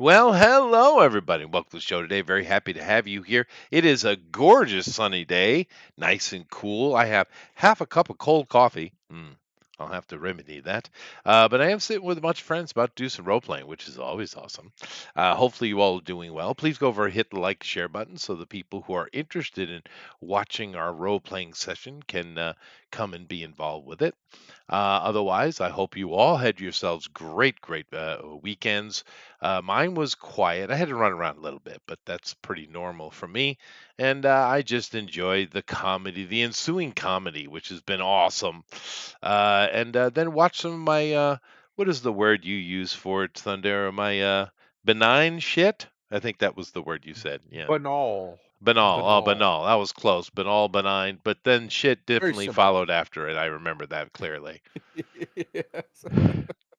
Well, hello, everybody. Welcome to the show today. Very happy to have you here. It is a gorgeous sunny day, nice and cool. I have half a cup of cold coffee. I'll have to remedy that. But I am sitting with a bunch of friends about to do some role playing, which is always awesome. Hopefully, you all are doing well. Please go over and hit the like, share button so the people who are interested in watching our role playing session can come and be involved with it. Otherwise, I hope you all had yourselves great weekends. Mine was quiet. I had to run around a little bit, but that's pretty normal for me. And I just enjoyed the comedy, the ensuing comedy, which has been awesome. And then watch some of my, what is the word you use for it, Thunder? My benign shit? I think that was the word you said. Yeah. Banal. Banal. Oh, Banal. banal. That was close. Banal, benign. But then shit Very definitely simple. followed after it. I remember that clearly. Yes.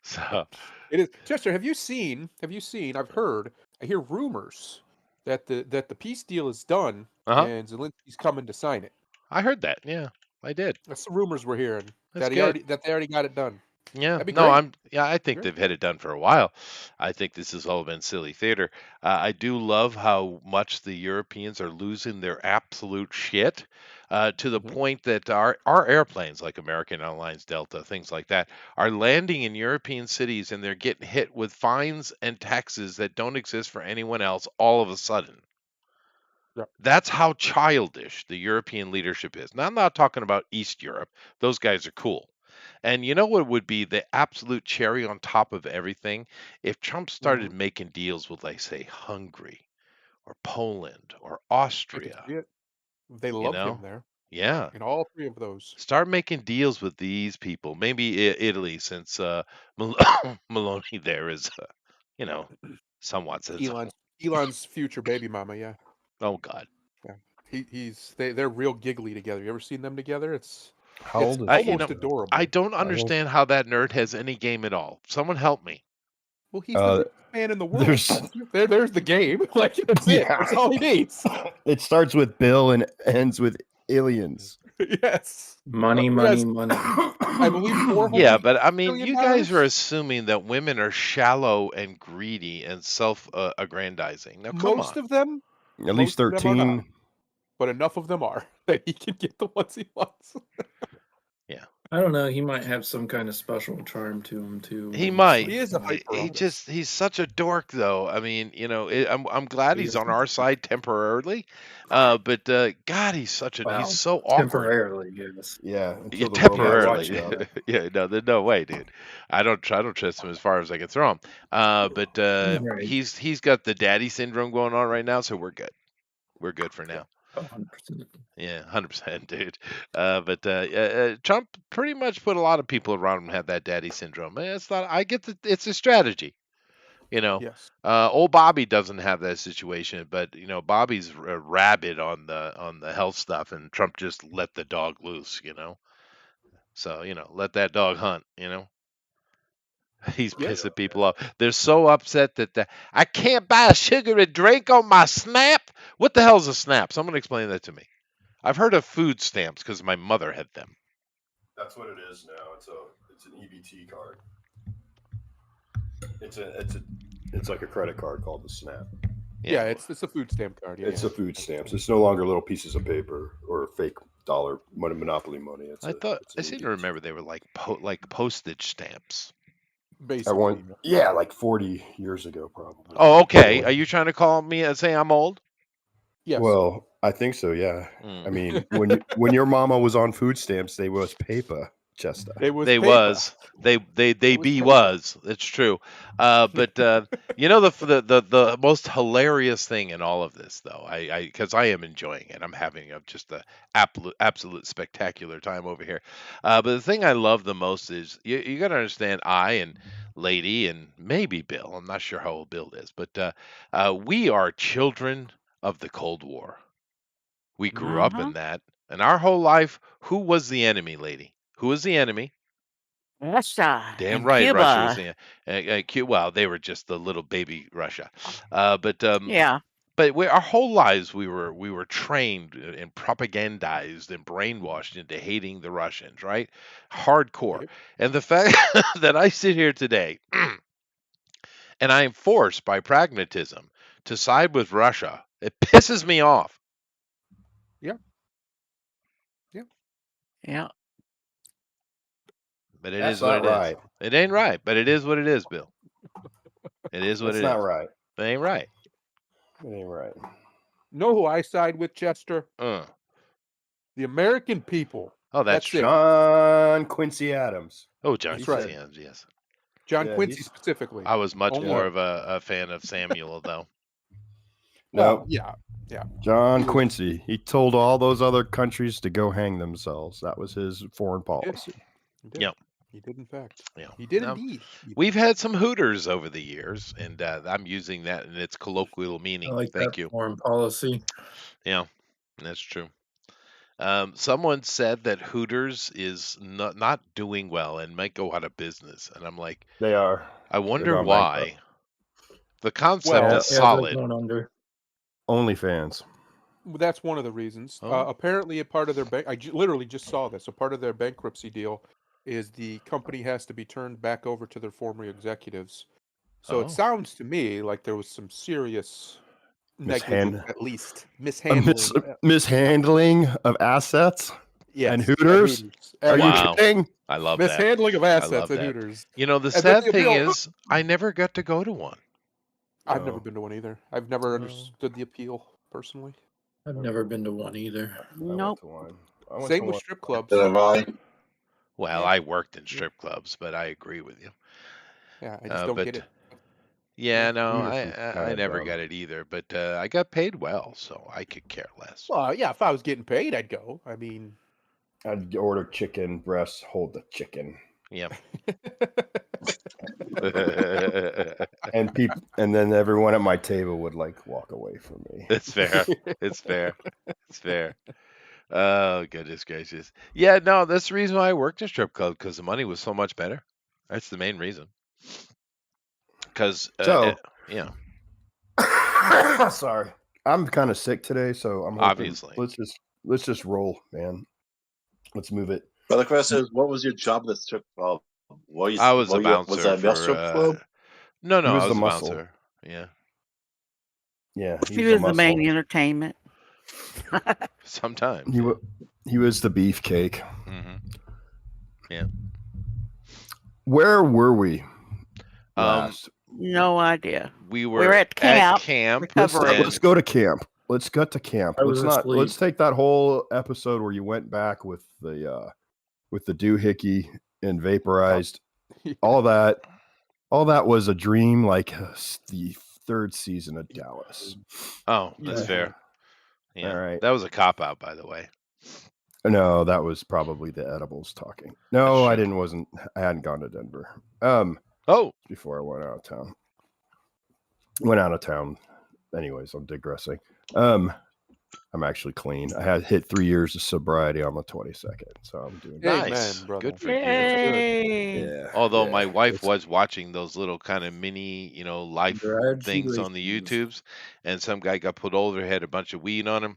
So, It is. Chester, have you seen, I've heard, I hear rumors that the peace deal is done uh-huh. and Zelensky's coming to sign it. I heard that. Yeah, I did. That's the rumors we're hearing. That's That he good. already that they already got it done. Yeah, That'd be no, great. I think Great. they've had it done for a while. I think this has all been silly theater. I do love how much the Europeans are losing their absolute shit to the Hmm. point that our airplanes, like American Airlines, Delta, things like that, are landing in European cities and they're getting hit with fines and taxes that don't exist for anyone else all of a sudden. Yeah. That's how childish the European leadership is. Now, I'm not talking about East Europe. Those guys are cool. And you know what would be the absolute cherry on top of everything? If Trump Hmm. started making deals with, like, say, Hungary or Poland or I can Austria, see it. They you love him know? there Yeah. in all three of those. Start making deals with these people. Maybe Italy, since Mal- Maloney there is, you know, somewhat Elon's sensible. Elon's future baby mama. Yeah. Oh, God. Yeah. They're real giggly together. You ever seen them together? It's How it's old is I, she? you almost know, I adorable. don't I don't. understand how that nerd has any game at all. Someone help me. Well, he's the Uh, richest man in the world, there's Chester. There's the game. Like that's it. yeah. That's all he needs. It starts with Bill and ends with aliens. Yes. Money, Who money, has, money. I believe, four Yeah, hundred but I mean, billion you guys are dollars. assuming that women are shallow and greedy and self-aggrandizing. Now, come Most on. of them, At least most of them are not, 13. but enough of them are that he can get the ones he wants. Yeah, I don't know. He might have some kind of special charm to him too. he He's might. He like, is a hyper He artist. just—he's such a dork, though. I mean, I'm glad he he's is, on our side temporarily, but God, he's wow, so awkward. temporarily, yes. Yeah, Yeah, until the world Yeah, gets watch temporarily. toughed up. out. Yeah, no, there's no way, dude. I don't trust him as far as I can throw him. But Right. he's got the daddy syndrome going on right now, so we're good. We're good for Yeah. now. 100%. Yeah, 100%, dude. Trump pretty much put a lot of people around him had that daddy syndrome. It's not. I get that it's a strategy. You know, Yes. old Bobby doesn't have that situation, but Bobby's rabid on the health stuff, and Trump just let the dog loose. So let that dog hunt. He's Yeah. pissing people off. They're so upset that I can't buy a sugary drink on my Snap. What the hell's a Snap? Someone explain that to me. I've heard of food stamps because my mother had them. That's what it is now. It's an EBT card. It's like a credit card called the Snap. Yeah. Yeah. It's a food stamp card. Yeah. It's Yeah. a food stamps. It's no longer little pieces of paper or fake dollar money, monopoly money. It's I an seem to EBT. remember they were like postage stamps. I Basically. want yeah, like 40 years ago probably. Oh, okay. Anyway, Are you trying to call me and say I'm old? Yes. well, I think so. Yeah. Mm. I mean, when your mama was on food stamps, they was paper, Chester. It was They paper. was they It was be paper. was. It's true. But the most hilarious thing in all of this, though, I because I am enjoying it. I'm having just a absolute spectacular time over here. But the thing I love the most is you got to understand. I and Lady and maybe Bill. I'm not sure how old Bill is, but we are children of the Cold War. We grew up Mm-hmm. in that, and our whole life. Who was the enemy, Lady? Who was the enemy? Russia Damn and right, Russia was Cuba. the well, they were just the little baby Russia, uh, but um, Yeah. but our whole lives we were trained and propagandized and brainwashed into hating the Russians, right? Hardcore. Yep. And the fact that I sit here today and I am forced by pragmatism to side with Russia. It pisses me off. Yeah. But it That's is what not it right. is. It ain't right, but it is what it is, Bill. It is what That's it not is. right. It ain't right. It ain't right. Know who I side with, Chester? Uh. The American people. Oh, that's That's it. John Quincy Adams. Oh, John That's right. Quincy Adams, yes. John Yeah, Quincy he's- specifically. I was much Only- more of a fan of Samuel, though. Well, No, yeah. John He was- Quincy. He told all those other countries to go hang themselves. That was his foreign policy. He did. Yep. He did, in fact. Yeah. He did Now, indeed. we've had some Hooters over the years, and I'm using that in its colloquial I meaning. like Thank that you. foreign policy. Yeah, that's true. Someone said that Hooters is not doing well and might go out of business, and I'm like, They are. I wonder gone why. The concept Well, is they're solid. going under. OnlyFans. That's one of the reasons. Oh. Apparently, a part of their bank. Literally just saw this. A part of their bankruptcy deal is the company has to be turned back over to their former executives. So Oh. it sounds to me like there was some serious Mishand- negligence, at least mishandling. Mishandling of assets Yes, and at Hooters. Are you Wow. kidding? I love that. mishandling of love assets at that. Hooters. You know, the And then sad the thing appeal- is, I never got to go to one. I've No. never been to one either. I've never No. understood the appeal personally. I've never been to one either. I went Nope. to one. I went Same to with one. strip clubs. Well, I worked in strip clubs, but I agree with you. Yeah, I just don't but get it. yeah, no, Hooters was I kinda never dumb. got it either. But I got paid well, so I could care less. Well, yeah, if I was getting paid, I'd go. I mean, I'd order chicken breasts, hold the chicken. Yep. And people, and then everyone at my table would like walk away from me. It's fair. It's fair. It's fair. Oh, goodness gracious. Yeah, no, that's the reason why I worked in strip club, because the money was so much better. That's the main reason. Because, So- yeah, Sorry, I'm kind of sick today, so I'm hoping, Obviously. let's just roll, man. Let's move it. But the question is, what was your job at the strip club? I was a bouncer. Was that a male for, strip club? No, He I was was the a muscle. bouncer. Yeah, Yeah, He was the main entertainment. sometimes. He was the beefcake. hmm Where were we? Um, last? No idea. We were We're at camp, Let's recovering. go to camp. Let's get to camp. I was asleep. Let's take that whole episode where you went back with the doohickey and vaporized. All that was a dream, like the third season of Dallas. Oh, that's Yeah. fair. Yeah, All right. that was a cop out, by the way. No, that was probably the edibles talking. No, I Sure. I hadn't gone to Denver. Oh, Before I went out of town. Went out of town. Anyways, I'm digressing. I'm actually clean. I had hit 3 years of sobriety on the 22nd, so I'm doing Amen, nice. brother. Good for you. Yay. Yeah. Although yeah, my wife it's- was watching those little kind of mini, life things on the YouTubes, and some guy got pulled over, had a bunch of weed on him,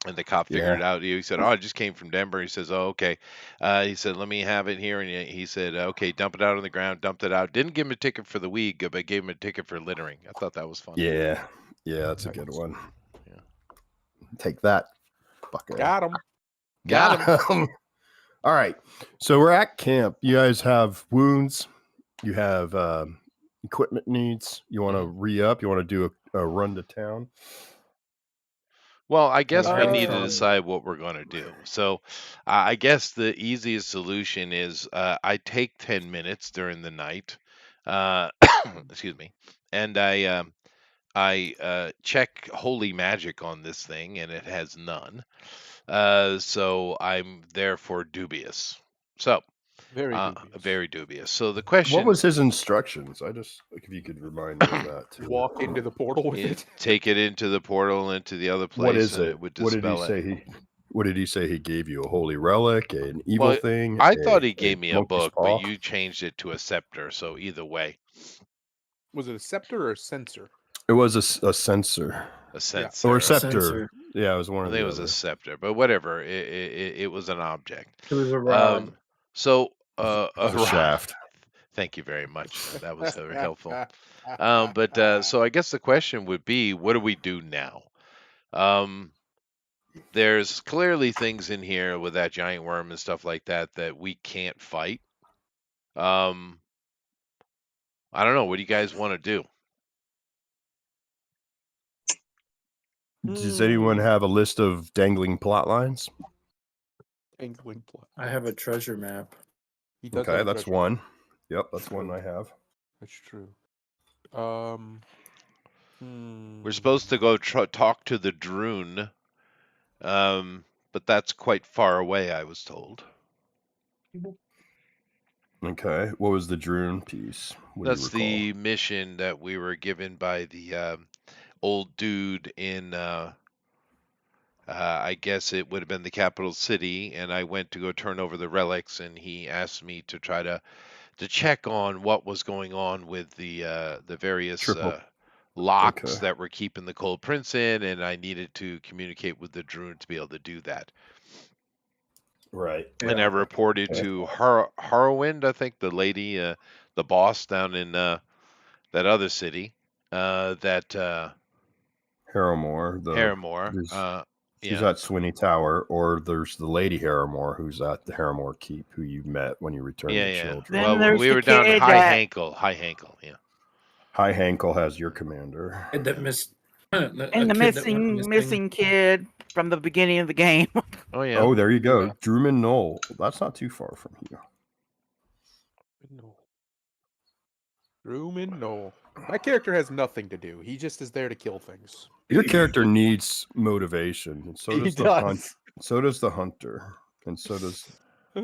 and the cop figured it out. He said, "Oh, I just came from Denver." He says, "Oh, okay." He said, "Let me have it here," and he said, "Okay, dump it out on the ground." Dumped it out. Didn't give him a ticket for the weed, but gave him a ticket for littering. I thought that was fun. Yeah, that's a good one. Yeah. Take that, fucker. Got him. Got him. All right, so we're at camp. You guys have wounds. You have equipment needs. You want to re-up. You want to do a run to town. Well, I guess we need to Um, decide what we're going to do. So, I guess the easiest solution is I take 10 minutes during the night, excuse me, and I check holy magic on this thing, and it has none. So I'm therefore dubious. So, Very dubious. very dubious. So the question: What was his instructions? I just like if you could remind me of that too. Walk into the portal with Yeah, it. take it into the portal into the other place. What is and it? would What did he dispel it. say? What did he say? He gave you a holy relic, an evil Well, thing. I thought he gave me a monkey's book, paw? but you changed it to a scepter. So either way, Was it a scepter or a censer? It was a sensor a sensor. or a I scepter. Sensor. Yeah, it was one of think the it was a other. scepter, but whatever. It was an object. It was a rod. So It was a rod. shaft. Thank you very much. That was very helpful. So I guess the question would be, what do we do now? There's clearly things in here with that giant worm and stuff like that that we can't fight. I don't know. What do you guys want to do? Does anyone have a list of dangling plot lines? Angling plot. I have a treasure map. He does Okay, have a that's treasure map. one. Yep, that's one True. I have. That's true. We're supposed to go talk to the Droon, but that's quite far away, I was told. Okay, what was the Droon piece? What do you That's recall? the mission that we were given by the old dude in, I guess it would have been the capital city, and I went to go turn over the relics, and he asked me to try to check on what was going on with the various Triple. locks Okay. that were keeping the Cold Prince in, and I needed to communicate with the Droon to be able to do that. Right. And I reported Okay. to Harwind, I think, the lady, the boss down in that other city, that Harrowmore. Harrimore. She's Yeah. at Swinny Tower, or there's the Lady Harrowmore who's at the Harrowmore Keep, who you met when you returned the Yeah. children. Then Well, there's we the were down kid High that- Hankle. High Hankle, yeah. High Hankle has your commander. And that missed. And the missing kid from the beginning of the game. Oh, yeah. Oh, there you go. Yeah. Droomin Knoll. That's not too far from here. No. Room and Knoll. My character has nothing to do. He just is there to kill things. Your character needs motivation, and so He does the does. so does the hunter, and so does the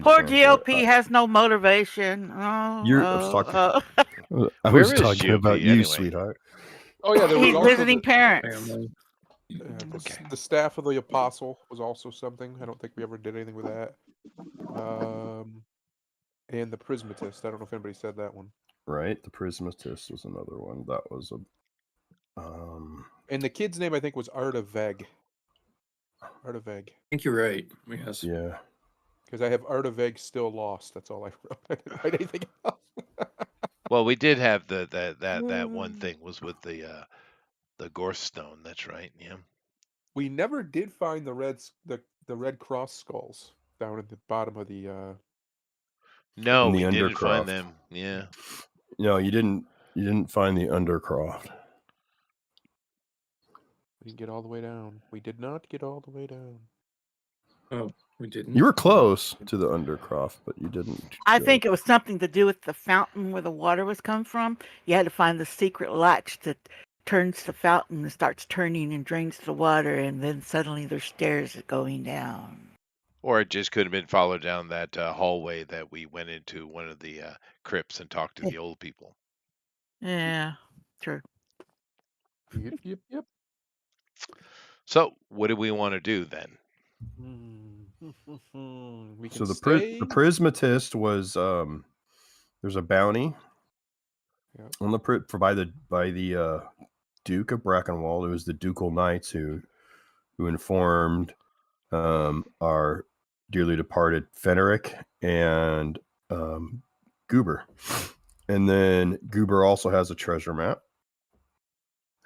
Poor enchanter. GOP has no motivation. I was Where is talking about GOP you, anyway? sweetheart. Oh yeah, there was He's also visiting parents. Family. the staff of the apostle was also something. I don't think we ever did anything with that. And the prismatist. I don't know if anybody said that one. Right, the prismatist was another one. That was a And the kid's name I think was Artaveg. Artaveg. I think you're right. Yes. yeah. Because I have Artaveg still lost. That's all I wrote. I didn't write anything else. Well, we did have that one thing was with the Gorstone. That's right. Yeah. We never did find the red cross skulls down at the bottom of the No, In we the didn't find Undercroft. them. Yeah. No, you didn't find the Undercroft. we didn't get all the way down. We did not get all the way down. Oh, we didn't. You were close to the Undercroft, but you didn't. I go. think it was something to do with the fountain where the water was come from. You had to find the secret latch that turns the fountain and starts turning and drains the water, and then suddenly there's stairs going down. Or it just could have been followed down that hallway that we went into one of the crypts and talked to the old people. Yeah, true. Yep. So, what do we want to do then? We can So the stay. prismatist was there's a bounty Yep. on the by the Duke of Brackenwald. It was the Ducal Knights who informed our dearly departed Fenric and Goober. And then Goober also has a treasure map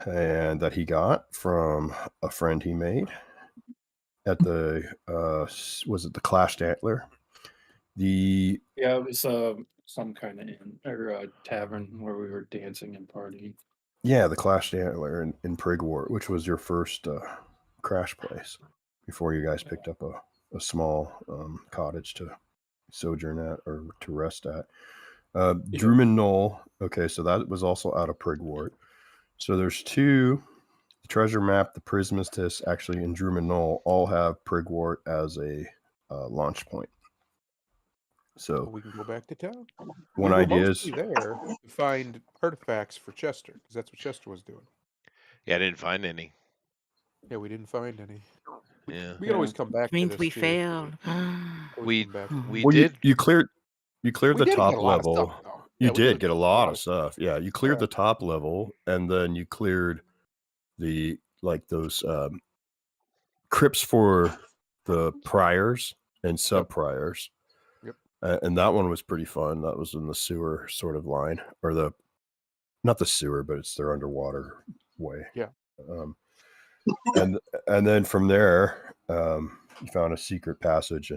and that he got from a friend he made at the was it the Clashed Antler? Yeah, it was some kind of inn or tavern where we were dancing and partying. Yeah, the Clashed Antler in Prigwort, which was your first crash place before you guys picked up a small cottage to sojourn at or to rest at. Droomin Knoll. Okay, so that was also out of Prigwort. So there's two. The treasure map, the prismatist, actually in Droomin Knoll all have Prigwort as a launch point. So we can go back to town. One we were idea mostly is there to find artifacts for Chester because that's what Chester was doing. Yeah, I didn't find any. Yeah, we didn't find any. Yeah. We can always come back. Means to this we too. failed. We well, did. You cleared We the did top get a lot of level. stuff, though. You Yeah, we did really get a lot of stuff. Yeah, you cleared the top level, and then you cleared the those crypts for the priors and sub priors. Yep. And that one was pretty fun. That was in the sewer sort of line, or not the sewer, but it's their underwater way. Yeah. And then from there, you found a secret passage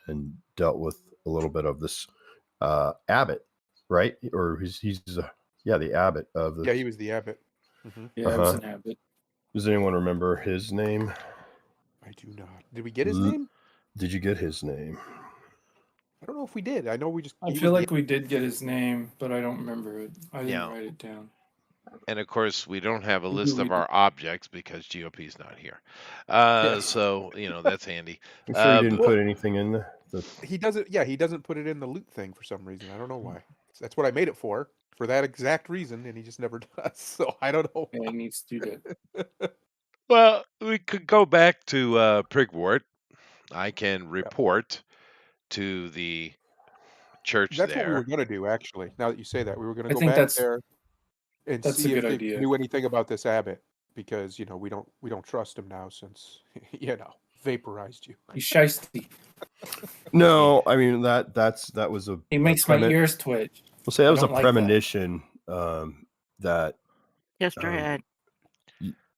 and dealt with a little bit of this abbot, right? Or he's the abbot of the. Yeah, he was the abbot. Mm-hmm. Yeah, it was an abbot. Does anyone remember his name? I do not. Did we get his name? Did you get his name? I don't know if we did. I know we just. I feel like we did get his name, but I don't remember it. I didn't write it down. And of course, we don't have a list of our objects because GOP's not here. So that's handy. I'm sure you didn't put anything in there. He doesn't. Yeah, he doesn't put it in the loot thing for some reason. I don't know why. That's what I made it for that exact reason, and he just never does. So I don't know. Yeah, he needs to do that. Well, we could go back to Prigwort. I can report to the church That's there. what we were going to do, actually. Now that you say that, we were going to go think back there and that's see a if good they idea. knew anything about this abbot, because we don't trust him now since vaporized you. He's shiesty. No, I mean that was a. He makes my ears twitch. We'll say that was a don't like premonition that. Chester had.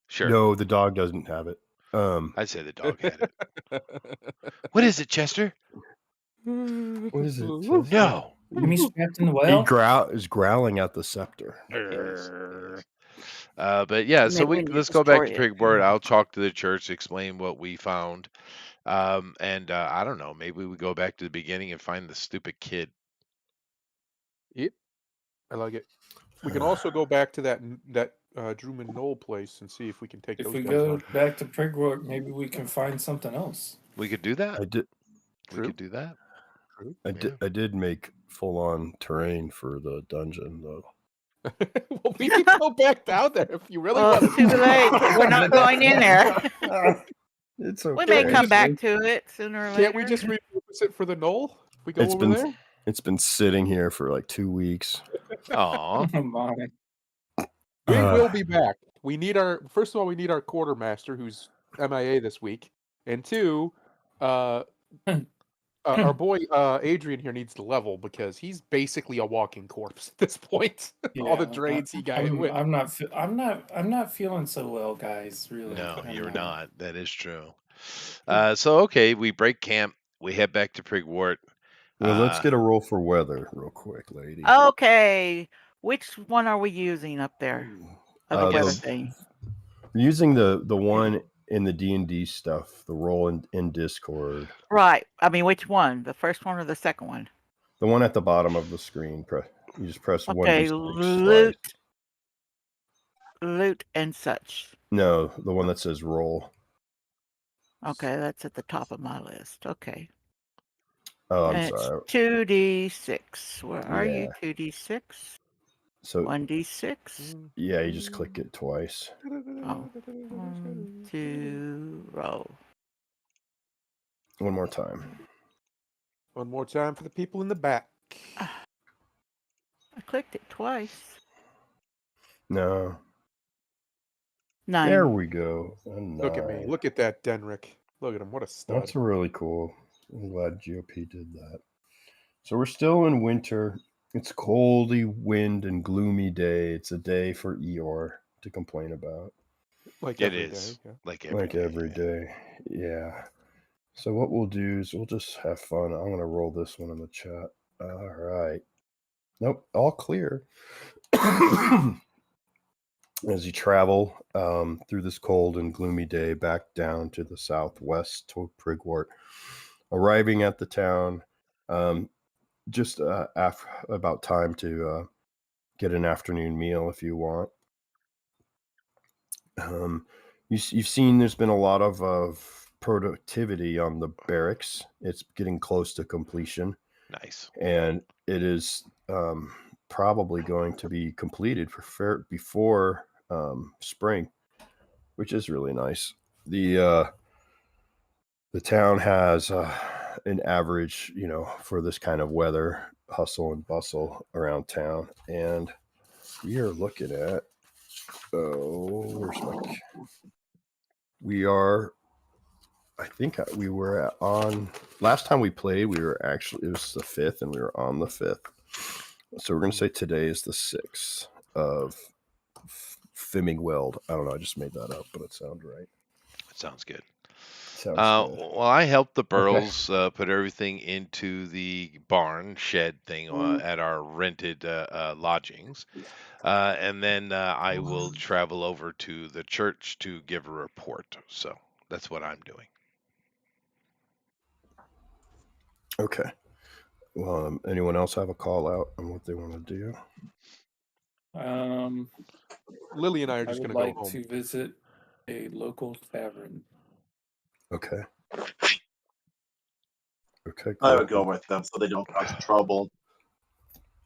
Sure. No, the dog doesn't have it. I'd say the dog had it. What is it, Chester? What is it? No. He's trapped in the well. He is growling at the scepter. But yeah, so Maybe let's go back to destroy it. Prigwort. I'll talk to the church, explain what we found. And I don't know, maybe we go back to the beginning and find the stupid kid. Yep, I like it. We can also go back to that Drummond Knoll place and see if we can take If those we guys go on. back to Prigwort, maybe we can find something else. We could do that. I did. We could do that. I did make full-on terrain for the dungeon, though. Well, we can go back down there if you really Well, want it's too late. We're not going in there. It's okay. We may come back to it sooner or later. Can't we just repurpose it for the Knoll? If we go It's over been there? it's been sitting here for like 2 weeks. Aw. Oh my. We will be back. First of all, we need our quartermaster who's MIA this week, and two, our boy Adrian here needs to level because he's basically a walking corpse at this point. All the drains he got in with. I'm not feeling so well, guys. Really. No, I'm you're not. That is true. So okay, we break camp. We head back to Prigwort. Well, let's get a roll for weather real quick, lady. Okay. Which one are we using up there? Of the weather thing. We're using the one in the D&D stuff, the roll in Discord. Right. I mean, which one? The first one or the second one? The one at the bottom of the screen. You just press one. Okay, loot and such. No, the one that says roll. Okay, that's at the top of my list. Okay. Oh, I'm And sorry. it's 2d6. Where are you? 2d6? So 1d6? yeah, you just click it twice. Oh. 1, 2, roll. One more time. One more time for the people in the back. I clicked it twice. No. 9. There we go. Look at me. Look at that Denrick. Look at him. What a stud. That's really cool. I'm glad GOP did that. So we're still in winter. It's coldy wind and gloomy day. It's a day for Eeyore to complain about. Like It every is. day, yeah. Like every day. Yeah. So what we'll do is we'll just have fun. I'm going to roll this one in the chat. All right. Nope. All clear. As you travel through this cold and gloomy day back down to the southwest to Prigwort, arriving at the town just about time to get an afternoon meal if you want. You've seen there's been a lot of productivity on the barracks. It's getting close to completion. Nice. And it is probably going to be completed before spring, which is really nice. The town has an average, for this kind of weather, hustle and bustle around town, and we are looking at we were on last time we played, it was the 5th, and we were on the 5th. So we're gonna say today is the 6th of Fimmingweld. I don't know. I just made that up, but it sounds right. Sounds good. Sounds good. Well, I helped the Burls put everything into the barn shed thing at our rented lodgings. And then I will travel over to the church to give a report. So that's what I'm doing. Okay. Well, anyone else have a call out on what they want to do? Lily and I are I just would going to like go home. to visit a local tavern. Okay. Okay. I Cool. would go with them so they don't cause trouble.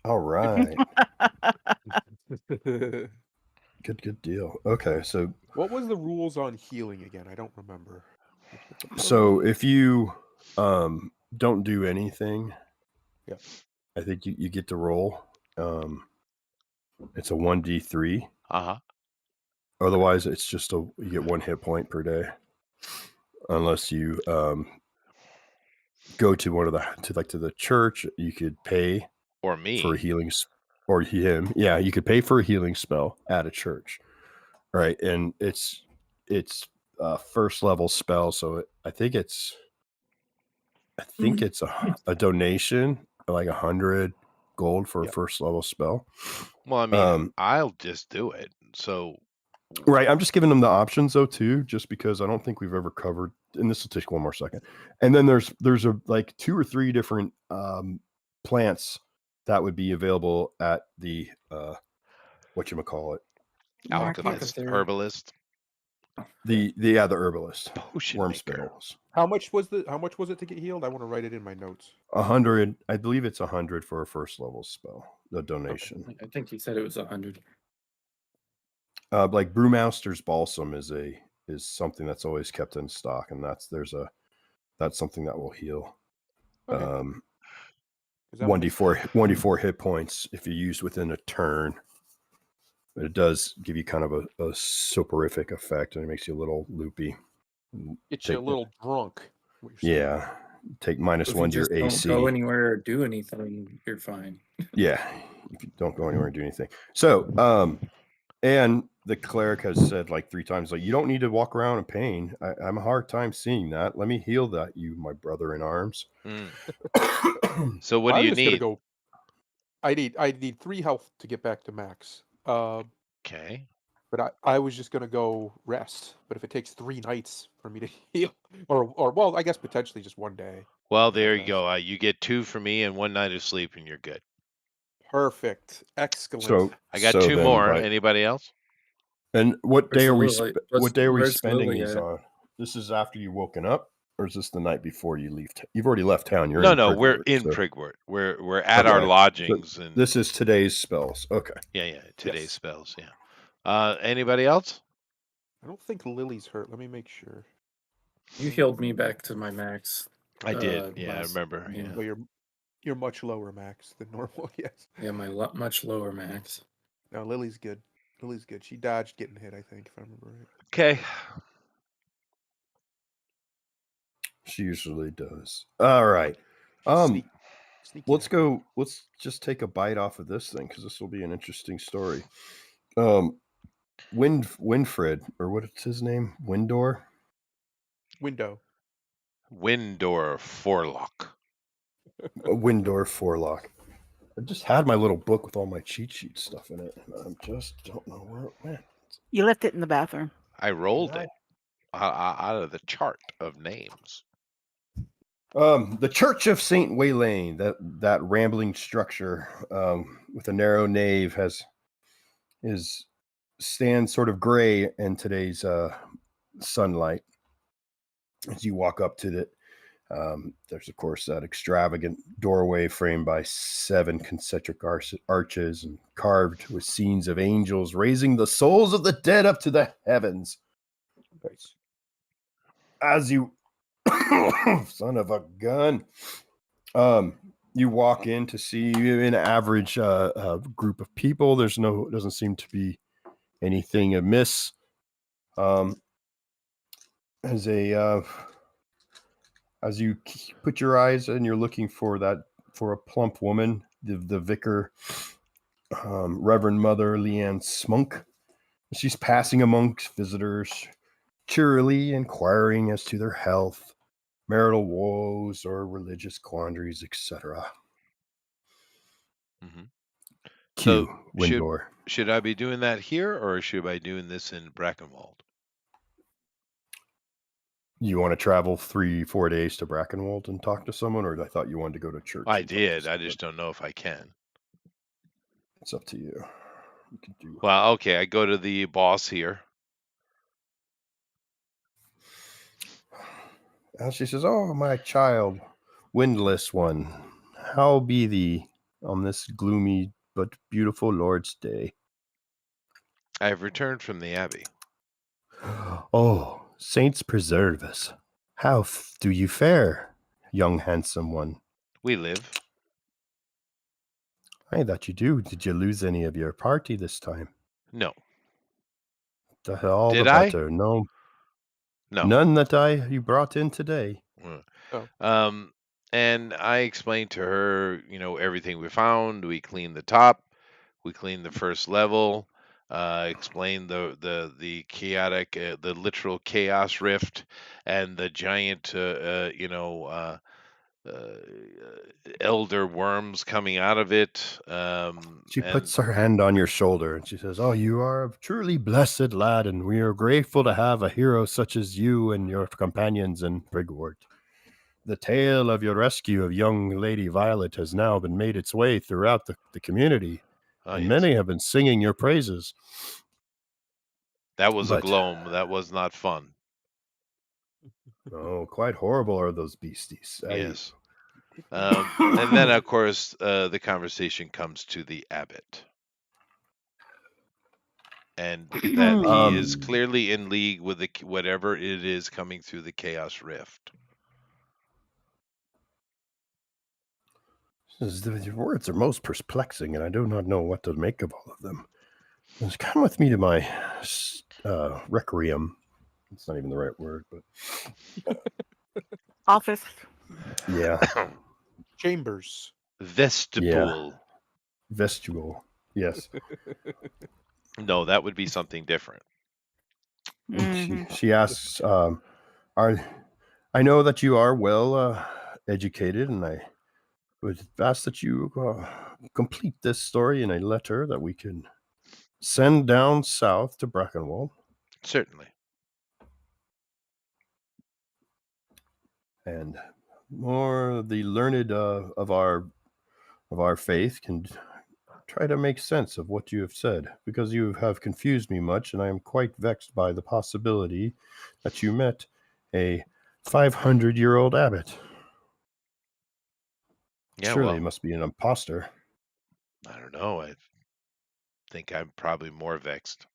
All right. Good deal. Okay, so What was the rules on healing again? I don't remember. so if you don't do anything, Yeah. I think you get to roll. It's a 1d3. Otherwise, it's just you get 1 hit point per day, unless you go to one of the church. You could pay or me for a healing, or him. Yeah, you could pay for a healing spell at a church, right? And it's first level spell, so I think it's a donation, like 100 gold for a first level spell. Well, I mean, I'll just do it. So, right. I'm just giving them the options though too, just because I don't think we've ever covered. And this will take one more second. And then there's like 2 or 3 different plants that would be available at the whatchamacallit? Alchemist, herbalist. The herbalist. Potion worm maker. spells. How much was it to get healed? I want to write it in my notes. 100. I believe it's 100 for a first level spell. The donation. I think he said it was 100. Like Brewmaster's Balsam is something that's always kept in stock, and that's something that will heal. Okay. 1d4 hit points if you use within a turn. But it does give you kind of a soporific effect, and it makes you a little loopy. Gets you a little drunk. Yeah. Take -1 to your AC. Don't go anywhere or do anything, you're fine. Yeah. If you don't go anywhere and do anything. So, and the cleric has said like 3 times, like, you don't need to walk around in pain. I'm a hard time seeing that. Let me heal that, you, my brother in arms. So what do you need? I need 3 health to get back to max. Okay. But I was just gonna go rest. But if it takes 3 nights for me to heal, or well, I guess potentially just 1 day. Well, there you go. You get 2 for me and 1 night of sleep, and you're good. Perfect. Excellent. So I got 2 more. Anybody else? And what day are we? What day are we where's spending Lily these at? on? This is after you've woken up, or is this the night before you leave? You've already left town. You're No, we're in Prigwort. We're at our lodgings, So and this is today's spells. Okay. Yeah, today's spells. Yeah. Anybody else? I don't think Lily's hurt. Let me make sure. You healed me back to my max. I did. Yeah, I remember. Yeah. Well, you're much lower max than normal. Yes. Yeah, my much lower max. No, Lily's good. Lily's good. She dodged getting hit, I think, if I remember right. Okay. She usually does. All right. Sneaky. Let's go. Let's just take a bite off of this thing, because this will be an interesting story. Winfred, or what's his name? Windor Forlock. Windor Forlock. I just had my little book with all my cheat sheet stuff in it, and I just don't know where it went. You left it in the bathroom. I rolled it out of the chart of names. The Church of Saint Waylain, that rambling structure with a narrow nave, stands sort of gray in today's sunlight. As you walk up to it, there's of course that extravagant doorway framed by 7 concentric arches and carved with scenes of angels raising the souls of the dead up to the heavens. Nice. As you son of a gun, you walk in to see an average group of people. Doesn't seem to be anything amiss. As a as you put your eyes and you're looking for a plump woman, the vicar, Reverend Mother Leanne Smunk. She's passing amongst visitors, cheerily inquiring as to their health, marital woes, or religious quandaries, etc. Hmm. Q. So Windor. should I be doing that here, or should I be doing this in Brackenwald? You want to travel 3-4 days to Brackenwold and talk to someone, or I thought you wanted to go to church? I and talk to did. I someone? just don't know if I can. It's up to you. You can do. Well, okay. I go to the boss here. And she says, "Oh, my child, windless one, how be thee on this gloomy but beautiful Lord's day?" I have returned from the Abbey. "Oh, saints preserve us! How do you fare, young handsome one?" We live. "Aye, that you do. Did you lose any of your party this time?" No. All Did the I? better. No, No. none that you brought in today. And I explained to her, everything we found. We cleaned the top. We cleaned the first level. Explained the chaotic, the literal chaos rift, and the giant, elder worms coming out of it. She puts her hand on your shoulder and she says, "Oh, you are a truly blessed lad, and we are grateful to have a hero such as you and your companions in Brigwort. The tale of your rescue of young Lady Violet has now been made its way throughout the community, and yes. many have been singing your praises." That was a gloam. That was not fun. Oh, quite horrible are those beasties. Yes. And then, of course, the conversation comes to the abbot. And that he is clearly in league with whatever it is coming through the Chaos Rift. "The words are most perplexing, and I do not know what to make of all of them. Just come with me to my requiem." It's not even the right word, but office. Yeah. Chambers. Vestibule. Yeah. Vestibule. Yes. No, that would be something different. She asks, I know that you are well educated, and I would ask that you complete this story in a letter that we can send down south to Brackenwold. Certainly. And more the learned of our faith can try to make sense of what you have said, because you have confused me much, and I am quite vexed by the possibility that you met a 500-year-old abbot. Yeah, Surely well, he must be an imposter. I don't know. I think I'm probably more vexed.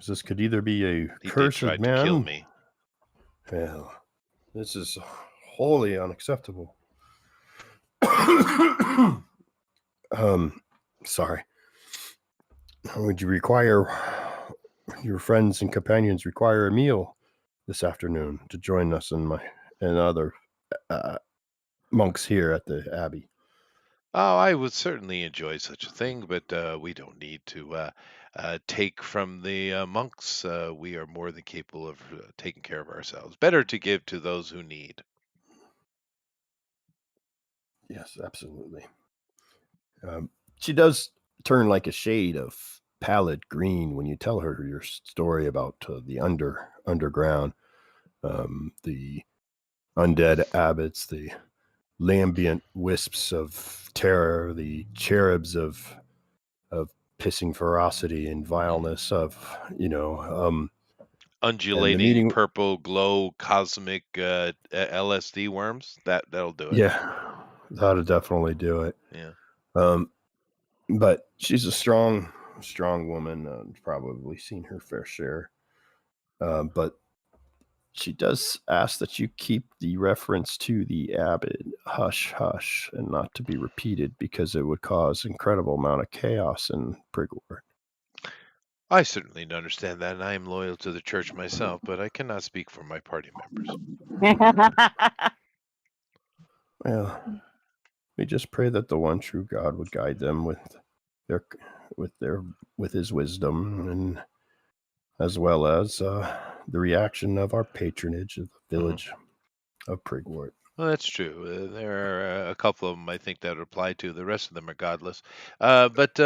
This could either be a He cursed did try man. to kill me. Well, this is wholly unacceptable. Sorry. Would you your friends and companions require a meal this afternoon to join us and other monks here at the Abbey? Oh, I would certainly enjoy such a thing, but we don't need to take from the monks. We are more than capable of taking care of ourselves. Better to give to those who need. Yes, absolutely. She does turn like a shade of pallid green when you tell her your story about the underground, the undead abbots, the lambent wisps of terror, the cherubs of pissing ferocity and vileness of Undulating purple glow cosmic LSD worms. That'll do it. Yeah, that'll definitely do it. Yeah. But she's a strong woman. Probably seen her fair share. But she does ask that you keep the reference to the abbot hush hush and not to be repeated, because it would cause incredible amount of chaos in Brigwort. I certainly understand that, and I am loyal to the church myself, but I cannot speak for my party members. Well, we just pray that the one true God would guide them their with his wisdom, and as well as the reaction of our patronage of the village of Prigwort. Well, that's true. There are a couple of them I think that would apply to. The rest of them are godless. But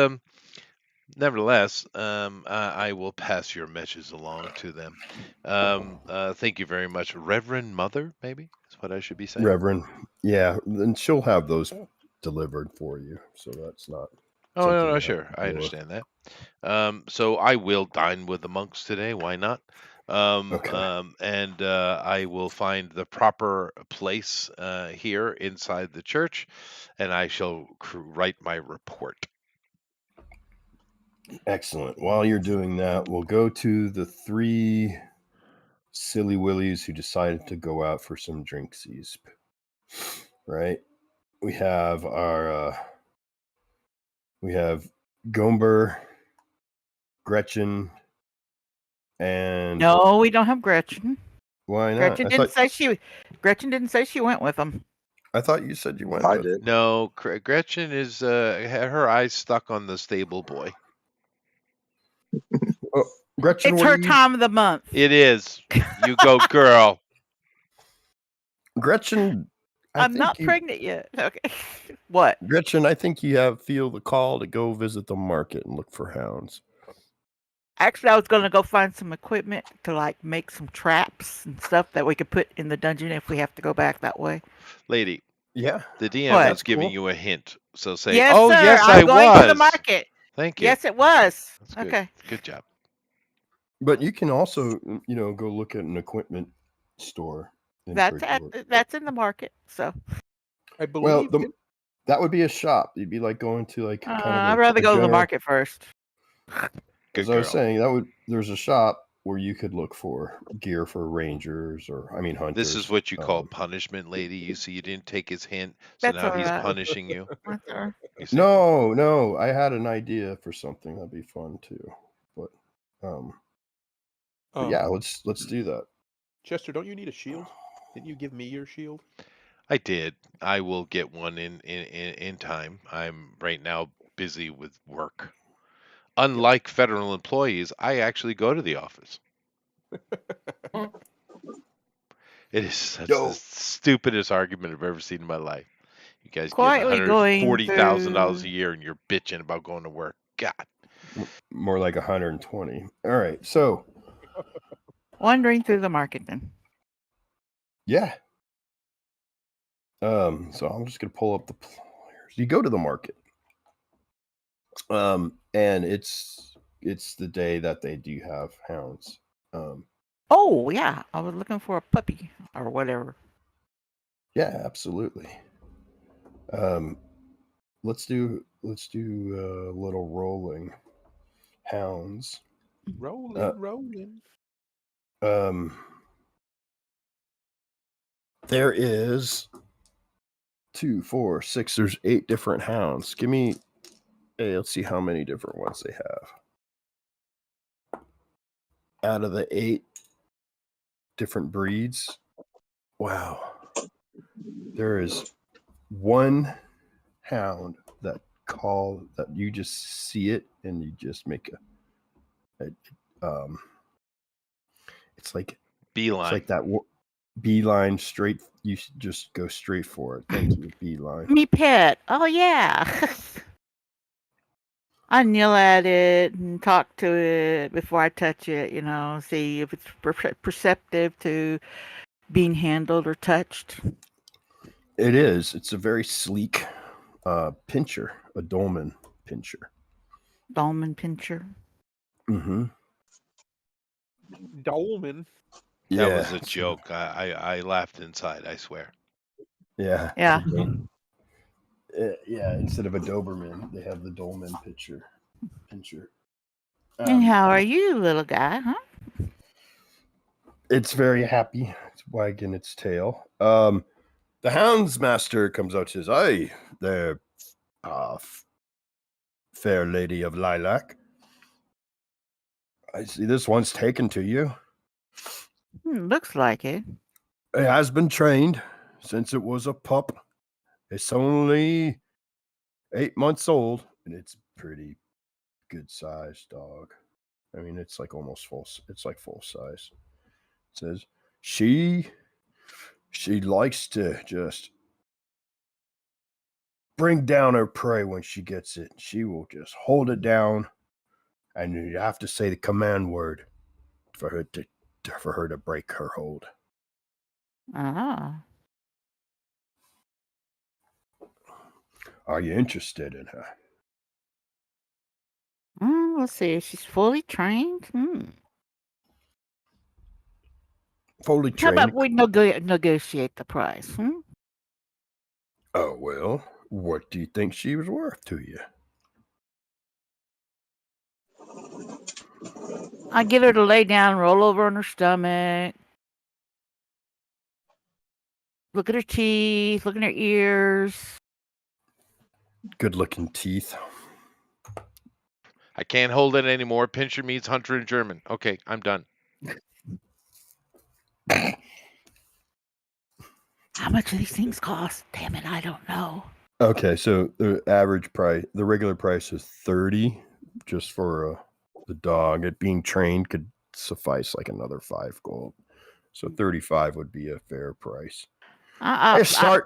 nevertheless, I will pass your messages along to them. Thank you very much. Reverend Mother, maybe is what I should be saying. Reverend, yeah, and she'll have those delivered for you, so that's not. Oh, no, something no, you sure. have to I deal with. understand that. So I will dine with the monks today. Why not? Okay. And I will find the proper place here inside the church, and I shall write my report. Excellent. While you're doing that, we'll go to the 3 silly willies who decided to go out for some drinksies. Right? We have Gomber, Gretchen, and No, we don't have Gretchen. why not? Gretchen didn't say she went with them. I thought you said you went. I with. did. No, Gretchen is her eyes stuck on the stable boy. Oh, Gretchen, It's what her are you? time of the month. It is. You go, girl. Gretchen, I'm not pregnant yet. Okay. What? Gretchen, I think you feel the call to go visit the market and look for hounds. Actually, I was going to go find some equipment to like make some traps and stuff that we could put in the dungeon if we have to go back that way. Lady, Yeah. the DM What? was giving you a hint. So say, Yes, oh, sir. yes, I'm I going was. to the market. Thank you. Yes, it was. That's good. Okay. Good job. But you can also, go look at an equipment store. That's in the market. So I believe. That would be a shop. You'd be like going to like kind of. I'd rather go to the market first. Good As I was girl. saying, there's a shop where you could look for gear for rangers hunters. This is what you call punishment, lady. You see, you didn't take his hint, so That's now all he's right. punishing you. That's all right. You see? No, I had an idea for something that'd be fun too. But yeah, let's do that. Chester, don't you need a shield? Didn't you give me your shield? I did. I will get one in time. I'm right now busy with work. Unlike federal employees, I actually go to the office. It is such the stupidest argument I've ever seen in my life. You guys Quietly get $140,000 a year and you're bitching about going to work. God. More like 120. All right, so wandering through the market then. Yeah. So I'm just gonna pull up the players. You go to the market. And it's the day that they do have hounds. Oh yeah, I was looking for a puppy or whatever. Yeah, absolutely. Let's do a little rolling. Hounds. Rolling. There is 2, 4, 6. There's 8 different hounds. Give me. Hey, let's see how many different ones they have. Out of the 8 different breeds, wow, there is one hound that you just see it and you just make it's like beeline. It's like that beeline straight. You should just go straight for it. Thank you, beeline. Me pet. Oh yeah. I kneel at it and talk to it before I touch it, see if it's perceptive to being handled or touched. It is. It's a very sleek pincher, a dolmen pincher. Dolmen pincher. Mm-hmm. Dolmen. That was a joke. I laughed inside, I swear. Yeah. Yeah. Yeah, instead of a Doberman, they have the dolmen pincher. And how are you, little guy, huh? It's very happy. It's wagging its tail. The hounds master comes out and says, "Aye, there, fair lady of lilac. I see this one's taken to you. Looks like it. It has been trained since it was a pup. It's only 8 months old, and it's pretty good sized dog. I mean, it's like almost full. It's like full size. It says she likes to just bring down her prey when she gets it. She will just hold it down, and you have to say the command word for her to break her hold. Ah. Are you interested in her? Let's see. She's fully trained. Fully How trained. about we negotiate the price? Oh, well, what do you think she was worth to you? I get her to lay down, roll over on her stomach, look at her teeth, look at her ears. Good looking teeth. I can't hold it anymore. Pinscher means hunter in German. Okay, I'm done. How much do these things cost? Damn it, I don't know. Okay, so the average price, the regular price is $30 just for the dog. It being trained could suffice like another $5. So $35 would be a fair price.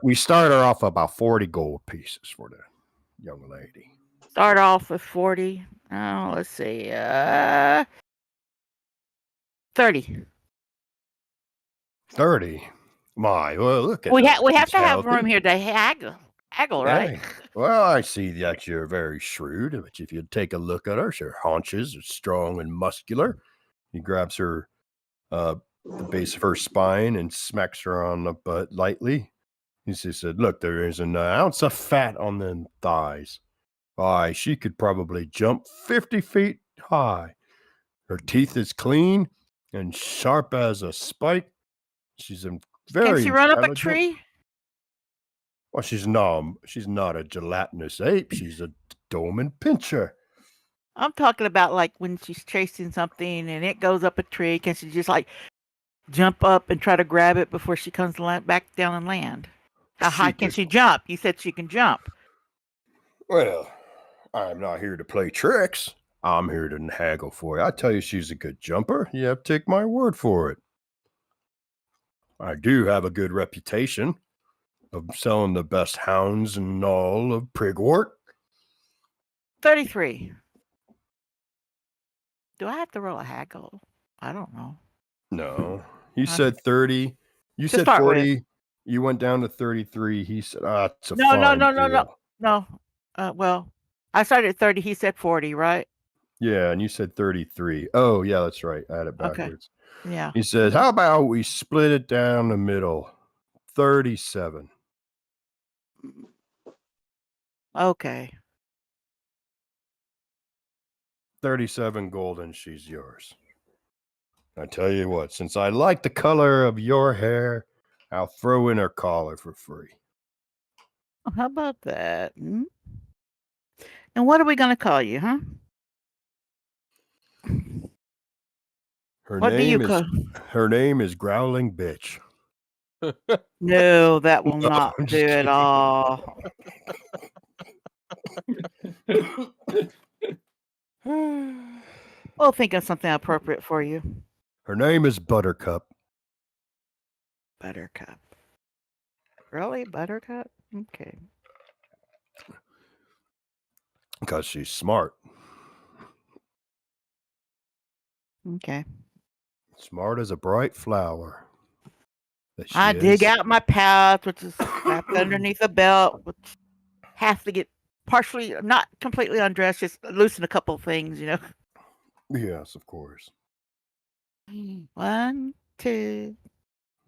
We start her off about 40 gold pieces for the young lady. Start off with 40. Oh, let's see. 30. 30. My, well, look at We her. have She's to have healthy. room here to haggle, right? Hey, well, I see that you're very shrewd, but if you take a look at her, her haunches are strong and muscular. He grabs her the base of her spine and smacks her on the butt lightly. He just said, look, there isn't an ounce of fat on them thighs. Why, she could probably jump 50 feet high. Her teeth is clean and sharp as a spike. She's very Can she run up a intelligent. tree? Well, she's not a gelatinous ape. She's a Dolmen pinscher. I'm talking about like when she's chasing something and it goes up a tree. Can she just like jump up and try to grab it before she comes back down and land? How high can she jump? You said she can jump. Well, I'm not here to play tricks. I'm here to haggle for you. I tell you she's a good jumper. You have to take my word for it. I do have a good reputation of selling the best hounds and all of Prigwort. 33. Do I have to roll a haggle? I don't know. No. He said 30. You said start 40. with. You went down to 33. He said, it's a No. deal. No. Well, I started at 30. He said 40, right? Yeah, and you said 33. Oh, yeah, that's right. I had it backwards. Okay. Yeah. He says, how about we split it down the middle? 37. Okay. 37 gold and she's yours. I tell you what, since I like the color of your hair, I'll throw in her collar for free. How about that? And what are we going to call you, huh? Her name is Growling Bitch. No, that will No, not I'm do just at all. We'll think of something appropriate for you. Her name is Buttercup. Buttercup. Really? Buttercup? Okay. Because she's smart. Okay. Smart as a bright flower. I dig out my pouch, which is wrapped underneath a belt, which has to get partially, not completely undressed, just loosen a couple of things, you know. Yes, of course. 1, 2.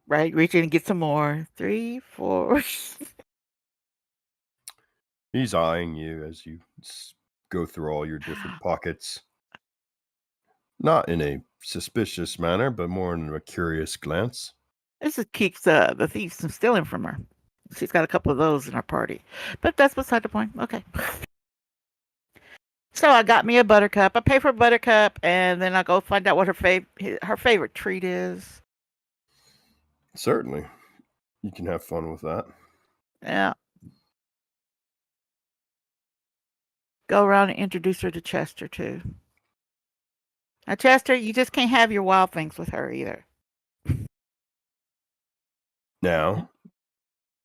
Right, reach in and get some more. 3, 4. He's eyeing you as you go through all your different pockets. Not in a suspicious manner, but more in a curious glance. This just keeps the thieves from stealing from her. She's got a couple of those in her party. But that's beside the point. Okay. So I got me a buttercup. I pay for a buttercup, and then I go find out what her favorite treat is. Certainly. You can have fun with that. Yeah. Go around and introduce her to Chester, too. Now, Chester, you just can't have your wild things with her either. Now,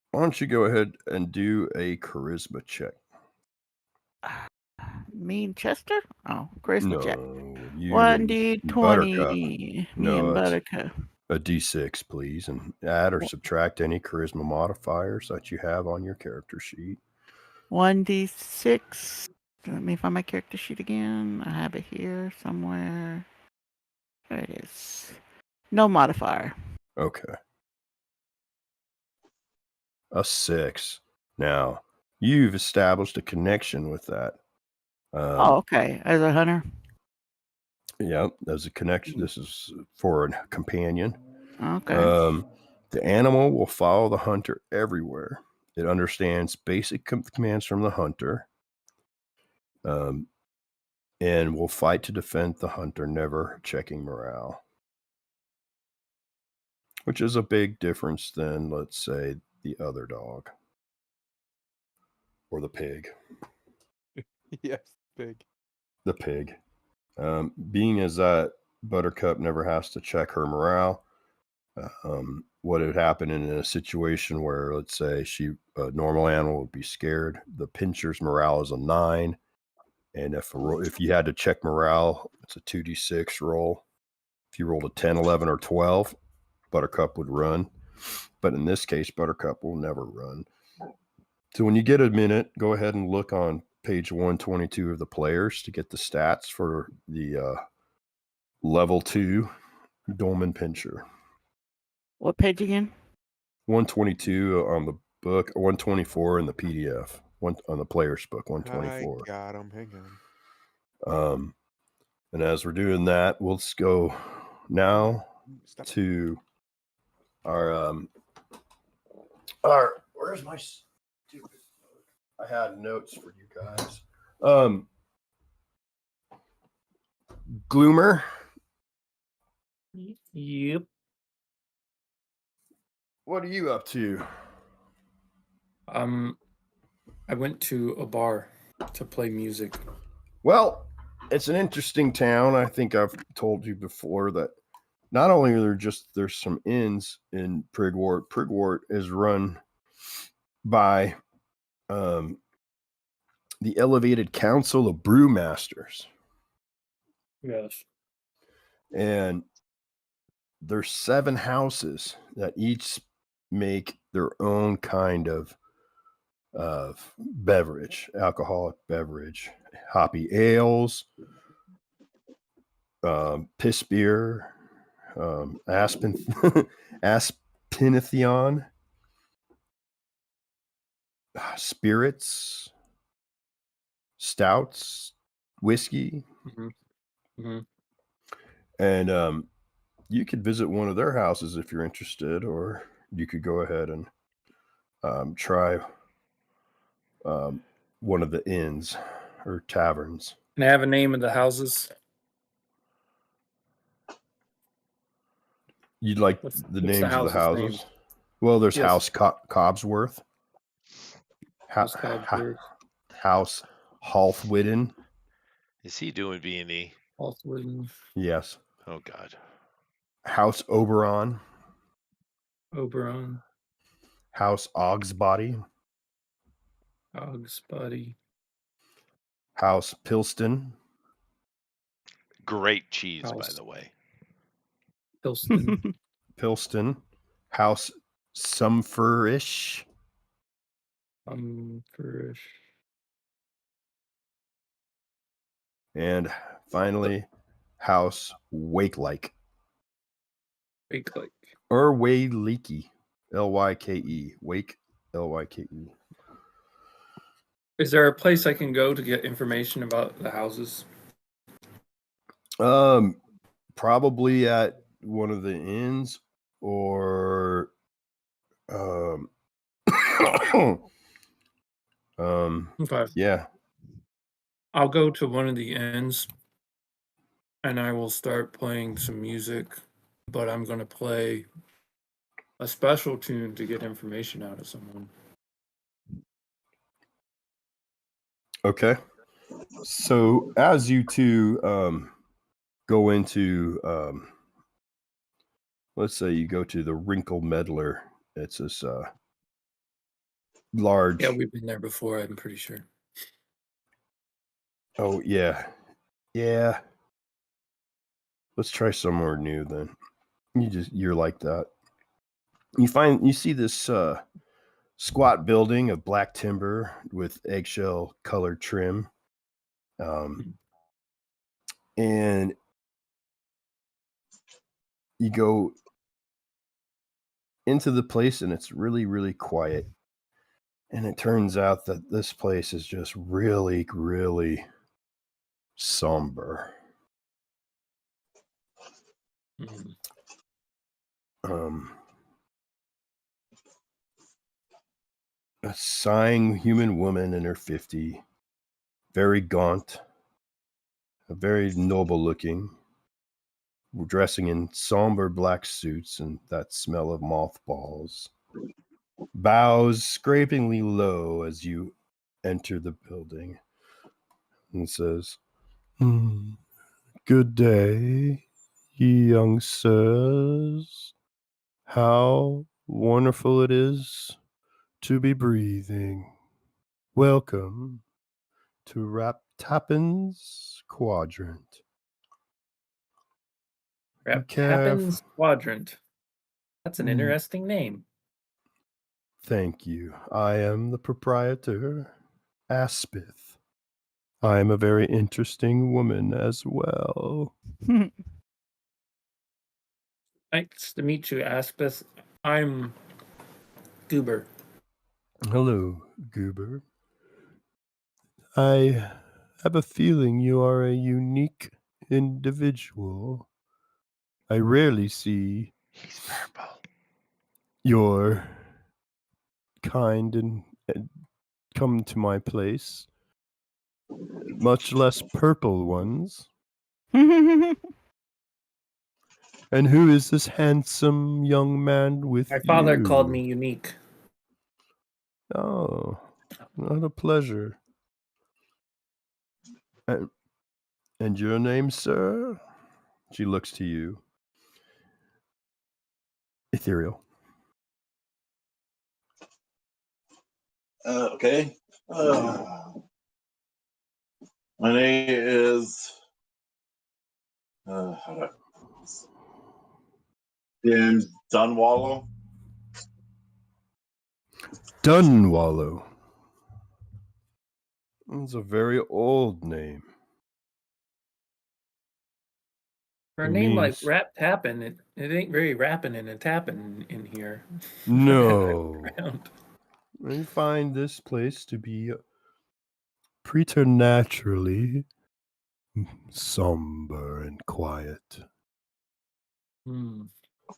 why don't you go ahead and do a charisma check? Me and Chester? Oh, charisma check. No, you 1d20. Buttercup. Me No, and it's Buttercup. a d6, please, and add or subtract any charisma modifiers that you have on your character sheet. 1d6. Let me find my character sheet again. I have it here somewhere. There it is. No modifier. Okay. A 6. Now, you've established a connection with that. Oh, okay. As a hunter. Yeah, there's a connection. This is for a companion. Okay. The animal will follow the hunter everywhere. It understands basic commands from the hunter, and will fight to defend the hunter, never checking morale. Which is a big difference than, let's say, the other dog. Or the pig. Yes, big. The pig. Being as that Buttercup never has to check her morale, what would happen in a situation where, let's say, a normal animal would be scared, the pincher's morale is a 9, and if you had to check morale, it's a 2d6 roll. If you rolled a 10, 11, or 12, Buttercup would run. But in this case, Buttercup will never run. So when you get a minute, go ahead and look on page 122 of the players to get the stats for the level 2 Dolmen Pincher. What page again? 122 on the book, 124 in the PDF. On the player's book, 124. I got him. Hang on. And as we're doing that, we'll just go now to our where's my stupid book? I had notes for you guys. Gloomer. Yep. What are you up to? I went to a bar to play music. Well, it's an interesting town. I think I've told you before that not only are there's some inns in Prigwort. Prigwort is run by the Elevated Council of Brewmasters. Yes. And there's 7 houses that each make their own kind of beverage, alcoholic beverage, hoppy ales, piss beer, Aspenithion, spirits, stouts, whiskey. Mm-hmm. Mm-hmm. And you could visit one of their houses if you're interested, or you could go ahead and try one of the inns or taverns. Can I have a name of the houses? You'd like the names of the houses? Names? Well, there's yes. House Cobbsworth. House Cobbsworth. House Halthwidden. Is he doing B&E? Halthwidden. Yes. Oh, God. House Oberon. Oberon. House Ogsbody. Ogsbody. House Pilston. Great cheese, by the way. Pilston. Pilston. House Sumfurish. Sumfurish. And finally, House Wakelike. Wakelike. Or Wayleaky. Lyke. Wake, Lyke. Is there a place I can go to get information about the houses? Probably at one of the inns, or okay. Yeah. I'll go to one of the ends and I will start playing some music, but I'm going to play a special tune to get information out of someone. Okay. So as you two go into, let's say you go to the Wrinkle Meddler. It's this large. Yeah, we've been there before, I'm pretty sure. Oh, yeah. Yeah. Let's try somewhere new then. You're like that. You see this squat building of black timber with eggshell colored trim. And you go into the place and it's really, really quiet. And it turns out that this place is just really, really somber. A sighing human woman in her 50s, very gaunt, very noble looking, dressing in somber black suits and that smell of mothballs, bows scrapingly low as you enter the building and says, "Good day, young sirs. How wonderful it is to be breathing. Welcome to Rap Tappin's Quadrant." Rap Tappin's Quadrant. That's an interesting name. Thank you. I am the proprietor, Aspith. I am a very interesting woman as well. Nice to meet you, Aspith. I'm Goober. Hello, Goober. I have a feeling you are a unique individual. I rarely see He's purple. your kind and come to my place, much less purple ones. And who is this handsome young man with you? My father called me unique. Oh, what a pleasure. And your name, sir? She looks to you. Ethereal. Okay. My name is James Dunwallow. Dunwallow. It's a very old name. For a name like Rap Tappin', it ain't very rapping and a tapping in here. No. I find this place to be preternaturally somber and quiet.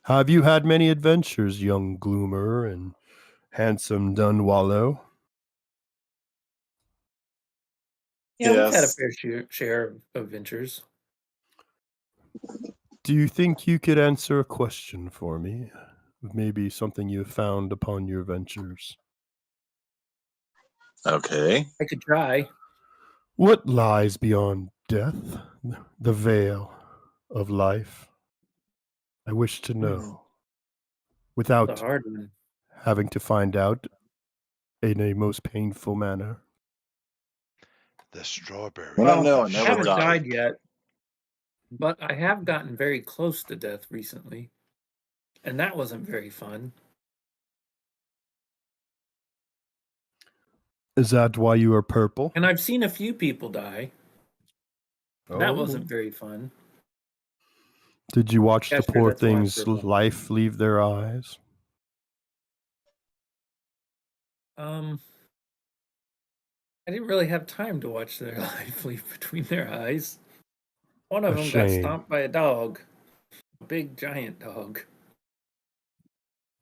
Have you had many adventures, young gloomer and handsome Dunwallow? Yeah, yes. We've had a fair share of adventures. Do you think you could answer a question for me? Maybe something you found upon your ventures? Okay. I could try. What lies beyond death? The veil of life? I wish to know. Without having to find out in a most painful manner. The strawberry. Well, I haven't died yet, but I have gotten very close to death recently, and that wasn't very fun. Is that why you are purple? And I've seen a few people die. That wasn't very fun. Did you watch the poor thing's life leave their eyes? I didn't really have time to watch their life leave between their eyes. One of them got stomped by a dog. A big, giant dog.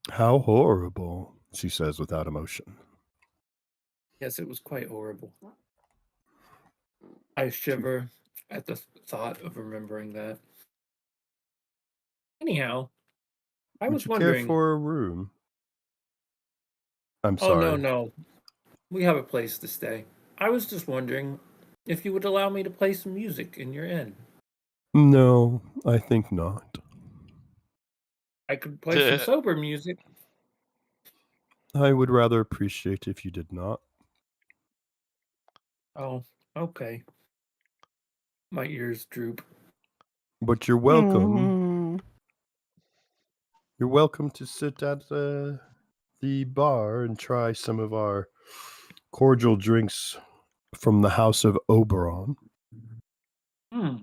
How horrible, she says without emotion. Yes, it was quite horrible. I shiver at the thought of remembering that. Anyhow, I Would was you care wondering. for a room? I'm Oh, no, sorry. no. We have a place to stay. I was just wondering if you would allow me to play some music in your inn. No, I think not. I could play some sober music. I would rather appreciate if you did not. Oh, okay. My ears droop. But you're welcome. Mm. You're welcome to sit at the bar and try some of our cordial drinks from the House of Oberon. Hmm.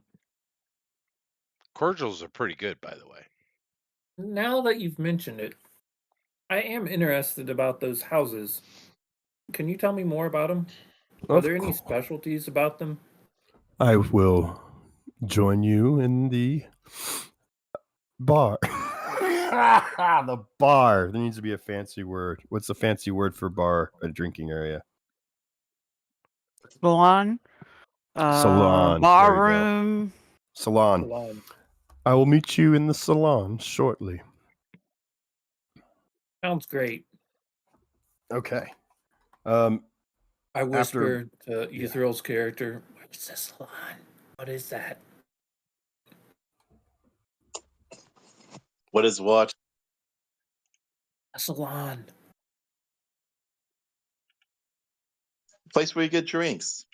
Cordials are pretty good, by the way. Now that you've mentioned it, I am interested about those houses. Can you tell me more about them? Are Of there any course. specialties about them? I will join you in the bar. The bar. There needs to be a fancy word. What's the fancy word for bar? A drinking area. Salon. Salon. Bar There you go. room. Salon. Salon. I will meet you in the salon shortly. Sounds great. Okay. I whisper to Ethereal's character, "Where's the salon? What is that?" What is what? A salon. Place where you get drinks.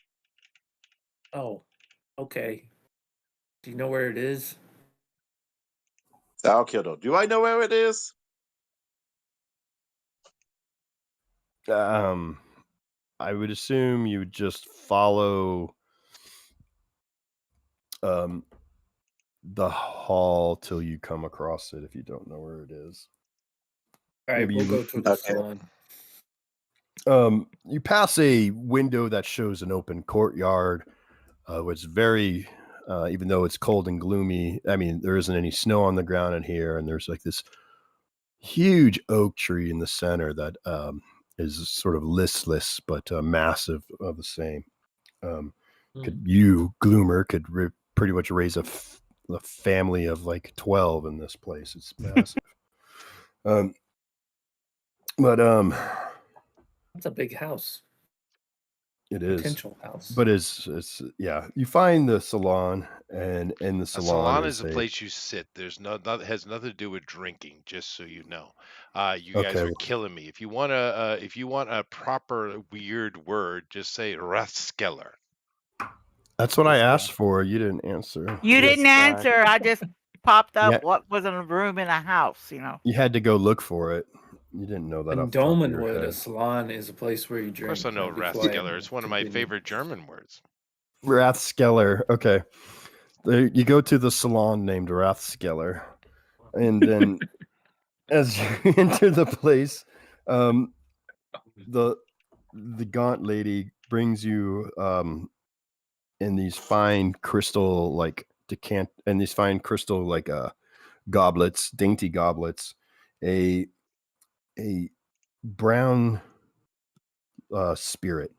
Oh, okay. Do you know where it is? Salkildo. Do I know where it is? I would assume you would just follow the hall till you come across it if you don't know where it is. All right, Maybe we'll you go look- to the Okay. salon. You pass a window that shows an open courtyard, which is very, even though it's cold and gloomy. I mean, there isn't any snow on the ground in here, and there's like this huge oak tree in the center that is sort of listless but massive of the same. You, Gloomer, could pretty much raise a family of like 12 in this place. It's massive. But That's a big house. it is. Potential house. But it's yeah. You find the salon, and in the A salon, salon is a place you sit. There's has nothing to do with drinking. Just so you know, you guys Okay. are killing me. If you want a proper weird word, just say Rathskeller. That's what I asked for. You didn't answer. You didn't answer. I just popped up. Yeah. What was in a room in a house? You know. You had to go look for it. You didn't know that In off the top of your Dolmenwood, a head. salon is a place where you Of drink. course, I know Rathskeller. It's one of my favorite German words. Rathskeller. Okay. You go to the salon named Rathskeller, and then as you enter the place, the gaunt lady brings you in these fine crystal goblets, dainty goblets, a brown spirit.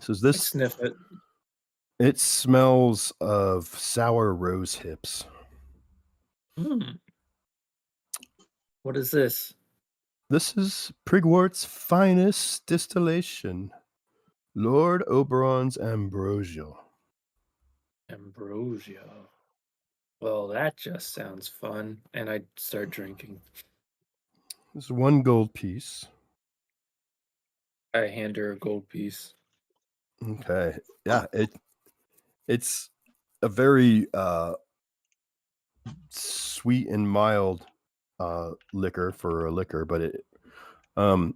Says I this. sniff it. It smells of sour rose hips. What is this? This is Prigwort's finest distillation, Lord Oberon's Ambrosia. Ambrosia. Well, that just sounds fun. And I start drinking. It's 1 gold piece. I hand her a gold piece. Okay. Yeah, it's a very sweet and mild liquor for a liquor, but I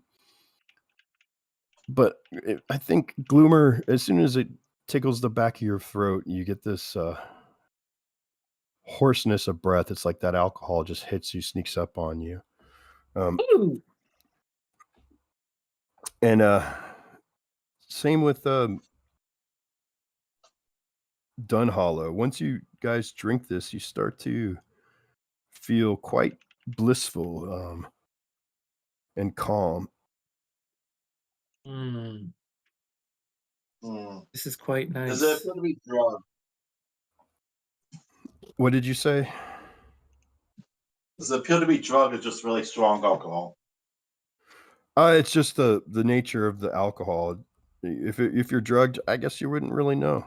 think Gloomer, as soon as it tickles the back of your throat, you get this hoarseness of breath. It's like that alcohol just hits you, sneaks up on you. And same with Dunhollow. Once you guys drink this, you start to feel quite blissful and calm. Hmm. This is quite Does nice. it appear to be drugged? What did you say? Does it appear to be drugged or just really strong alcohol? It's just the nature of the alcohol. If you're drugged, I guess you wouldn't really know.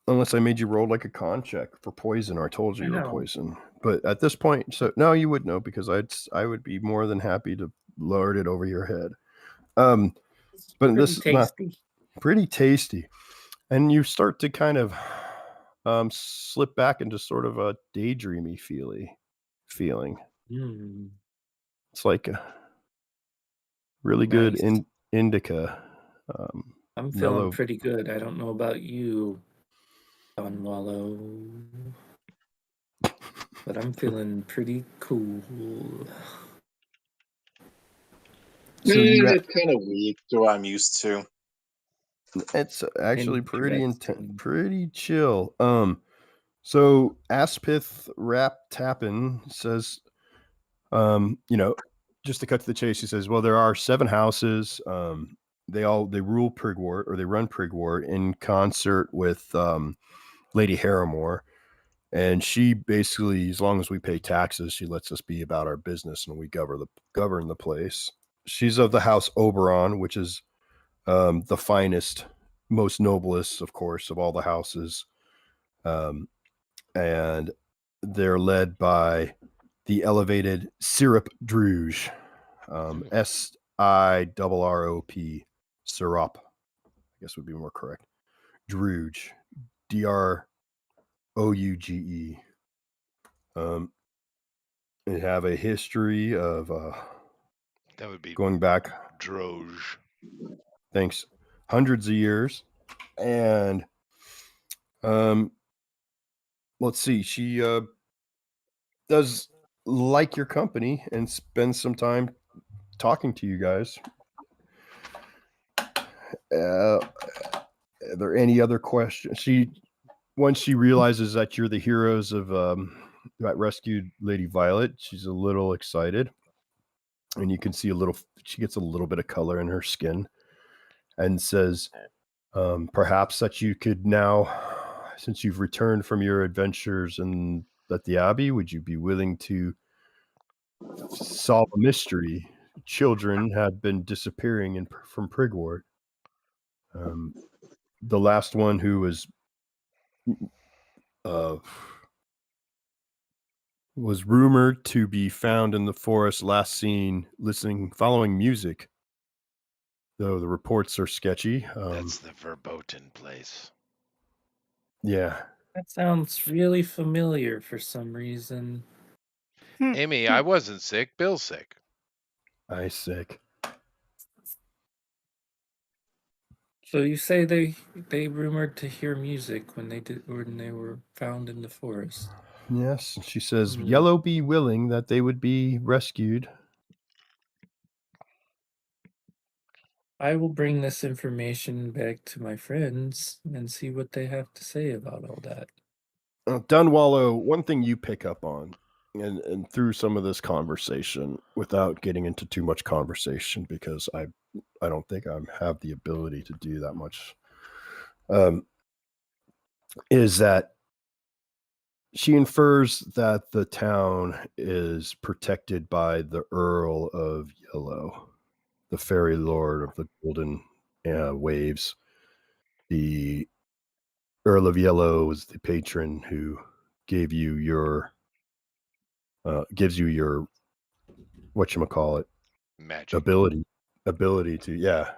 Unless I made you roll like a con check for poison, or I told you I you were know. poison. But at this point, so no, you would know because I would be more than happy to lord it over your head. It's But pretty this is not tasty. pretty tasty, and you start to kind of slip back into sort of a daydreamy feeling. Mm, It's like a really good nice. indica, I'm feeling mellow. pretty good. I don't know about you, Don Wallow, but I'm feeling pretty cool. So you It's kind of weak to what I'm used to. it's actually pretty Interesting. pretty chill. So Aspith Rap Tappin says, just to cut to the chase, he says, well, there are 7 houses. They rule Prigwort, or they run Prigwort in concert with Lady Harrimore. And she basically, as long as we pay taxes, she lets us be about our business and we govern the place. She's of the House Oberon, which is the finest, most noblest, of course, of all the houses. And they're led by the elevated Syrup Druge, SIRROP, Syrup, I guess would be more correct. Druge, DROUGE. They have a history of That would be going back, Droge. thanks, hundreds of years. And let's see, she does like your company and spends some time talking to you guys. Are there any other questions? Once she realizes that you're the heroes of that rescued Lady Violet, she's a little excited, and you can see she gets a little bit of color in her skin, and says, perhaps that you could now, since you've returned from your adventures at the Abbey, would you be willing to solve a mystery? Children have been disappearing from Prigwort. The last one who was rumored to be found in the forest, last seen following music, though the reports are sketchy. That's the verboten place. Yeah. That sounds really familiar for some reason. Amy, I wasn't sick. Bill's sick. I sick. So you say they rumored to hear music when they were found in the forest. Yes, she says, Hmm. Yellow be willing that they would be rescued. I will bring this information back to my friends and see what they have to say about all that. Dunwallow, one thing you pick up on, and through some of this conversation, without getting into too much conversation, because I don't think I have the ability to do that much, is that she infers that the town is protected by the Earl of Yellow, the fairy lord of the golden waves. The Earl of Yellow is the patron who gives you your whatchamacallit, Magic. ability to, yeah.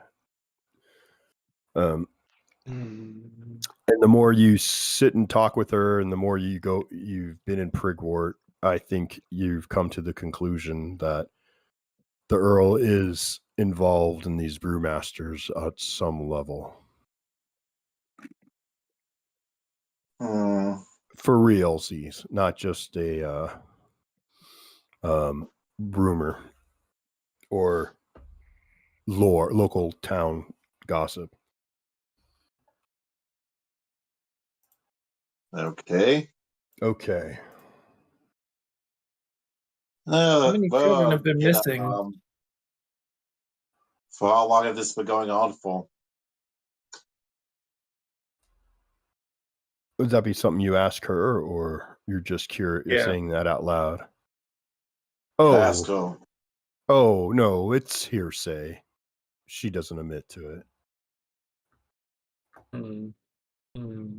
Hmm. And the more you sit and talk with her, and the more you've been in Prigwort, I think you've come to the conclusion that the Earl is involved in these brewmasters at some level. For realsies, not just a rumor or local town gossip. Okay. Okay. How many children have been Yeah, missing? for how long have this been going on for? Would that be something you ask her, or you're just curious? You're Yeah. saying that out loud. Ask Oh, her. oh no, it's hearsay. She doesn't admit to it. Hmm. Hmm.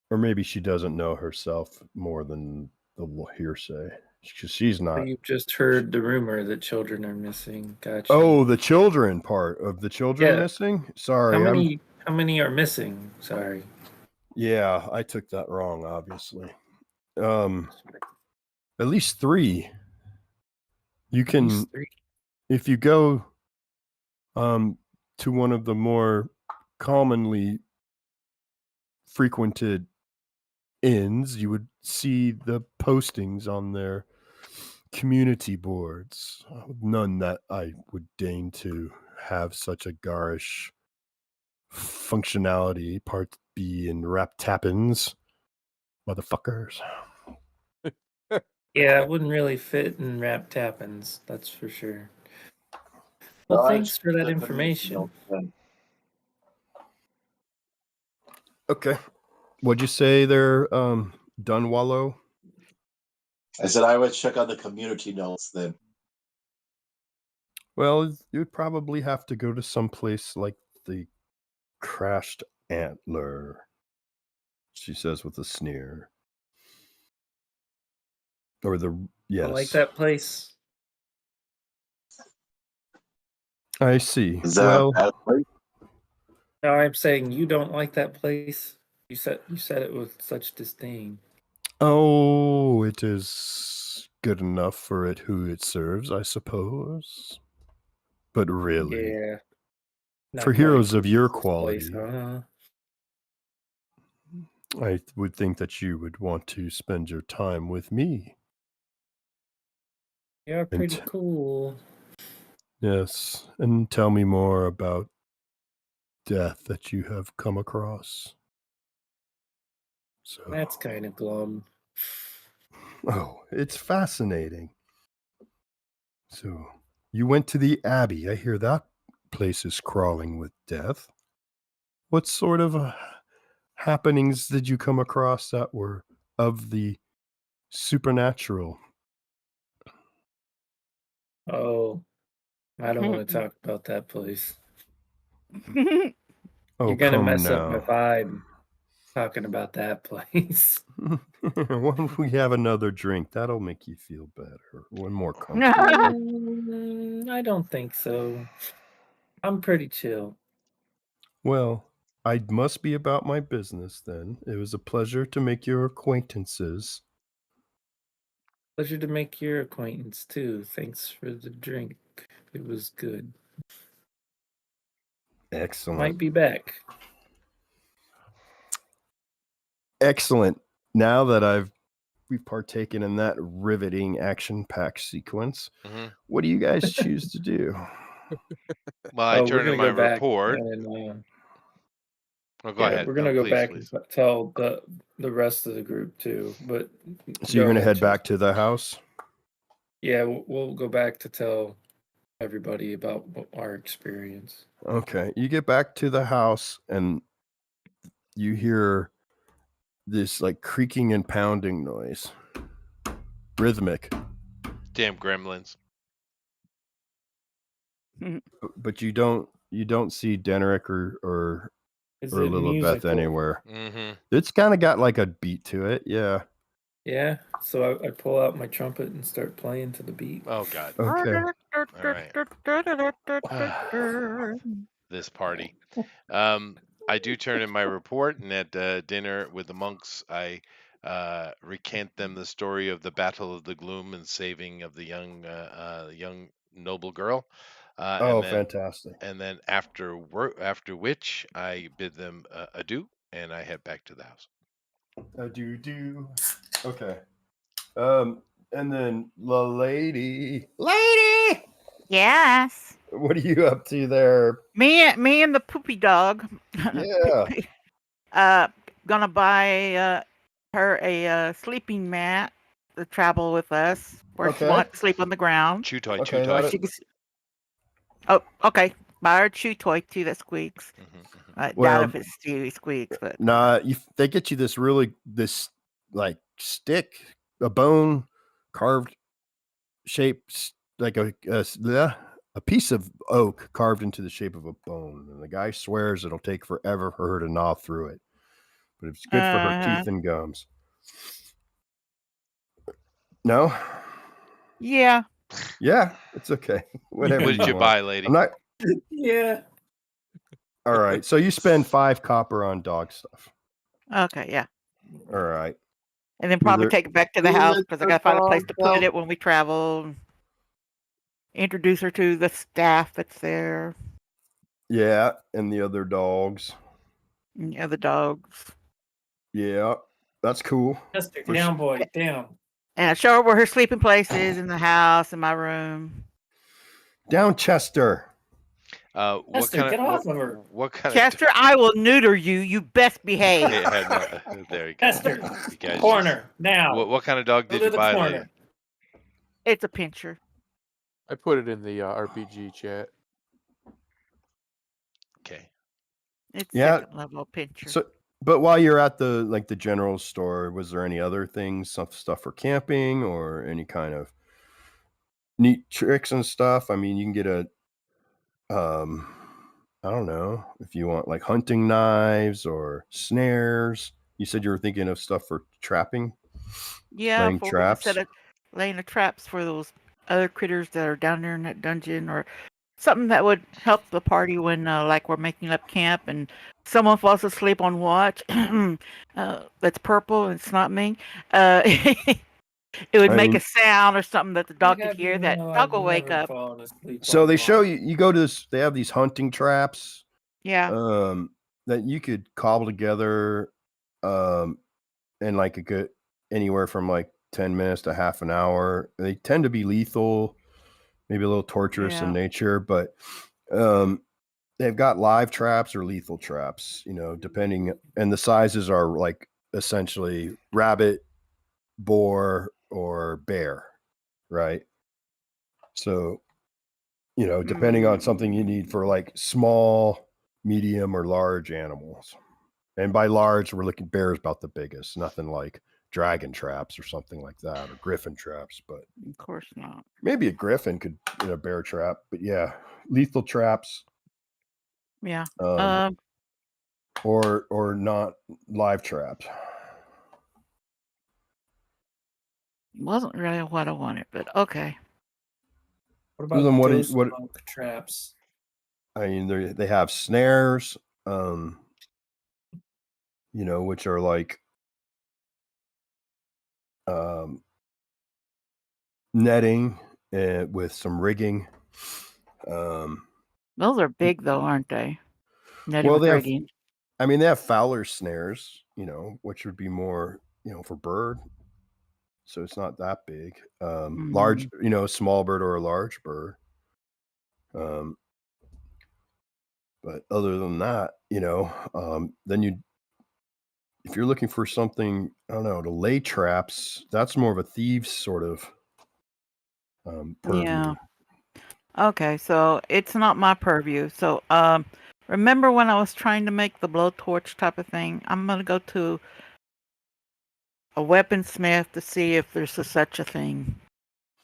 Or maybe she doesn't know herself more than the hearsay. She's So not. you've just heard the rumor that children are missing. Gotcha. Oh, the children part of the children Yeah. missing? Sorry. How many are missing? Sorry. Yeah, I took that wrong, obviously. At least 3. You At can, least 3. if you go to one of the more commonly frequented inns, you would see the postings on their community boards. None that I would deign to have such a garish functionality. Part B in rap tappins, motherfuckers. Yeah, it wouldn't really fit in rap tappins, that's for sure. Well, No, I thanks for that checked the information. notes then. Okay. What'd you say there, Dunwallow? I said I would check out the community notes then. Well, you'd probably have to go to some place like the Crashed Antler, she says with a sneer. Or the yes. I like that place. I see. Is that Well, a bad place? No, I'm saying you don't like that place. You said it with such disdain. oh, it is good enough for it who it serves, I suppose. But really, Yeah. Not for quite heroes of your this quality, place, huh? I would think that you would want to spend your time with me. You're pretty And cool. yes, and tell me more about death that you have come across. So, That's kind of glum. oh, it's fascinating. So, you went to the Abbey. I hear that place is crawling with death. What sort of happenings did you come across that were of the supernatural? Oh, I don't want to talk about that place. Oh, You're gonna come mess up my now. vibe talking about that place. Why don't we have another drink? That'll make you feel better. One more comfortable. I don't think so. I'm pretty chill. Well, I must be about my business then. It was a pleasure to make your acquaintances. Pleasure to make your acquaintance too. Thanks for the drink. It was good. Excellent. Might be back. Excellent. Now that we've partaken in that riveting action-packed sequence, what do you guys choose to do? Well, I We're turned in gonna my go back report. and Oh, go ahead. we're gonna No, go please, back please. and tell the rest of the group too. But So you're go going to ahead, head back to the house? Yeah, we'll go back to tell everybody about our experience. Okay. You get back to the house and you hear this like creaking and pounding noise. Rhythmic. Damn gremlins. But you don't see Denrick or Is or it Lilibeth musical? anywhere. Mm-hmm. It's kind of got like a beat to it. Yeah. Yeah. So I pull out my trumpet and start playing to the beat. Oh, God. Okay. This party. I do turn in my report, and at dinner with the monks, I recant them the story of the Battle of the Gloom and saving of the young noble girl. Oh, fantastic. And then after which I bid them adieu, and I head back to the house. Do. Okay. And then the lady, Yes. what are you up to there? Me and the poopy dog. Yeah. Gonna buy her a sleeping mat to travel with us, where she Okay. wants to sleep on the ground. Chew toy, Okay, chew toy. She can... Oh, okay. buy her a chew toy too that squeaks. I doubt Well, if it's Stewie squeaks, but nah, they get you this like stick, a bone carved shape, like a piece of oak carved into the shape of a bone. And the guy swears it'll take forever for her to gnaw through it, but it's good for her teeth and gums. No? yeah. Yeah, it's okay. Whatever What did you want. buy, lady? I'm not. Yeah. All right. So you spend 5 copper on dog stuff. Okay, yeah. All right. And then probably Either- take it back to the house because I gotta find a place to put it when we travel. Introduce her to the staff that's there Yeah, and the other dogs. and the other dogs. Yeah, that's cool. Chester, For down, boy, down. And I show her where her sleeping place is in the house, in my room. Down, Chester. What Chester, kind get of off of her. what kind Chester, I will neuter you. You best behave. there you go. Chester, You guys corner, now. What kind of dog Go did to you the buy, corner. lady? It's a pincher. I put it in the RPG chat. Okay. It's Yeah. second level pincher. So, but while you're at the general store, was there any other things, some stuff for camping, or any kind of neat tricks and stuff? I mean, you can get I don't know if you want like hunting knives or snares. You said you were thinking of stuff for trapping. Yeah, laying for traps. laying the traps for those other critters that are down there in that dungeon, or something that would help the party when, like, we're making up camp and someone falls asleep on watch. That's purple and it's not me. It would I make mean- a sound or something that the dog could hear. That No, dog I've will wake never up. fallen asleep So on they show watch. you go to this. They have these hunting traps. Yeah. That you could cobble together, and like anywhere from like 10 minutes to half an hour. They tend to be lethal, maybe a little torturous Yeah. in nature, but they've got live traps or lethal traps, depending, and the sizes are like essentially rabbit, boar, or bear, right? So, depending on something you need for like small, medium, or large animals. And by large, we're looking bears about the biggest, nothing like dragon traps or something like that, or griffin traps, but Of course not. maybe a griffin could in a bear trap. But yeah, lethal traps, Yeah. or not live traps. Wasn't really what I wanted, but okay. What about Then ghost monk traps? I mean, they have snares, which are like netting with some rigging. Those are big though, aren't they? Netting Well, with they have, rigging. they have fowler snares, which would be more, for bird. So it's not that big. Large, a small bird or a large bird. But other than that, then if you're looking for something, I don't know, to lay traps, that's more of a thieves sort of purview. Yeah. Okay, so it's not my purview. So, remember when I was trying to make the blowtorch type of thing? I'm gonna go to a weaponsmith to see if there's such a thing.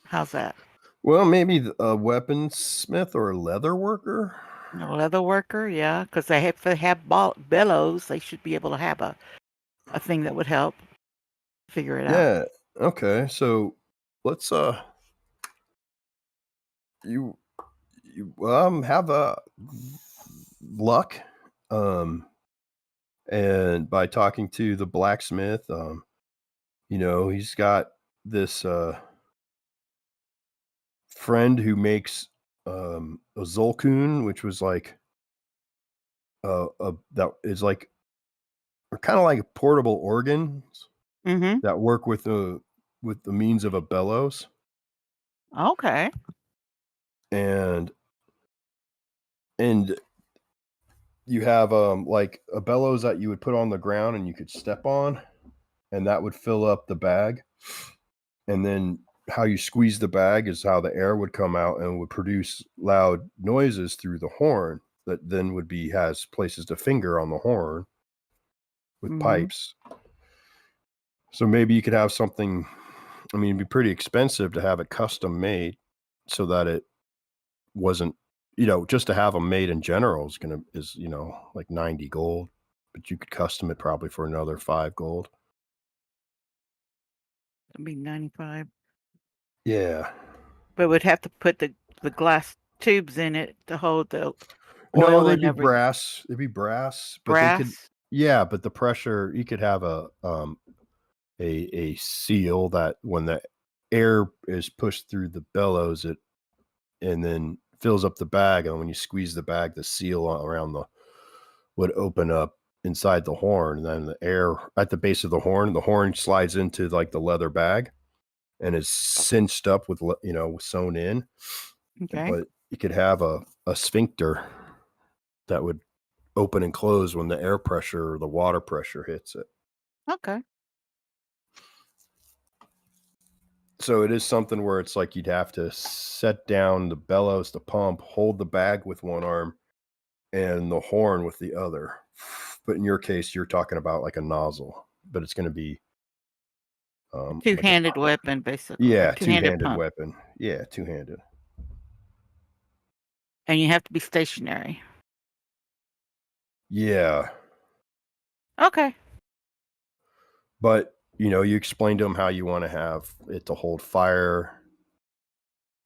How's that? Well, maybe a weaponsmith or a leather worker. A leather worker, yeah, because if they have bellows, they should be able to have a thing that would help figure it out. Yeah. Okay. So let's you have a luck, and by talking to the blacksmith, he's got this friend who makes a Zolkun, which was like that is like kind of like portable organs Mm-hmm. that work with the means of a bellows. Okay. And you have like a bellows that you would put on the ground and you could step on, and that would fill up the bag. And then how you squeeze the bag is how the air would come out and would produce loud noises through the horn that then has places to finger on the horn with pipes. So maybe you could have something, I mean, it'd be pretty expensive to have it custom made so that it wasn't, just to have them made in general is like 90 gold, but you could custom it probably for another 5 gold. It'd be 95. Yeah. But we'd have to put the glass tubes in it to hold the oil. No, they'd and be everything. brass. It'd be brass. But Brass. they could, yeah, but the pressure, you could have a seal that when the air is pushed through the bellows, and then fills up the bag, and when you squeeze the bag, the seal around would open up inside the horn, and then the air at the base of the horn slides into like the leather bag and is cinched up with sewn in. Okay. But you could have a sphincter that would open and close when the air pressure or the water pressure hits it. Okay. So it is something where it's like you'd have to set down the bellows, the pump, hold the bag with one arm and the horn with the other. But in your case, you're talking about like a nozzle, but it's going to be two-handed weapon, basically. Yeah, two-handed two-handed pump. weapon. Yeah, two-handed. And you have to be stationary. Yeah. Okay. But, you explained to them how you want to have it to hold fire.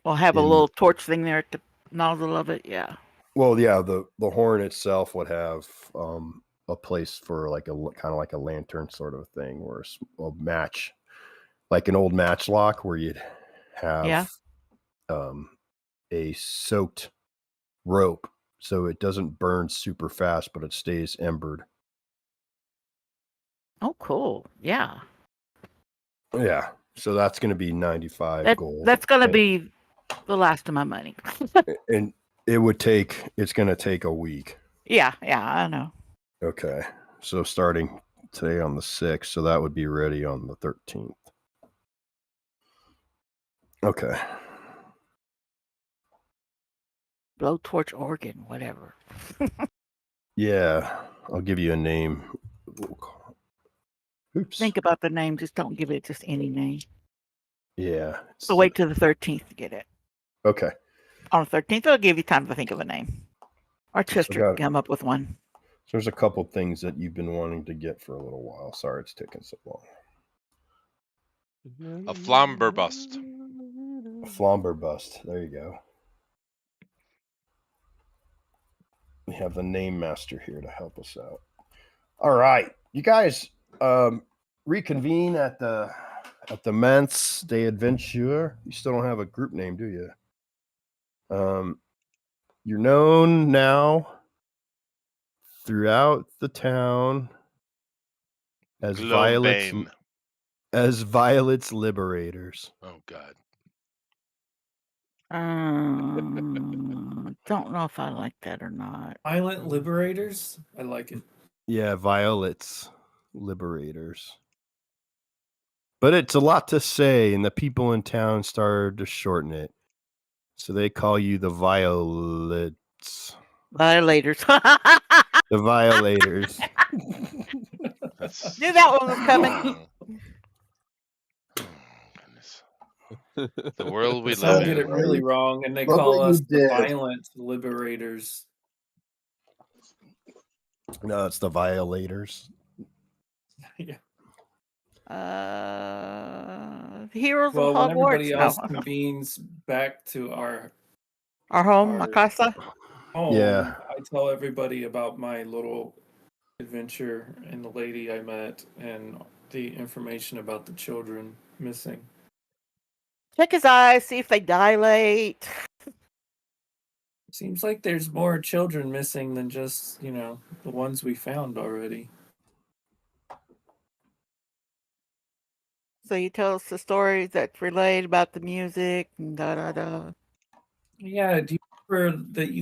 We'll have a little torch thing there at the nozzle of it. Yeah. Well, yeah, the horn itself would have a place for like kind of like a lantern sort of thing, or a match, like an old matchlock where you'd have a soaked rope so it doesn't burn super fast, but it stays embered. Oh, cool. Yeah. Yeah. So that's going to be 95 gold. That's going to be the last of my money. And it's going to take a week. Yeah, I know. Okay. So starting today on the 6th, so that would be ready on the 13th. Okay. Blowtorch organ, whatever. Yeah. I'll give you a name. Oops. Think about the name. Just don't give it just any name. Yeah. So wait till the 13th to get it. Okay. On the 13th, it'll give you time to think of a name. Or Chester can come up with one. So there's a couple things that you've been wanting to get for a little while. Sorry it's taking so long. A flamber bust. A flamber bust. There you go. We have the name master here to help us out. All right. You guys reconvene at the Manse des Adventures. You still don't have a group name, do you? You're known now throughout the town as Globane. Violet's Liberators. Oh God. Don't know if I like that or not. Violent Liberators? I like it. Yeah, Violet's Liberators. But it's a lot to say, and the people in town started to shorten it. So they call you the Violets. Violators. The Violators. Knew that one was coming. Oh, goodness. The world we Some live get in. it really wrong, and they Look call what us you the did. Violent Liberators. No, it's the Violators. Yeah. Heroes Well, of when Hogwarts. everybody else convenes back to our home, my casa. home, Yeah. I tell everybody about my little adventure and the lady I met and the information about the children missing. Check his eyes, see if they dilate. Seems like there's more children missing than just, the ones we found already. So you tell us the stories that relate about the music and da-da-da. Yeah, do you remember that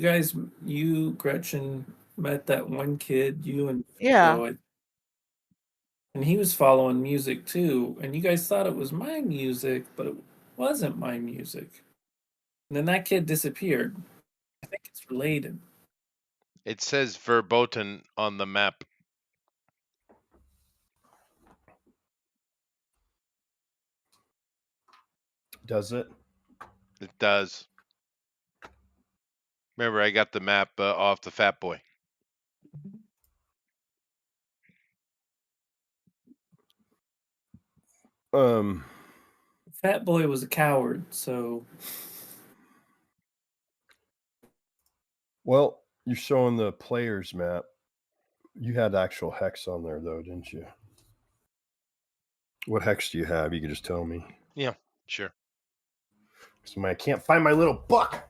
you, Gretchen, met that one kid, you and Yeah. Phil, and he was following music too, and you guys thought it was my music, but wasn't my music. And then that kid disappeared. I think it's related. It says verboten on the map. Does it? It does. Remember, I got the map off the Fat Boy. Fat Boy was a coward, so Well, you're showing the players map. You had actual hex on there, though, didn't you? What hex do you have? You can just tell me. Yeah, sure. So I can't find my little book.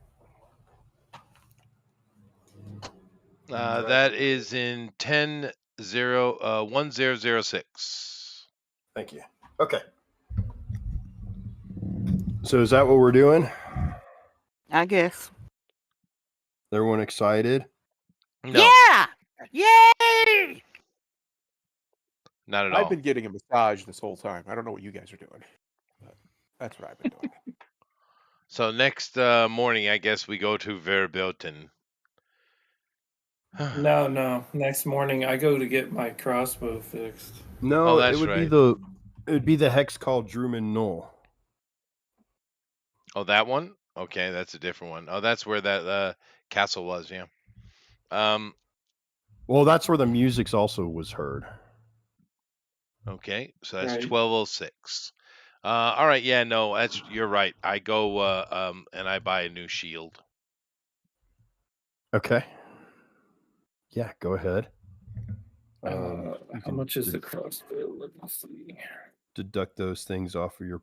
That is in 1006. Thank you. Okay. So is that what we're doing? I guess. Everyone excited? No, Yeah! Yay! not at I've all. been getting a massage this whole time. I don't know what you guys are doing, but that's what I've been doing. So next morning, I guess we go to verboten. no. Next morning I go to get my crossbow fixed. No, Oh, it that's would be right. the hex called Druman Knoll. Oh, that one? Okay, that's a different one. Oh, that's where that castle was, yeah. Well, that's where the music's also was heard. Okay, so that's Right. 1206. All right, yeah, no, you're right. I go and I buy a new shield. Okay. Yeah, go ahead. How You can much is the crossbow? Let me see. deduct those things off of your.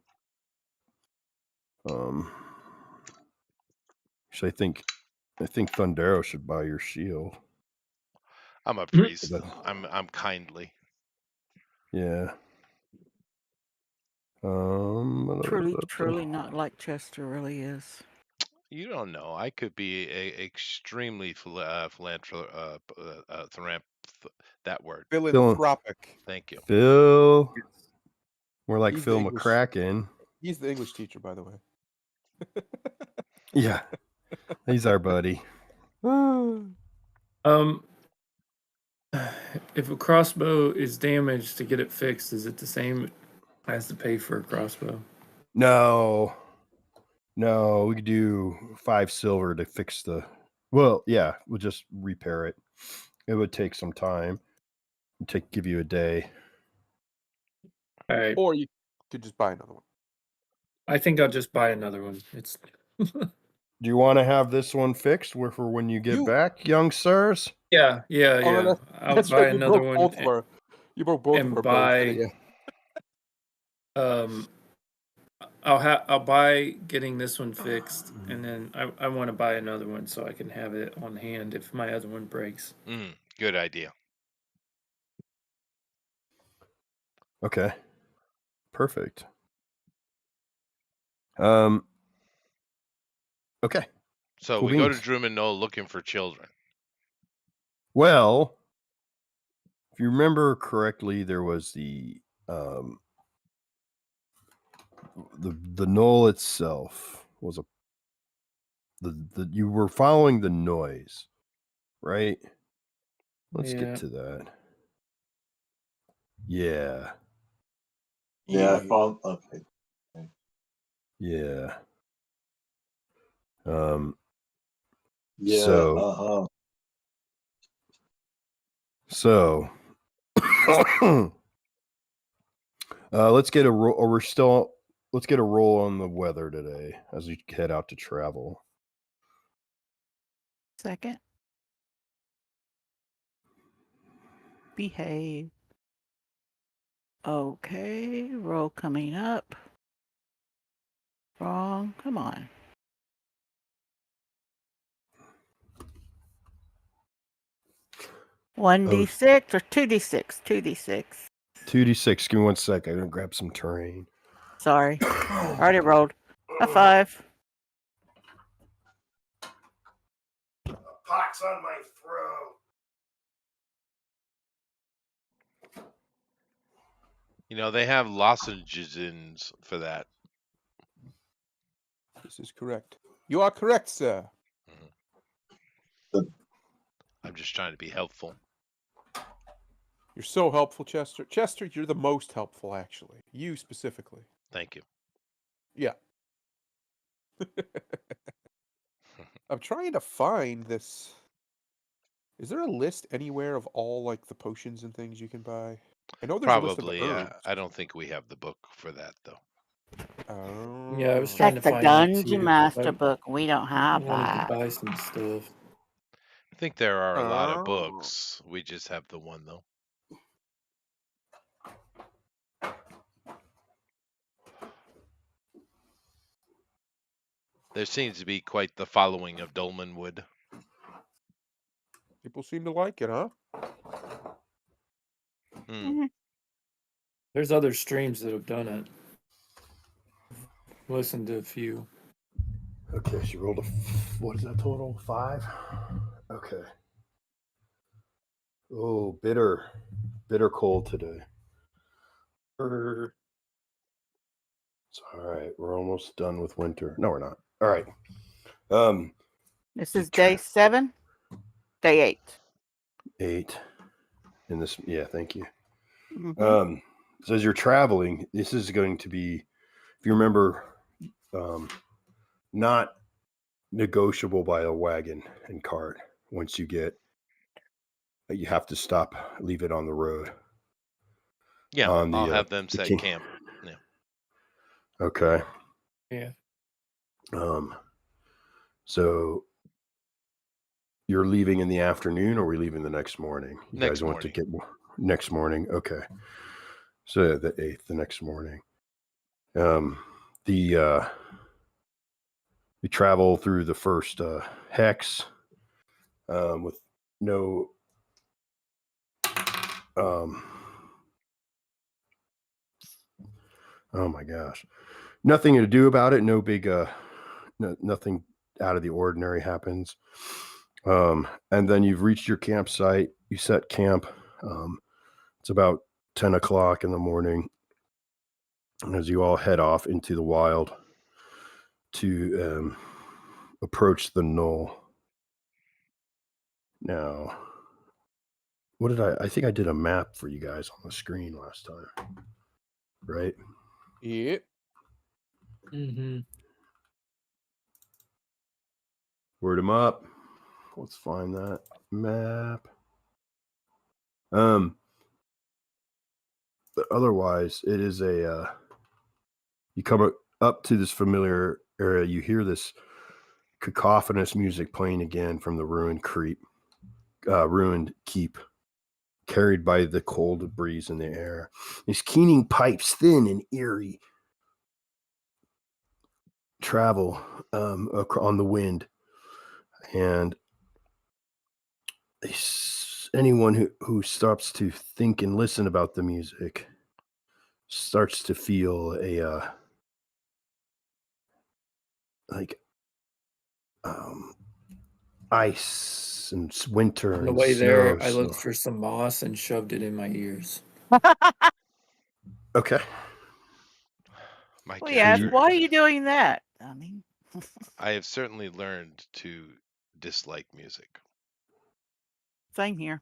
Actually, I think Thundero should buy your shield. I'm a priest. But- I'm kindly. Yeah. Truly not like Chester really is. You don't know. I could be a extremely that word. Philanthropic. Thank you. Phil. More like He's Phil the English- McCracken. He's the English teacher, by the way. Yeah. He's our buddy. If a crossbow is damaged to get it fixed, is it the same as to pay for a crossbow? No, we could do 5 silver to fix the. Well, yeah, we'll just repair it. It would take some time. Give you a day. All right. Or you could just buy another one. I think I'll just buy another one. It's Do you want to have this one fixed for when you get You- back, young sirs? yeah. Oh, I'll That's buy right. another You broke one. both of our. You broke both and of our bows, didn't buy- you? I'll buy getting this one fixed, and then I want to buy another one so I can have it on hand if my other one breaks. Good idea. Okay. Perfect. Okay. So Cool we go to beans. Drummond Knoll looking for children. Well, if you remember correctly, there was the knoll itself was you were following the noise, right? Let's Yeah. get to that. Yeah. Yeah, I found. Okay. Yeah. Yeah. So let's get a roll. Let's get a roll on the weather today as we head out to travel. Second. Behave. Okay, roll coming up. Wrong. Come on. 1d6 or 2d6? 2d6. 2d6. Give me 1 sec. I'm gonna grab some terrain. Sorry. Already rolled. A 5. Pox on my throat. You know, they have lozenges for that. This is correct. You are correct, sir. I'm just trying to be helpful. You're so helpful, Chester. Chester, you're the most helpful, actually. You specifically. Thank you. Yeah. I'm trying to find this. Is there a list anywhere of all like the potions and things you can buy? I know there's a list of the Probably. herbs. I don't think we have the book for that though. Yeah, I was Oh. trying That's to the find that Dungeon too. Master I book. We don't have wanted to that. buy some stuff. I think there are a lot of Oh. books. We just have the one though. There seems to be quite the following of Dolmenwood. People seem to like it, huh? There's other streams that have done it. Listened to a few. Okay, she rolled a. What is that total? 5? Okay. Oh, bitter cold today. It's all right. We're almost done with winter. No, we're not. All right. This is day 7, day 8. 8. In this, yeah. Thank you. Mhm. So as you're traveling, this is going to be, if you remember, not negotiable by a wagon and cart. Once you get, you have to stop, leave it on the road. Yeah, On the, I'll have them the set king- camp. Yeah. Okay. Yeah. So you're leaving in the afternoon, or are we leaving the next morning? You Next guys want to morning. get next morning? Okay. So the 8th, the next morning. You travel through the first hex with no oh my gosh, nothing to do about it. No big nothing out of the ordinary happens. And then you've reached your campsite. You set camp. It's about 10 o'clock in the morning as you all head off into the wild to approach the knoll. Now, what did I think I did a map for you guys on the screen last time, right? Yep. Mm-hmm. Word them up. Let's find that map. But otherwise, it is a you come up to this familiar area. You hear this cacophonous music playing again from the ruined keep, carried by the cold breeze in the air. These keening pipes, thin and eerie, travel on the wind, and anyone who stops to think and listen about the music starts to feel a like ice and winter On the and way there, I snow. looked for some moss and shoved it in my ears. Okay. My Well, yes. character. Why are you doing that? I mean, I have certainly learned to dislike music. same here.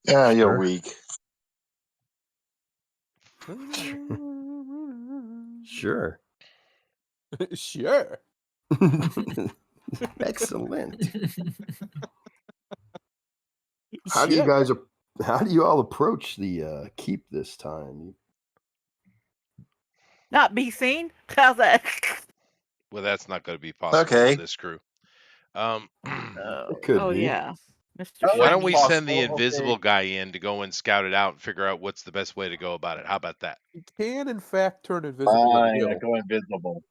Yeah, you're Sure. weak. Sure. Sure. Excellent. How Sure. do you all approach the keep this time? Not be seen? How's that? Well, that's not going to be possible Okay. with this crew. It could Oh, be. yeah. Mr. Oh, Why Shiny. don't we send the Possible, invisible okay. guy in to go and scout it out and figure out what's the best way to go about it? How about that? You can, in fact, turn invisible at will. Go invisible.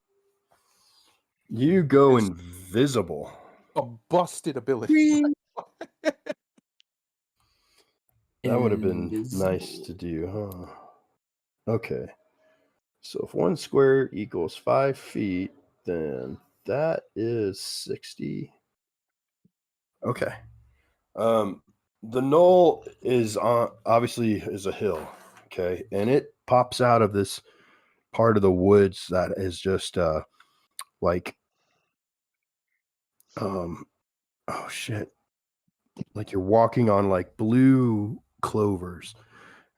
You go It's- invisible. A busted ability. That would have been Invisible. nice to do, huh? Okay. So if 1 square equals 5 feet, then that is 60. Okay. The knoll is obviously is a hill, okay, and it pops out of this part of the woods that is just like oh shit, like you're walking on like blue clovers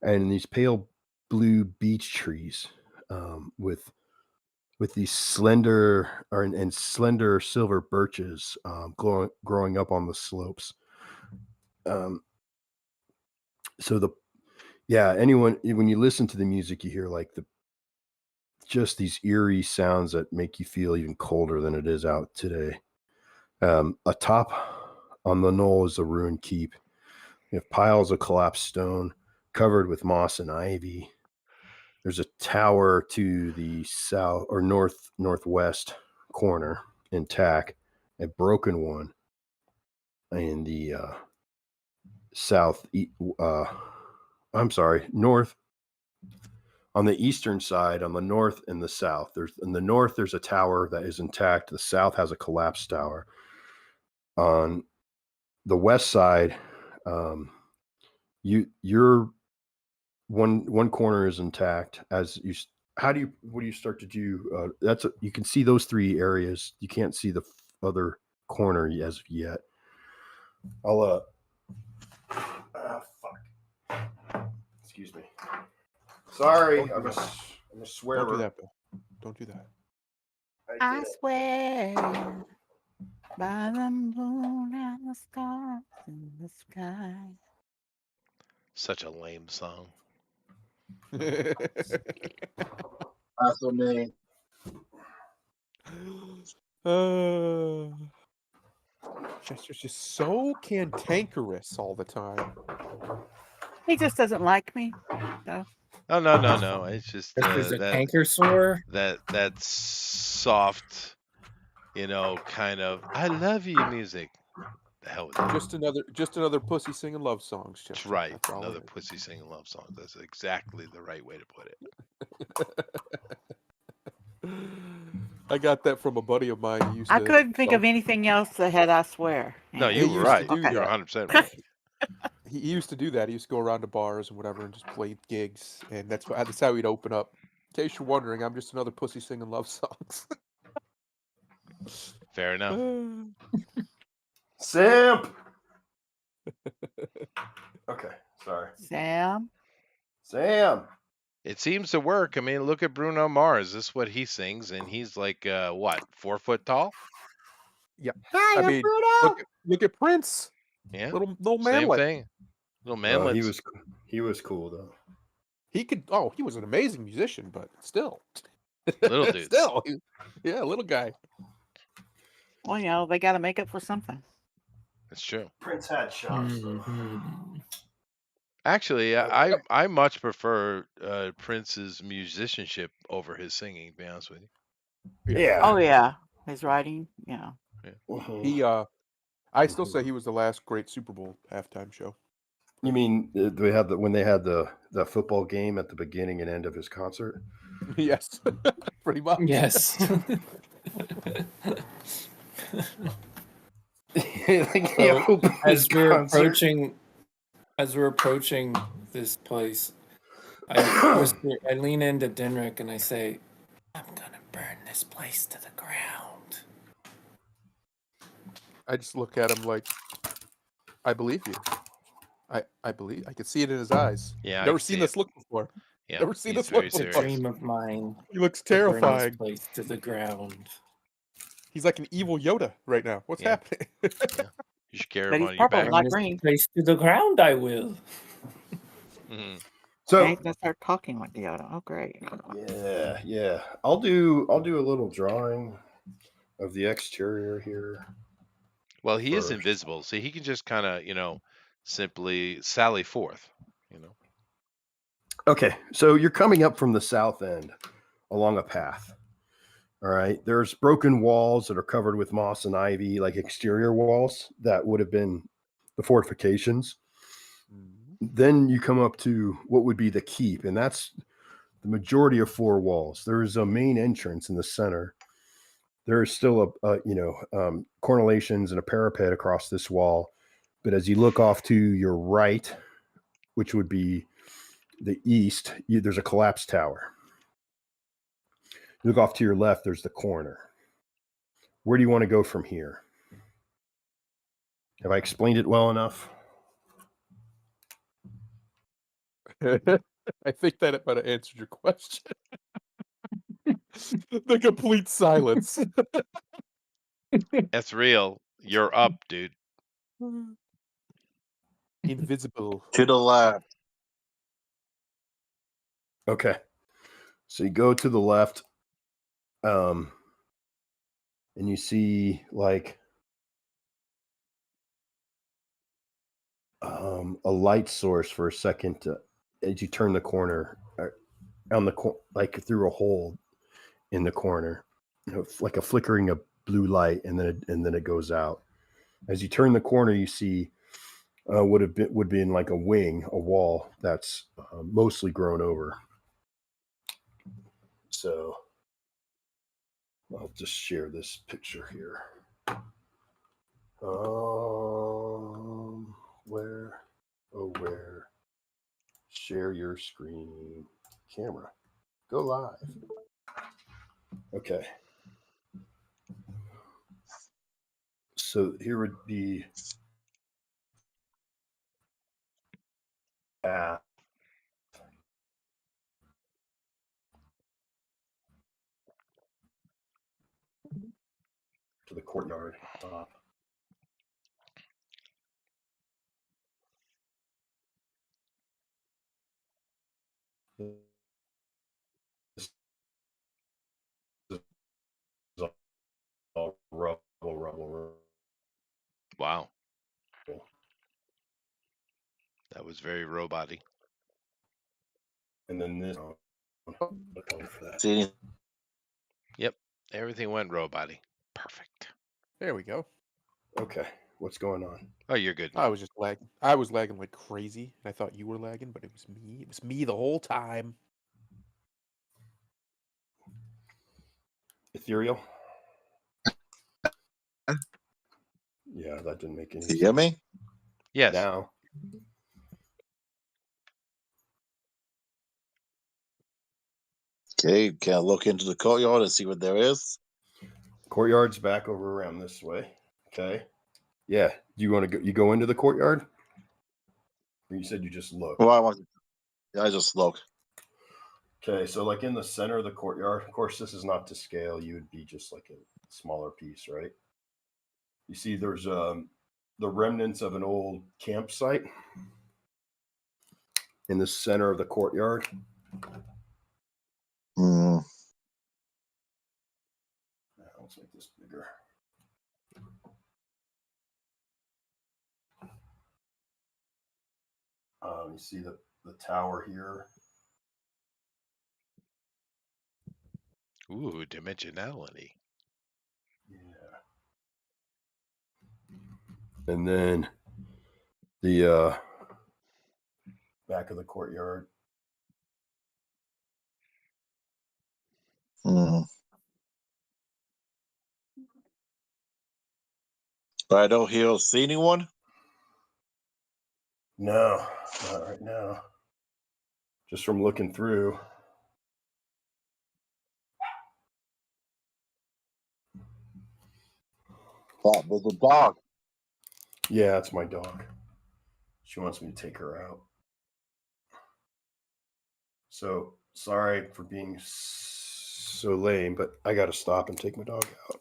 and these pale blue beech trees, with these slender and slender silver birches, growing up on the slopes. Um, so anyone, when you listen to the music, you hear like just these eerie sounds that make you feel even colder than it is out today. Atop on the knoll is a ruined keep. You have piles of collapsed stone covered with moss and ivy. There's a tower to the south or northwest corner intact, a broken one in the north. On the eastern side, on the north and the south, in the north there's a tower that is intact. The south has a collapsed tower. On the west side, your one corner is intact. What do you start to do? You can see those three areas. You can't see the other corner as of yet. I'll fuck. Excuse me. Sorry, I'm a swearer. Don't do that, Bill. Don't do that. I swear by the moon and the stars in the sky. Such a lame song. That's what me. Chester's just so cantankerous all the time. He just doesn't like me. So. Oh no. It's just There's a canker sore. that soft, kind of I love you music. The hell with that. Just another pussy singing love songs. Chester. That's right. That's all Another it is. pussy singing love song. That's exactly the right way to put it. I got that from a buddy of mine. He used I to couldn't think of anything else that had I swear. No, He you used were to right. do You're that. 100% right. He used to do that. He used to go around to bars and whatever and just play gigs, and that's how he'd open up. In case you're wondering, I'm just another pussy singing love songs. Fair enough. Simp. Okay, sorry. Sam. It seems to work. I mean, look at Bruno Mars. This is what he sings, and he's like, 4 foot tall? Yeah. Hi, I mean, Bruno. look at Prince. Yeah. Little Same manlet. thing. Little manlets. He was cool though. He was an amazing musician, but still. Little dudes. Still. Little guy. Well, they got to make it for something. It's true. Prince had shots. Mhm. Actually, I much prefer Prince's musicianship over his singing, to be honest with you. Yeah. Oh yeah, his writing. Yeah. Mhm. I still say he was the last great Super Bowl halftime show. You mean when they had the football game at the beginning and end of his concert? Yes, pretty much. Yes. So, as we're approaching this place, I lean into Dinrick and I say, "I'm gonna burn this place to the ground." I just look at him like, I believe you. I believe. I could see it in his eyes. Yeah, I Never can seen see this it. look before. Yeah, Never seen he's this look very before. serious. Dream of mine. He looks to burn terrifying. this place to the ground. He's like an evil Yoda right now. What's Yeah. happening? You should carry But him he's on your purple, back. not Burn green. this place to the ground, I will. Mhm. So He's gonna start talking with Yoda. Oh, great. yeah. I'll do a little drawing of the exterior here. Well, he is First. invisible, so he can just kind of, simply sally forth. Okay, so you're coming up from the south end along a path. All right, there's broken walls that are covered with moss and ivy, like exterior walls that would have been the fortifications. Then you come up to what would be the keep, and that's the majority of 4 walls. There is a main entrance in the center. There is still cornelations and a parapet across this wall. But as you look off to your right, which would be the east, there's a collapsed tower. You look off to your left, there's the corner. where do you want to go from here? Have I explained it well enough? I think that might have answered your question. The complete silence. That's real. You're up, dude. Invisible. To the left. Okay. So you go to the left, and you see like a light source for a second as you turn the corner on like through a hole in the corner, like a flickering of blue light, and then it goes out. As you turn the corner, you see would be in like a wall that's mostly grown over. So I'll just share this picture here. Where? Share your screen camera. Go live. Okay. So here would be to the courtyard top. This is all rubble. Wow. That was very robot-y. And then this. For that. See, Yep. Everything went robot-y. Perfect. There we go. Okay. What's going on? Oh, you're good I now. was just lagging. I was lagging like crazy. I thought you were lagging, but it was me. It was me the whole time. Ethereal? Yeah, that didn't make any you sense. hear me? Yes. Now. Okay, can I look into the courtyard and see what there is? Courtyard's back over around this way. Okay. Yeah. Do you want to go? You go into the courtyard? Or you said you just look. Well, I just look. Okay, so like in the center of the courtyard, of course, this is not to scale. You would be just like a smaller piece, right? You see, there's the remnants of an old campsite in the center of the courtyard. Hmm. Now, let's make this bigger. You see the tower here. Ooh, dimensionality. Yeah. And then the back of the courtyard. Hmm. But I don't hear or see anyone. No, not right now. Just from looking through. Oh, there's a dog. Yeah, that's my dog. She wants me to take her out. So sorry for being so lame, but I got to stop and take my dog out.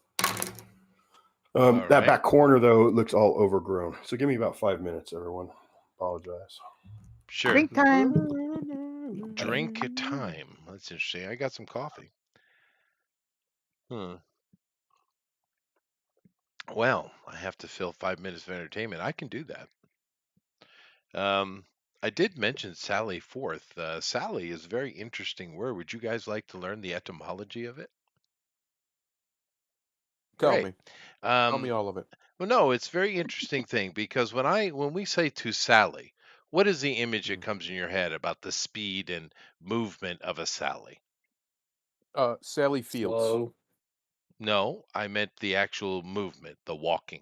That right. back corner, though, it looks all overgrown. So give me about 5 minutes, everyone. Apologize. Sure. Drink time. Drink time. That's interesting. I got some coffee. Well, I have to fill 5 minutes of entertainment. I can do that. I did mention Sally Forth. Sally is a very interesting word. Would you guys like to learn the etymology of it? Tell Great. me. Tell me all of it. Well, no, it's a very interesting thing because when we say to Sally, what is the image that comes in your head about the speed and movement of a Sally? Sally Fields. Slow. No, I meant the actual movement, the walking.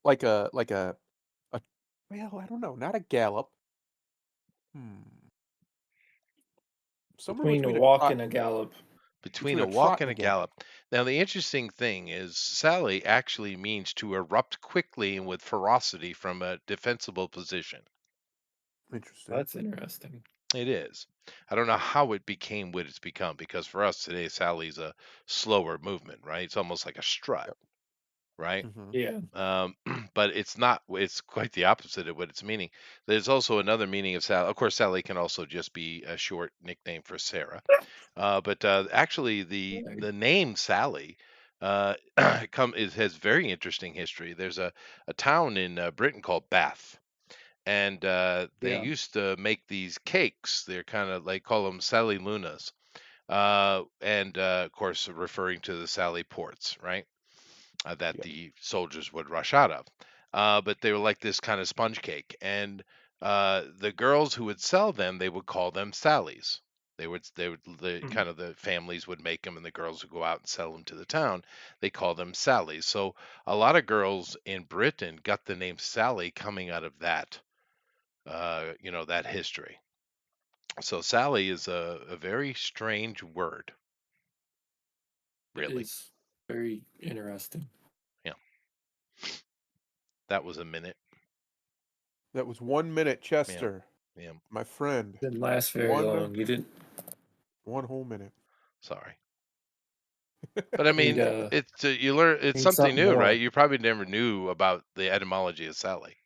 Like a well, I don't know, not a gallop. Somewhere Between a between walk and a gallop. Between a walk and a gallop. Now, the interesting thing is Sally actually means to erupt quickly and with ferocity from a defensible position. Interesting. That's interesting. It is. I don't know how it became what it's become, because for us today, Sally's a slower movement, right? It's almost like a strut, right? Mhm. Yeah. But it's not. It's quite the opposite of what it's meaning. There's also another meaning of Sally. Of course, Sally can also just be a short nickname for Sarah. But actually, the name Sally has very interesting history. There's a town in Britain called Bath, and they Yeah. used to make these cakes. They're kind of like, call them Sally Lunas, and of course referring to the Sally ports, right? That Yep. the soldiers would rush out of. But they were like this kind of sponge cake, and the girls who would sell them, they would call them Sallies. The Mhm. kind of the families would make them, and the girls would go out and sell them to the town. They call them Sallies. So a lot of girls in Britain got the name Sally coming out of that, that history. So Sally is a very strange word, It really. is very interesting. Yeah. That was a minute. That was 1 minute, Chester. Yeah. My friend. Didn't last very long. You didn't. 1 whole minute. Sorry. But I mean, Need, it's you learn. It's need something something new, more. right? You probably never knew about the etymology of Sally.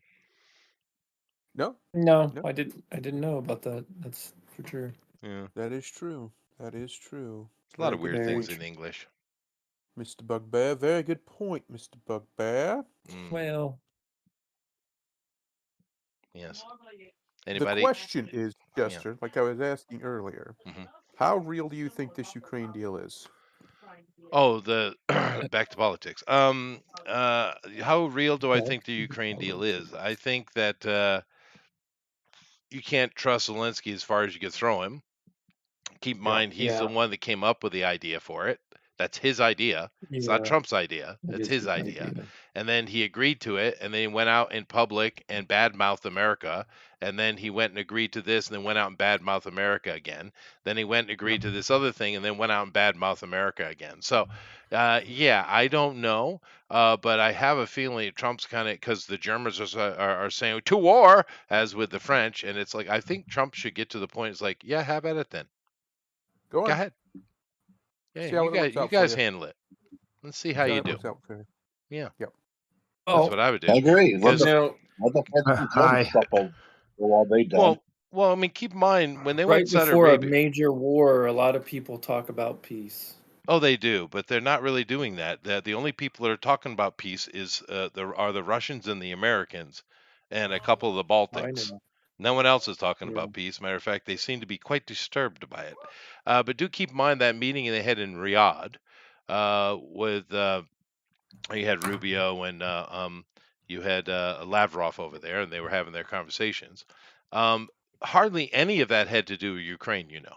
No, No, No. I didn't know about that. That's for sure. Yeah, that is true. That is true. there's a lot Very of good weird things point, in English. Mr. Bugbear. Very good point, Mr. Bugbear. Well, Yes. The Anybody? question is, Chester, like I was asking earlier, Mhm. how real do you think this Ukraine deal is? Oh, the back to politics. How real do I back think the to Ukraine deal is? politics. I think that you can't trust Zelensky as far as you could throw him. Keep in Yep. mind, he's the Yeah. one that came up with the idea for it. That's his idea. It's not Yeah. Trump's idea. That It's is his his idea. idea. And then he agreed to it, and then he went out in public and badmouthed America. And then he went and agreed to this, and then went out and badmouthed America again. Then he went and agreed to this other thing, and then went out and badmouthed America again. So, yeah, I don't know, but I have a feeling Trump's kind of, because the Germans are saying to war, as with the French, and it's like, I think Trump should get to the point. It's like, yeah, have at it then. Go on. Go ahead. Yeah, See how it works you out for guys you. handle it. Let's see how See how you it do. works out for you. Yeah, that's Oh, what I would I do. agree. Let Because the Hi. stuff go while they done. well, I mean, keep in mind when they right went Saudi before a Arabia. major war, a lot of people talk about peace. Oh, they do, but they're not really doing that. The only people that are talking about peace is the Russians and the Americans, and a couple of the I Baltics. know. No one else is talking Yeah. about peace. Matter of fact, they seem to be quite disturbed by it. But do keep in mind that meeting they had in Riyadh with you had Rubio and you had Lavrov over there, and they were having their conversations. Hardly any of that had to do with Ukraine, you know.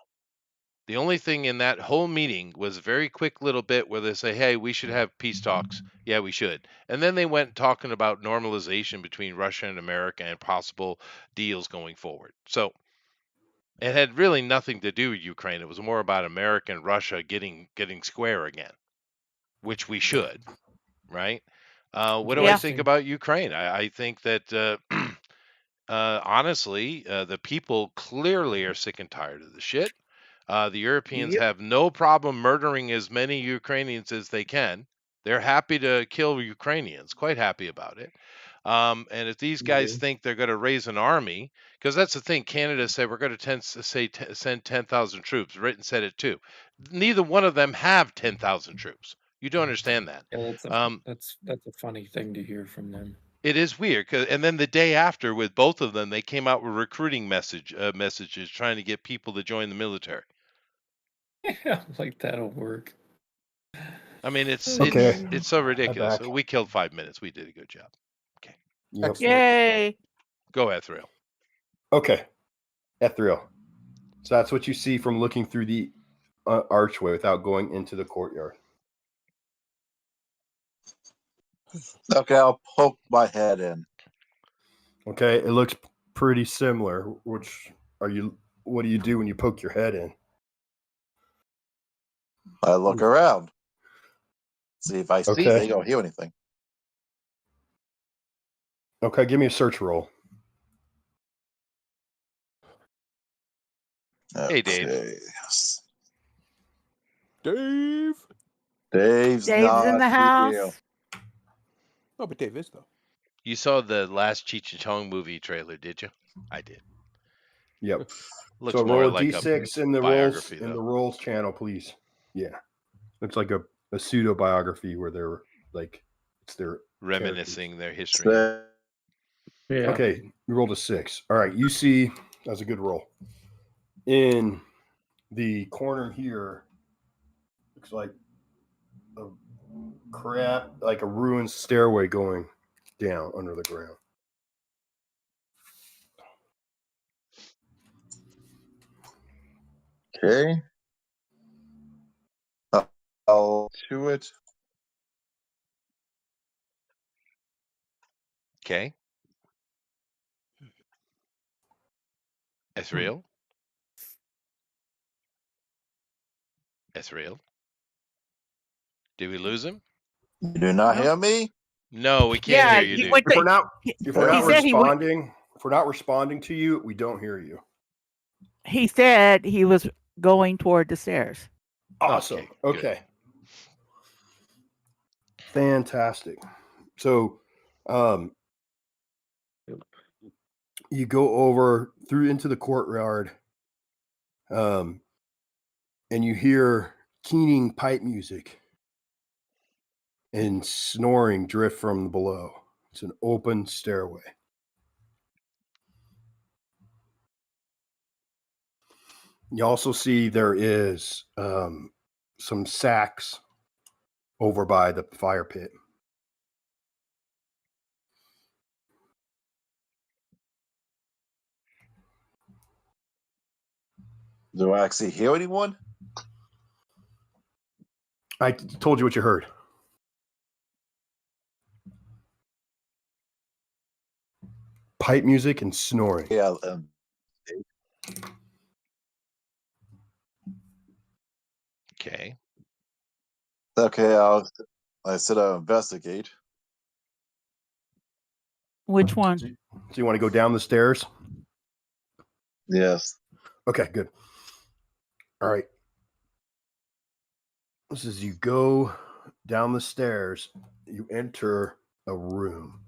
The only thing in that whole meeting was a very quick little bit where they say, "Hey, we should have peace talks." Yeah, we should. And then they went talking about normalization between Russia and America and possible deals going forward. So it had really nothing to do with Ukraine. It was more about America and Russia getting square again, which we should, right? What do I Yeah. think about Ukraine? I think that honestly, the people clearly are sick and tired of the shit. The Europeans Yep. have no problem murdering as many Ukrainians as they can. They're happy to kill Ukrainians, quite happy about it. And if these guys Mhm. think they're going to raise an army, because that's the thing, Canada said we're going to send 10,000 troops. Britain said it too. Neither one of them have 10,000 troops. You don't understand that. Yeah, that's a funny thing to hear from them. It is weird, and then the day after, with both of them, they came out with recruiting messages trying to get people to join the military. Yeah, like that'll work. I mean, it's Okay. it's so ridiculous. back. We killed 5 minutes. We did a good job. Okay, Yep. Excellent. Yay. go Ethereal. Okay. Ethereal. So that's what you see from looking through the archway without going into the courtyard. Okay, I'll poke my head in. Okay, it looks pretty similar. What do you do when you poke your head in? I look around. See if I see Okay. anything or hear anything. Okay, give me a search roll. Hey, Dave. Okay. Dave. Dave's Dave's in not the here. house. Oh, but Dave is though. You saw the last Cheech and Chong movie trailer, did you? I did. Yep. Looks So more roll a like d6 a in the biography, rolls though. rolls channel, please. Yeah. Looks like a pseudo biography where they're like it's their Reminiscing their history. Say- Yeah. Okay, you rolled a 6. All right, you see that's a good roll. In the corner here, looks like a like a ruined stairway going down under the ground. Okay. I'll to it. Okay. Esriel? Esriel? Did we lose him? You do not No. hear me? No, we can't Yeah, hear you, he dude. went If we're to, not he if we're not said he went. responding to you, we don't hear you. He said he was going toward the stairs. Awesome. Okay, good. Okay. Fantastic. So you go over through into the courtyard and you hear keening pipe music and snoring drift from below. It's an open stairway. You also see there is some sacks over by the fire pit. Do I actually hear anyone? I told you what you heard. Pipe music and snoring. Yeah. Okay. Okay. I said I'll investigate. Which one? So you want to go down the stairs? Yes. Okay, good. All right. This is you go down the stairs, you enter a room.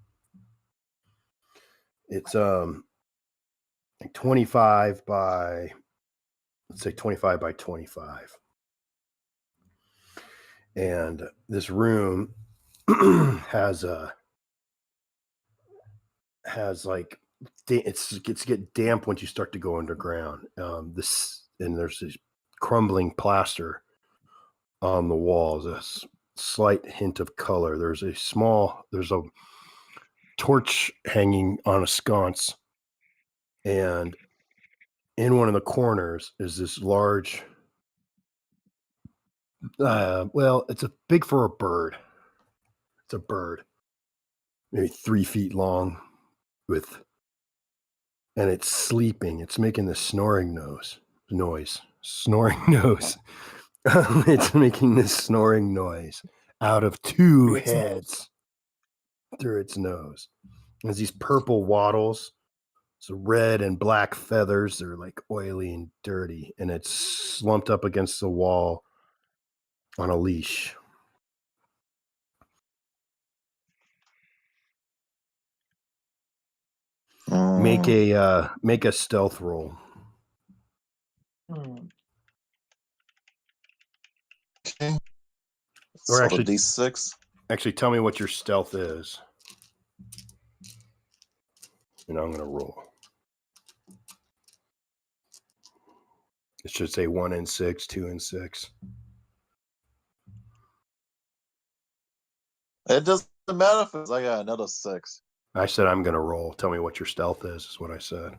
It's like 25 by let's say 25 by 25. And this room has like it's get damp once you start to go underground. There's this crumbling plaster on the walls, a slight hint of color. There's a torch hanging on a sconce, and in one of the corners is this large it's a big for a bird. It's a bird, maybe 3 feet long, and it's sleeping. It's making this noise. Snoring nose. It's making this snoring noise out of two heads through its nose. There's these purple wattles, so red and black feathers. They're like oily and dirty, and it's slumped up against the wall on a leash. Make a stealth roll. Okay. Or So actually- D6. Actually, tell me what your stealth is, and I'm going to roll. It should say 1 and 6, 2 and 6. It doesn't matter if I got another 6. I said I'm going to roll. Tell me what your stealth is what I said.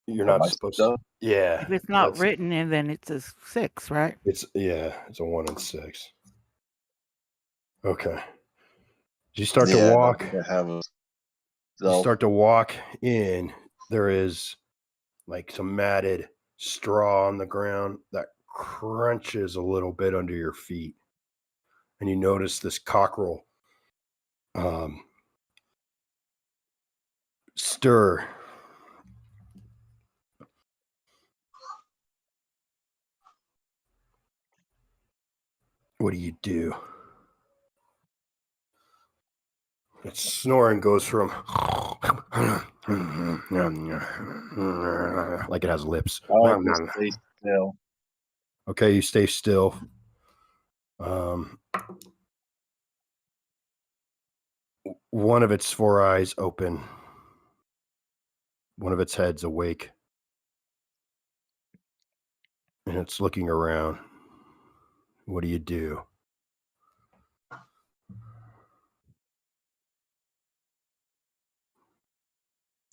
You're not my supposed stealth? to. Yeah. If it's not that's- written in, then it's a 6, right? It's a 1 and 6. Okay. As you start to walk, I have a you start to walk in, there is like some matted straw on the ground that crunches a little bit under your feet, and you notice this cockerel stir. What do you do? Its snoring goes from like it has lips. I just stay still. Okay, you stay still. One of its four eyes open. One of its heads awake. And it's looking around. What do you do?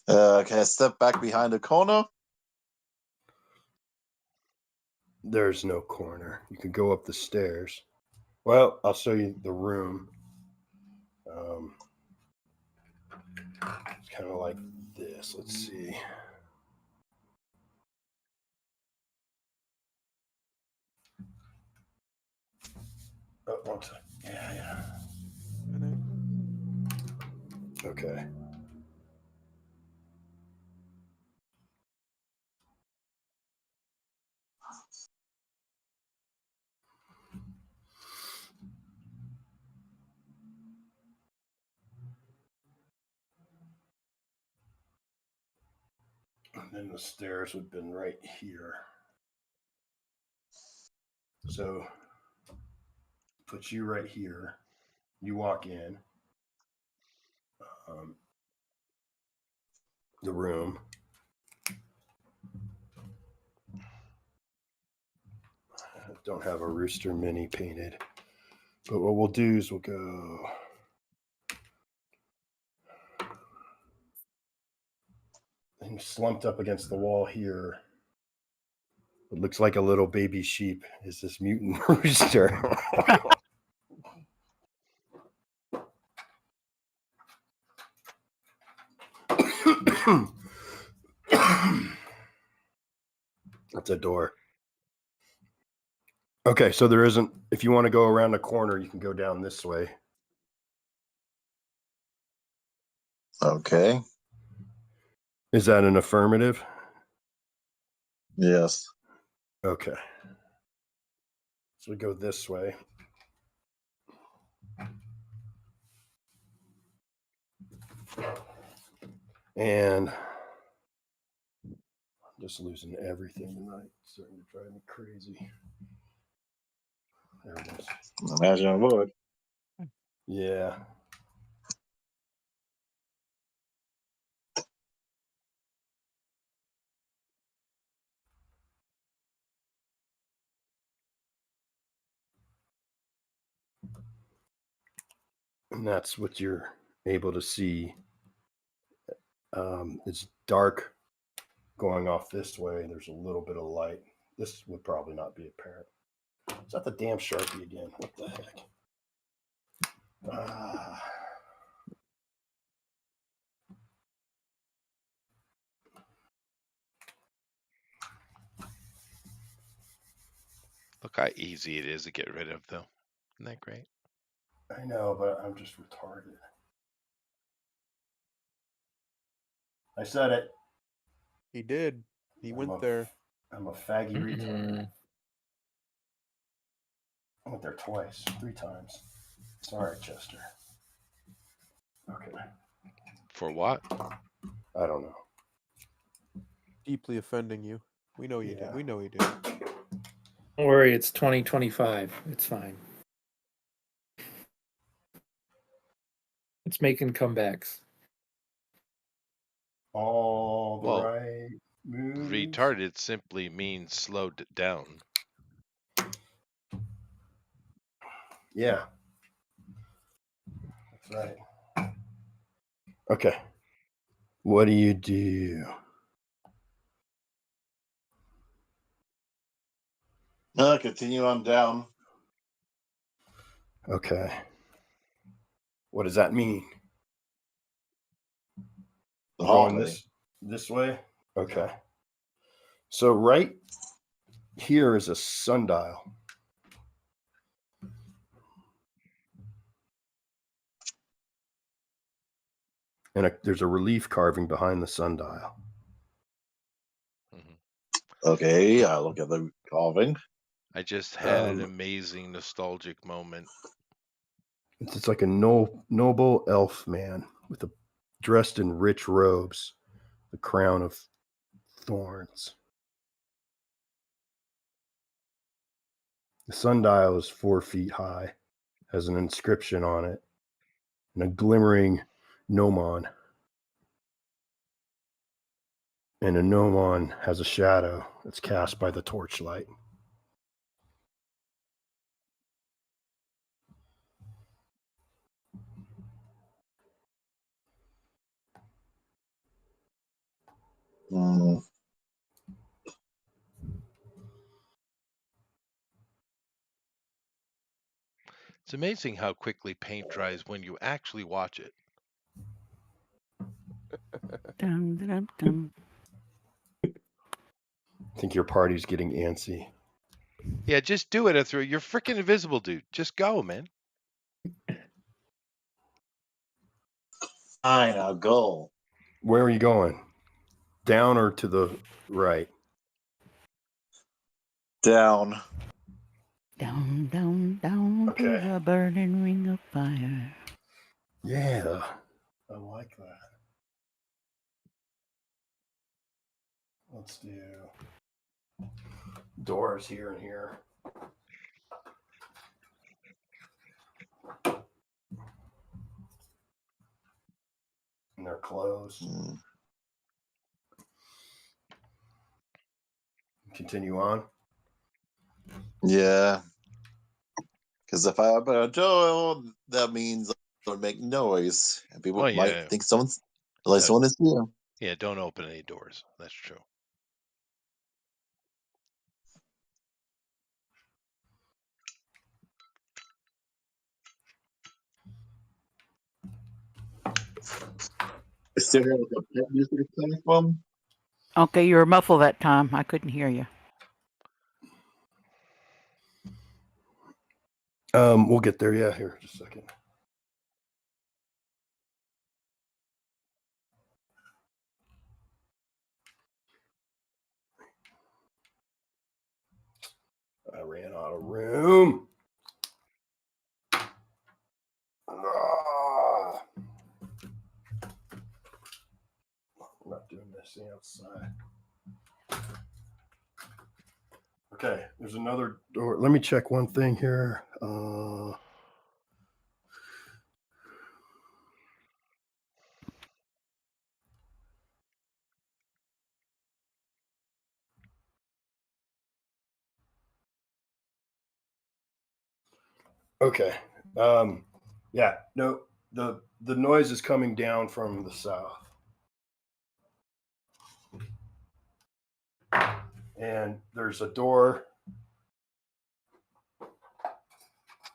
Can I step back behind the corner? There's no corner. You can go up the stairs. Well, I'll show you the room. It's kind of like this. Let's see. Oh, one second. Yeah. Okay. And then the stairs would have been right here. So put you right here. You walk in the room. I don't have a Rooster Mini painted. But what we'll do is we'll go and slumped up against the wall here. It looks like a little baby sheep is this mutant rooster. That's a door. Okay, so there isn't, if you want to go around the corner, you can go down this way. Okay. Is that an affirmative? Yes. Okay. So we go this way. And I'm just losing everything tonight. It's starting to drive me crazy. There it is. Imagine I would. Yeah. And that's what you're able to see. It's dark going off this way. There's a little bit of light. This would probably not be apparent. Is that the damn Sharpie again? What the heck? Look how easy it is to get rid of, though. Isn't that great? I know, but I'm just retarded. I said it. He did. He I'm went a- there. I'm a faggy retard. I went there twice, 3 times. Sorry, Chester. Okay. For what? I don't know. Deeply offending you. We know you Yeah. did. We know you did. Don't worry, it's 2025. It's fine. It's making comebacks. All the Well, right moves. Retarded simply means slowed down. Yeah. That's right. Okay. What do you do? Continue on down. Okay. What does that mean? The Going hallway. this way? Okay. So right here is a sundial. And there's a relief carving behind the sundial. Okay, I look at the carving. I just had an amazing nostalgic moment. It's like a noble elf man dressed in rich robes, the crown of thorns. The sundial is 4 feet high, has an inscription on it, and a glimmering gnomon. And a gnomon has a shadow that's cast by the torchlight. It's amazing how quickly paint dries when you actually watch it. Dum, dum, dum. I think your party's getting antsy. Yeah, just do it, Ithra. You're freaking invisible, dude. Just go, man. Fine, I'll go. Where are you going? Down or to the right? Down. Down, down, down Okay. to the burning ring of fire. Yeah, I like that. Let's do doors here and here. And they're closed. Continue on. Yeah. Because if I open a door, that means I'll make noise. And people might think someone is here. Yeah, don't open any doors. That's true. Is there like a pet music coming from? Okay, you were muffled that time. I couldn't hear you. We'll get there. Yeah, here, just a second. I ran out of room. I'm not doing this outside. Okay, there's another door. Let me check one thing here. Okay. Yeah, no, the noise is coming down from the south. And there's a door.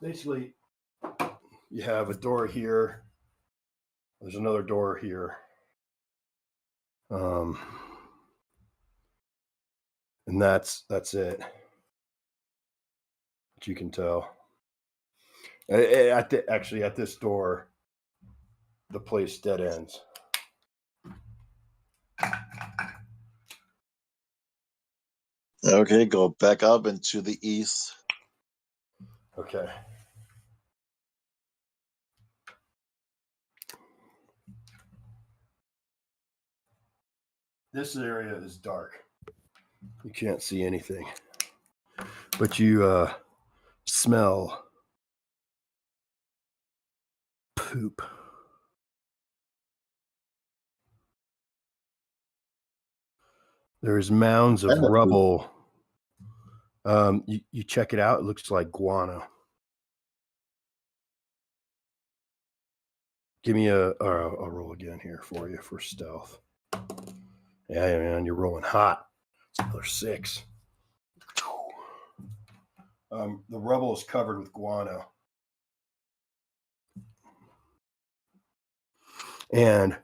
Basically, you have a door here. There's another door here. And that's it. That you can tell. Actually, at this door, the place dead ends. Okay, go back up into the east. Okay. This area is dark. You can't see anything. But you smell poop. There's mounds of rubble. You check it out. It looks like guano. Give me a roll again here for you for stealth. Yeah, man, you're rolling hot. It's another 6. The rubble is covered with guano. And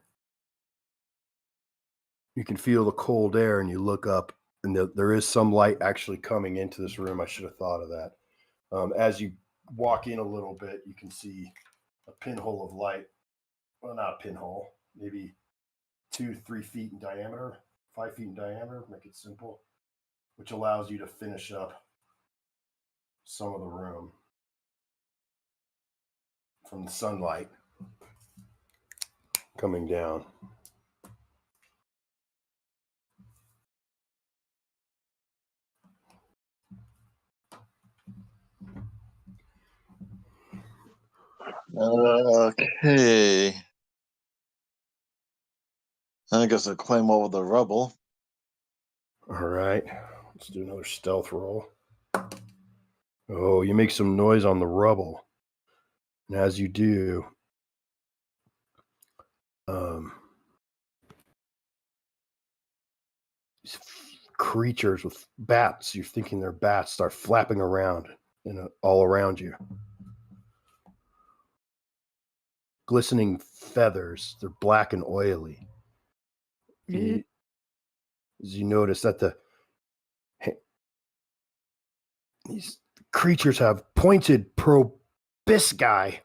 you can feel the cold air, and you look up, and there is some light actually coming into this room. I should have thought of that. As you walk in a little bit, you can see a pinhole of light. Well, not a pinhole, maybe 2-3 feet in diameter, 5 feet in diameter, make it simple, which allows you to finish up some of the room from the sunlight coming down. Okay. I guess I'll climb over the rubble. All right. Let's do another stealth roll. Oh, you make some noise on the rubble. And as you do, these creatures with bats, you're thinking they're bats, start flapping around all around you. Glistening feathers, they're black and oily. As you notice that these creatures have pointed proboscis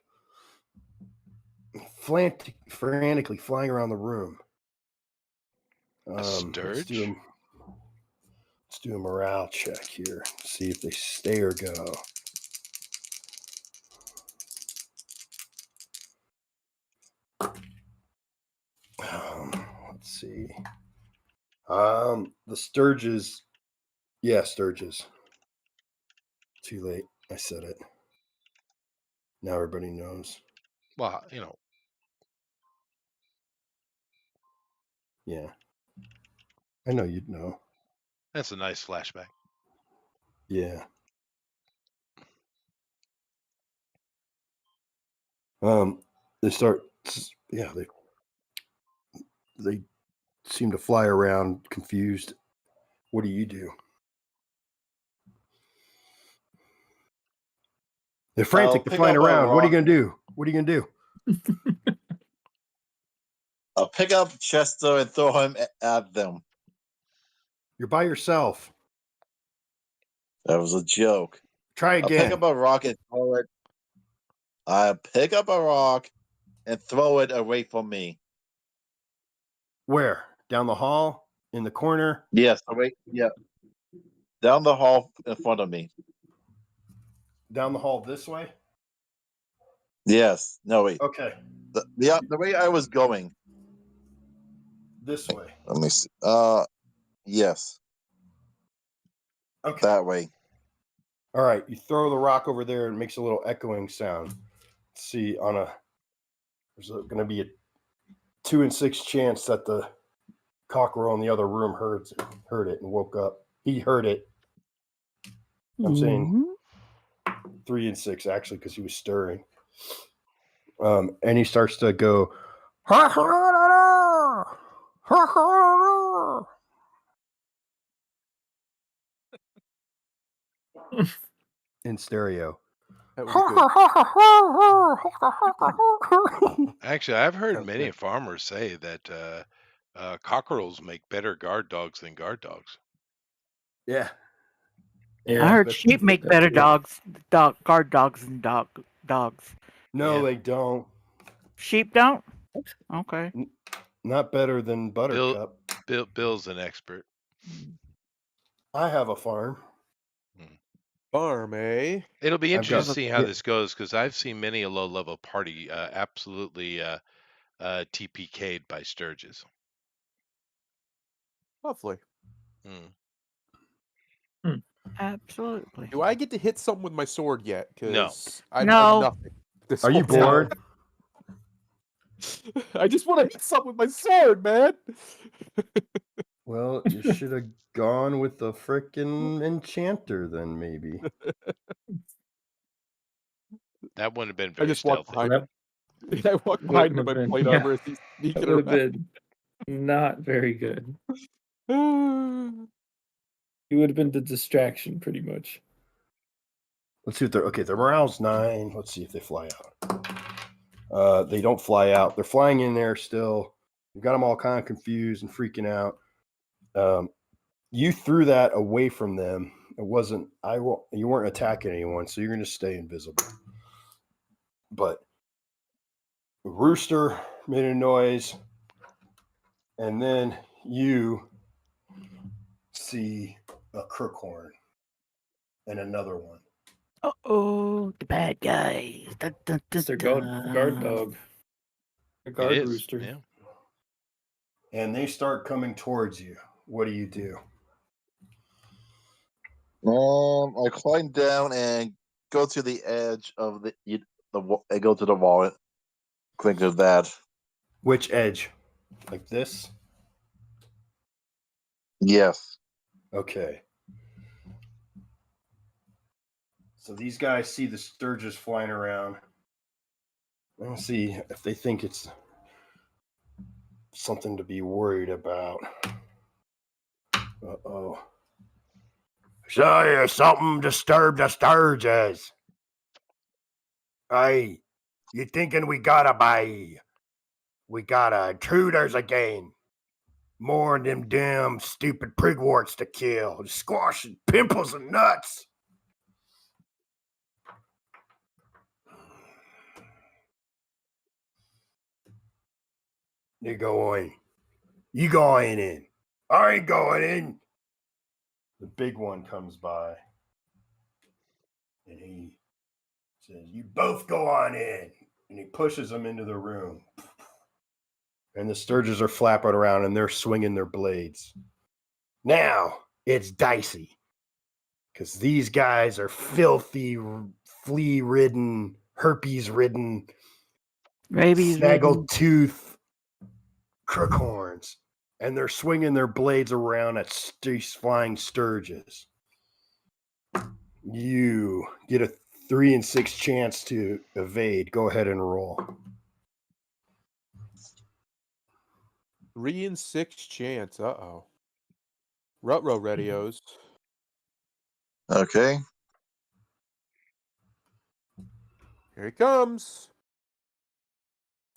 frantically flying around the room. A sturge? Let's do a morale check here. See if they stay or go. Let's see. The sturges. Yeah, sturges. Too late. I said it. Now everybody knows. Well, Yeah. I know you'd know. That's a nice flashback. Yeah. They start. Yeah, they seem to fly around confused. What do you do? They're frantic. They're flying around. What are you going to do? What are you going to do? I'll pick up Chester and throw him at them. You're by yourself. That was a joke. Try again. I'll pick up a rock and throw it. I pick up a rock and throw it away from me. Where? Down the hall? In the corner? Yes, away. Yeah. Down the hall in front of me. Down the hall this way? Yes. No, wait. Okay. The way I was going. This way. Let me see. Yes. Okay. That way. All right. You throw the rock over there and it makes a little echoing sound. Let's see, there's going to be a 2 in 6 chance that the cockerel in the other room heard it and woke up. He heard it. I'm saying 3 in 6 actually because he was stirring. And he starts to go in stereo. Actually, I've heard many farmers say that cockerels make better guard dogs than guard dogs. Yeah. I heard sheep make better guard dogs than dogs. No, they don't. Sheep don't? Okay. Not better than Buttercup. Bill's an expert. I have a farm. Farm, eh? It'll be interesting to see how this goes because I've seen many a low-level party absolutely TPK'd by sturges. Lovely. Absolutely. Do I get to hit something with my sword yet? No. I've No. done nothing. Are you bored? I just want to hit something with my sword, man. Well, you should have gone with the frickin' enchanter then, maybe. That wouldn't have been I very just walked stealthy. behind him. I walked behind him in my plate armor as he's sneaking That would have around. been not very good. He would have been the distraction, pretty much. Let's see if their morale's 9. Let's see if they fly out. They don't fly out. They're flying in there still. You've got them all kind of confused and freaking out. You threw that away from them. It wasn't. You weren't attacking anyone, so you're going to stay invisible. But Rooster made a noise, and then you see a crookhorn and another one. Uh-oh, the bad guys. Dun, dun, dun, It's their guard dog. A guard It is. rooster. Yeah. And they start coming towards you. What do you do? I climb down and go to the edge of I go to the wall. Quick as that. Which edge? Like this? Yes. Okay. So these guys see the sturges flying around. Let's see if they think it's something to be worried about. Uh-oh. So you something disturbed the sturges. Hey, you thinking we got intruders again? More of them damn stupid prigwarts to kill. Squashing pimples and nuts. You going in. I ain't going in. The big one comes by. And he says, you both go on in. And he pushes them into the room. And the sturges are flapping around and they're swinging their blades. Now it's dicey. Because these guys are filthy, flea-ridden, herpes-ridden, snaggle-tooth crookhorns. And they're swinging their blades around at these flying sturges. You get a 3 and 6 chance to evade. Go ahead and roll. 3 and 6 chance. Uh-oh. Rutro radios. Okay. Here he comes.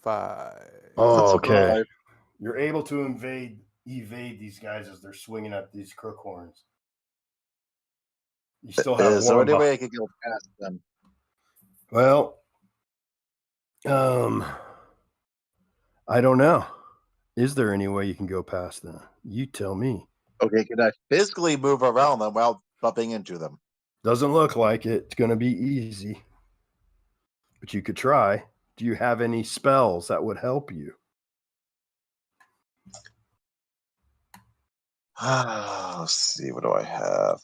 5. Oh, okay. 5. You're able to evade these guys as they're swinging at these crookhorns. You still have Is there any way I could go past them? Well, I don't know. Is there any way you can go past them? You tell me. Okay, can I physically move around them while bumping into them? Doesn't look like it. It's going to be easy. But you could try. Do you have any spells that would help you? Let's see. What do I have?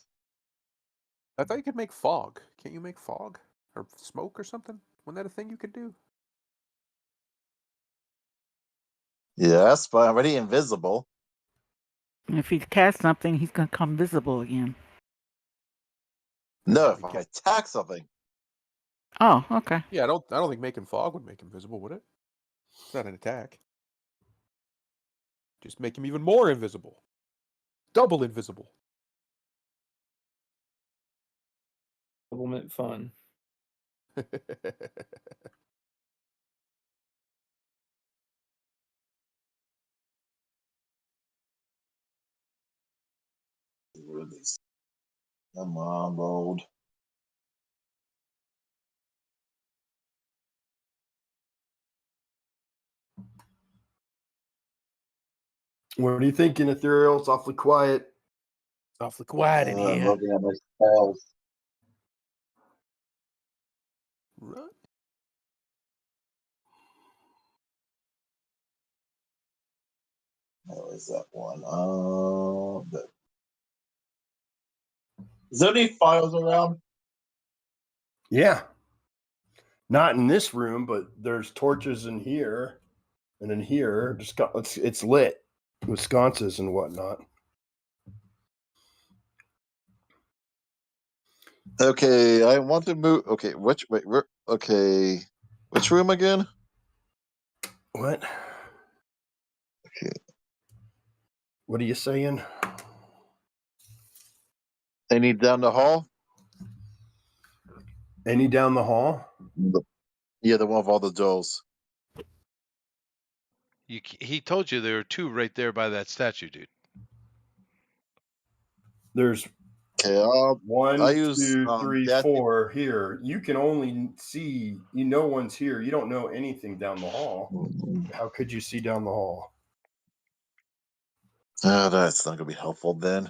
I thought you could make fog. Can't you make fog? Or smoke or something? Wasn't that a thing you could do? Yes, but I'm already invisible. If he casts something, he's going to come visible again. No, if I attack something. Oh, okay. Yeah, I don't think making fog would make him visible, would it? It's not an attack. Just make him even more invisible. Double invisible. Supplement fun. Release. Come on, load. What are you thinking, Ethereal? It's awfully quiet. It's awfully quiet in here. I'm looking at my spells. Right. How is that one? Is there any files around? Yeah. Not in this room, but there's torches in here and in here. It's lit with sconces and whatnot. Okay, I want to move. Okay, which room again? What? Okay. What are you saying? Any down the hall? Any down the hall? Yeah, the one with all the doors. He told you there were 2 right there by that statue, dude. There's Okay, one, I use 2, 3, that. 4 here. You can only see, no one's here. You don't know anything down the hall. How could you see down the hall? That's not gonna be helpful then.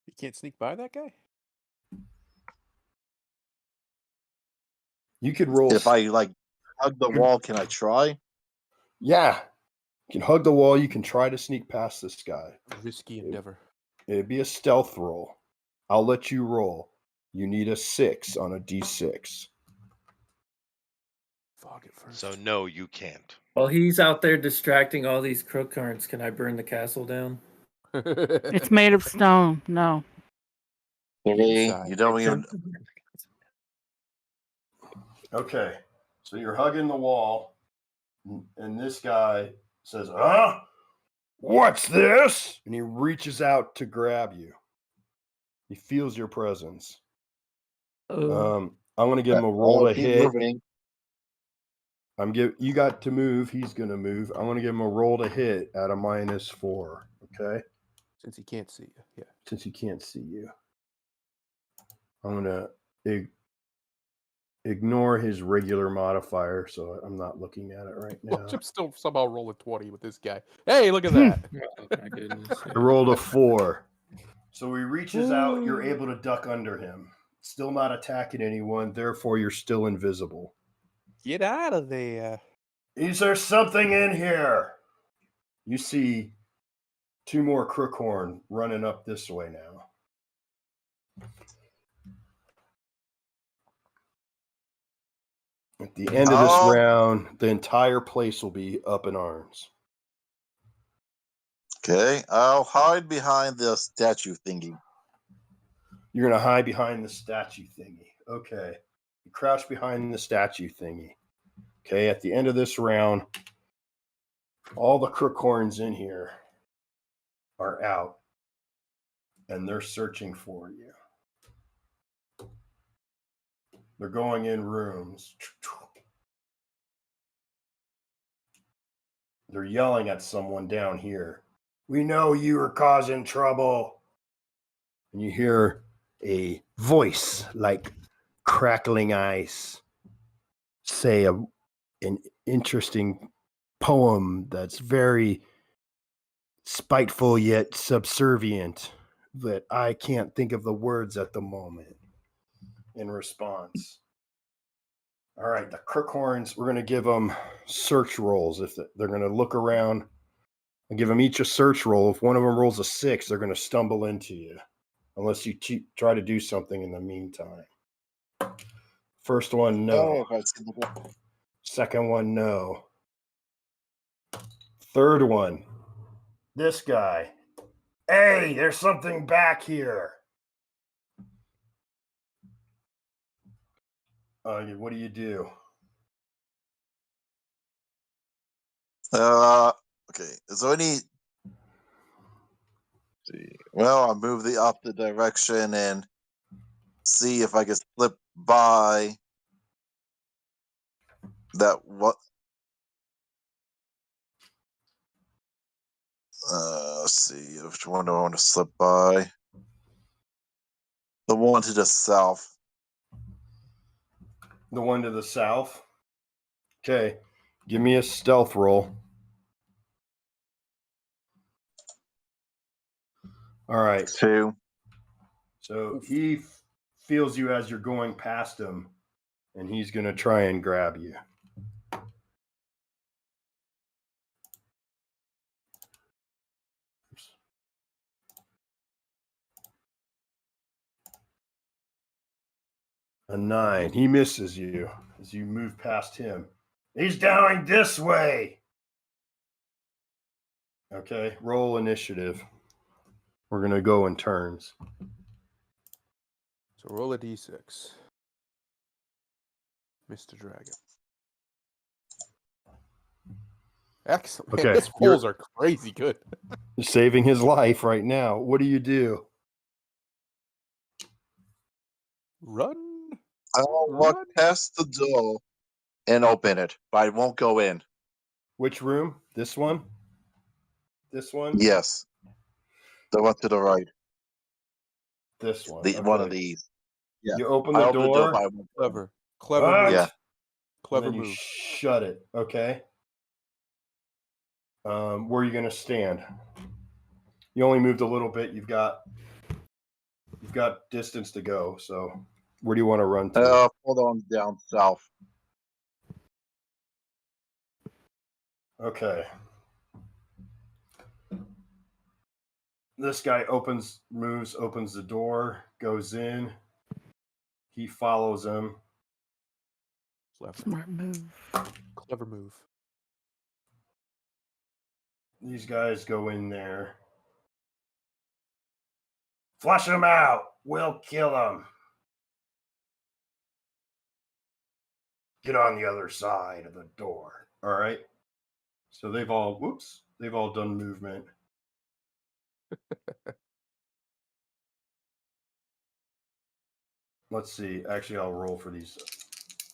You can't sneak by that guy? You could roll. If I hug the wall, can I try? Yeah. You can hug the wall. You can try to sneak past this guy. Risky endeavor. It'd be a stealth roll. I'll let you roll. You need a 6 on a d6. Fog it first. So no, you can't. While he's out there distracting all these crook carns, can I burn the castle down? It's made of stone. No. You don't even. Okay. So you're hugging the wall, and this guy says, "Huh? What's this?" And he reaches out to grab you. He feels your presence. I'm going to give him a roll to hit. Moving. You got to move. He's going to move. I'm going to give him a roll to hit at a -4. Okay. Since he can't see you. Yeah. Since he can't see you, I'm going to ignore his regular modifier, so I'm not looking at it right now. Watch him still somehow roll a 20 with this guy. Hey, look at that. Oh my goodness. I rolled a 4. So he reaches out. You're able to duck under him. Still not attacking anyone. Therefore, you're still invisible. Get out of there. Is there something in here? You see 2 more crookhorn running up this way now. At the end of this round, the entire place will be up in arms. Okay, I'll hide behind the statue thingy. You're going to hide behind the statue thingy. Okay. You crouch behind the statue thingy. Okay, at the end of this round, all the crookhorns in here are out, and they're searching for you. They're going in rooms. They're yelling at someone down here. "We know you are causing trouble." And you hear a voice like crackling ice say an interesting poem that's very spiteful yet subservient, that I can't think of the words at the moment in response. All right, the crookhorns, we're going to give them search rolls. If they're going to look around and give them each a search roll. If one of them rolls a 6, they're going to stumble into you unless you try to do something in the meantime. First one, no. Second one, no. Third one, this guy. "Hey, there's something back here." What do you do? Okay. Is there any? Well, I'll move the opposite direction and see if I can slip by that. What? Let's see. Which one do I want to slip by? The one to the south. The one to the south? Okay. Give me a stealth roll. All right. 2. So he feels you as you're going past him, and he's going to try and grab you. A 9. He misses you as you move past him. "He's going this way." Okay, roll initiative. We're going to go in turns. So roll a d6. Mr. Dragon. Excellent. Okay, Man, his rolls are crazy good. You're saving his life right now. What do you do? Run. I'll walk past the door and open it, but I won't go in. Which room? This one? This one? Yes. The one to the right. This one. One of Okay. these. Yeah. You open I the opened the door door. by one. Clever What? move. Yeah. And Clever then you move. shut it. Okay. Where are you gonna stand? You only moved a little bit. You've got distance to go. So where do you want to run to? Hold on, down south. Okay. This guy opens the door, goes in. He follows him. Clever. Smart move. Clever move. These guys go in there. Flush him out. We'll kill him. Get on the other side of the door. All right. So they've all done movement. Let's see. Actually, I'll roll for these.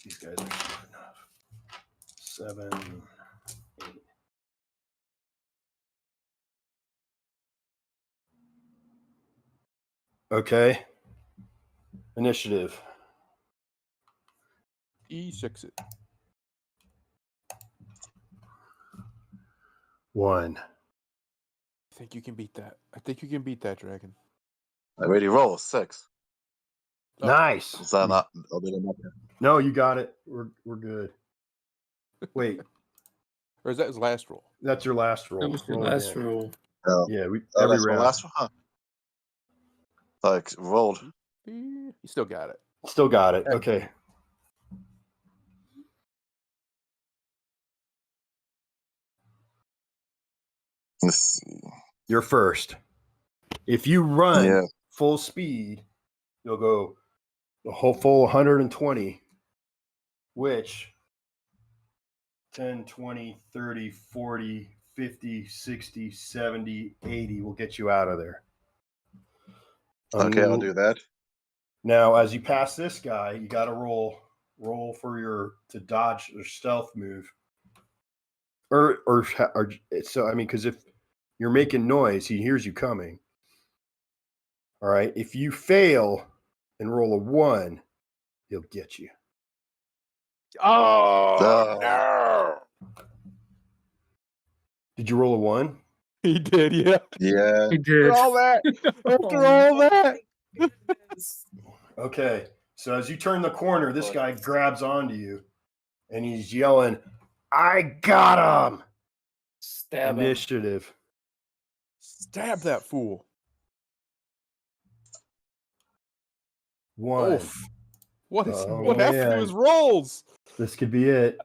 These guys are smart enough. 7, 8. Okay. Initiative. E6 it. 1. I think you can beat that. I think you can beat that, Dragon. I already rolled 6. Oh. Nice. Is that not? No, you got it. We're good. Wait, Or is that his last roll? that's your last roll. That was your Roll last again. roll. Yeah, every That's my round. last one. Huh? Like rolled. You still got it. Still got it. Okay. Let's see. You're first. If you run Yeah. full speed, you'll go the whole full 120, which 10, 20, 30, 40, 50, 60, 70, 80 will get you out of there. Okay, I'll do that. Now, as you pass this guy, you got to roll for to dodge or stealth move. Or so I mean, because if you're making noise, he hears you coming. All right. If you fail and roll a 1, he'll get you. Oh no! Did you roll a 1? He did, yeah. Yeah. He did. After all that. After all that. Okay. So as you turn the corner, this guy grabs onto you and he's yelling, "I got him!" Stab him. Initiative. Stab that fool. 1. Oof. What Oh, happened to man. his rolls? This could be it.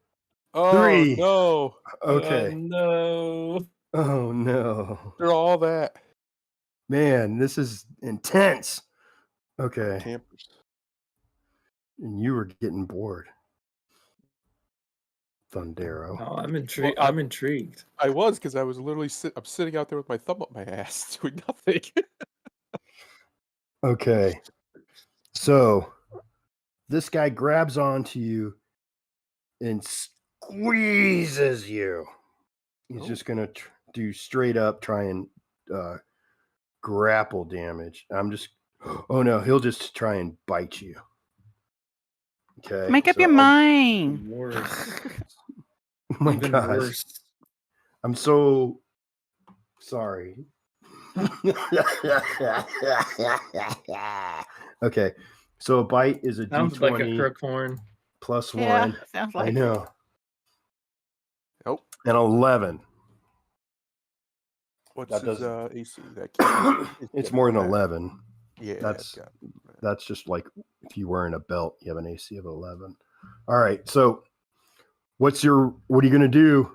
Oh 3. no. Okay. No. Oh no. After all that. Man, this is intense. Okay. Campers. And you were getting bored. Thundero. Oh, I'm intrigued. Well, I'm intrigued. I was, because I was literally I'm sitting out there with my thumb up my ass doing nothing. Okay. So this guy grabs onto you and squeezes you. He's just going to do straight up, try and grapple damage. Oh no, he'll just try and bite you. Okay. Make up your mind. Worse. Oh my Even gosh. worse. I'm so sorry. Okay. So a bite is a Sounds D20 like a crook horn. plus Yeah, 1. sounds like I know. Nope. And 11. What's That his doesn't- AC? That can't. It's more than 11. Yeah, That's just like if you're wearing a belt, you have an AC of 11. All right. So what are you going to do?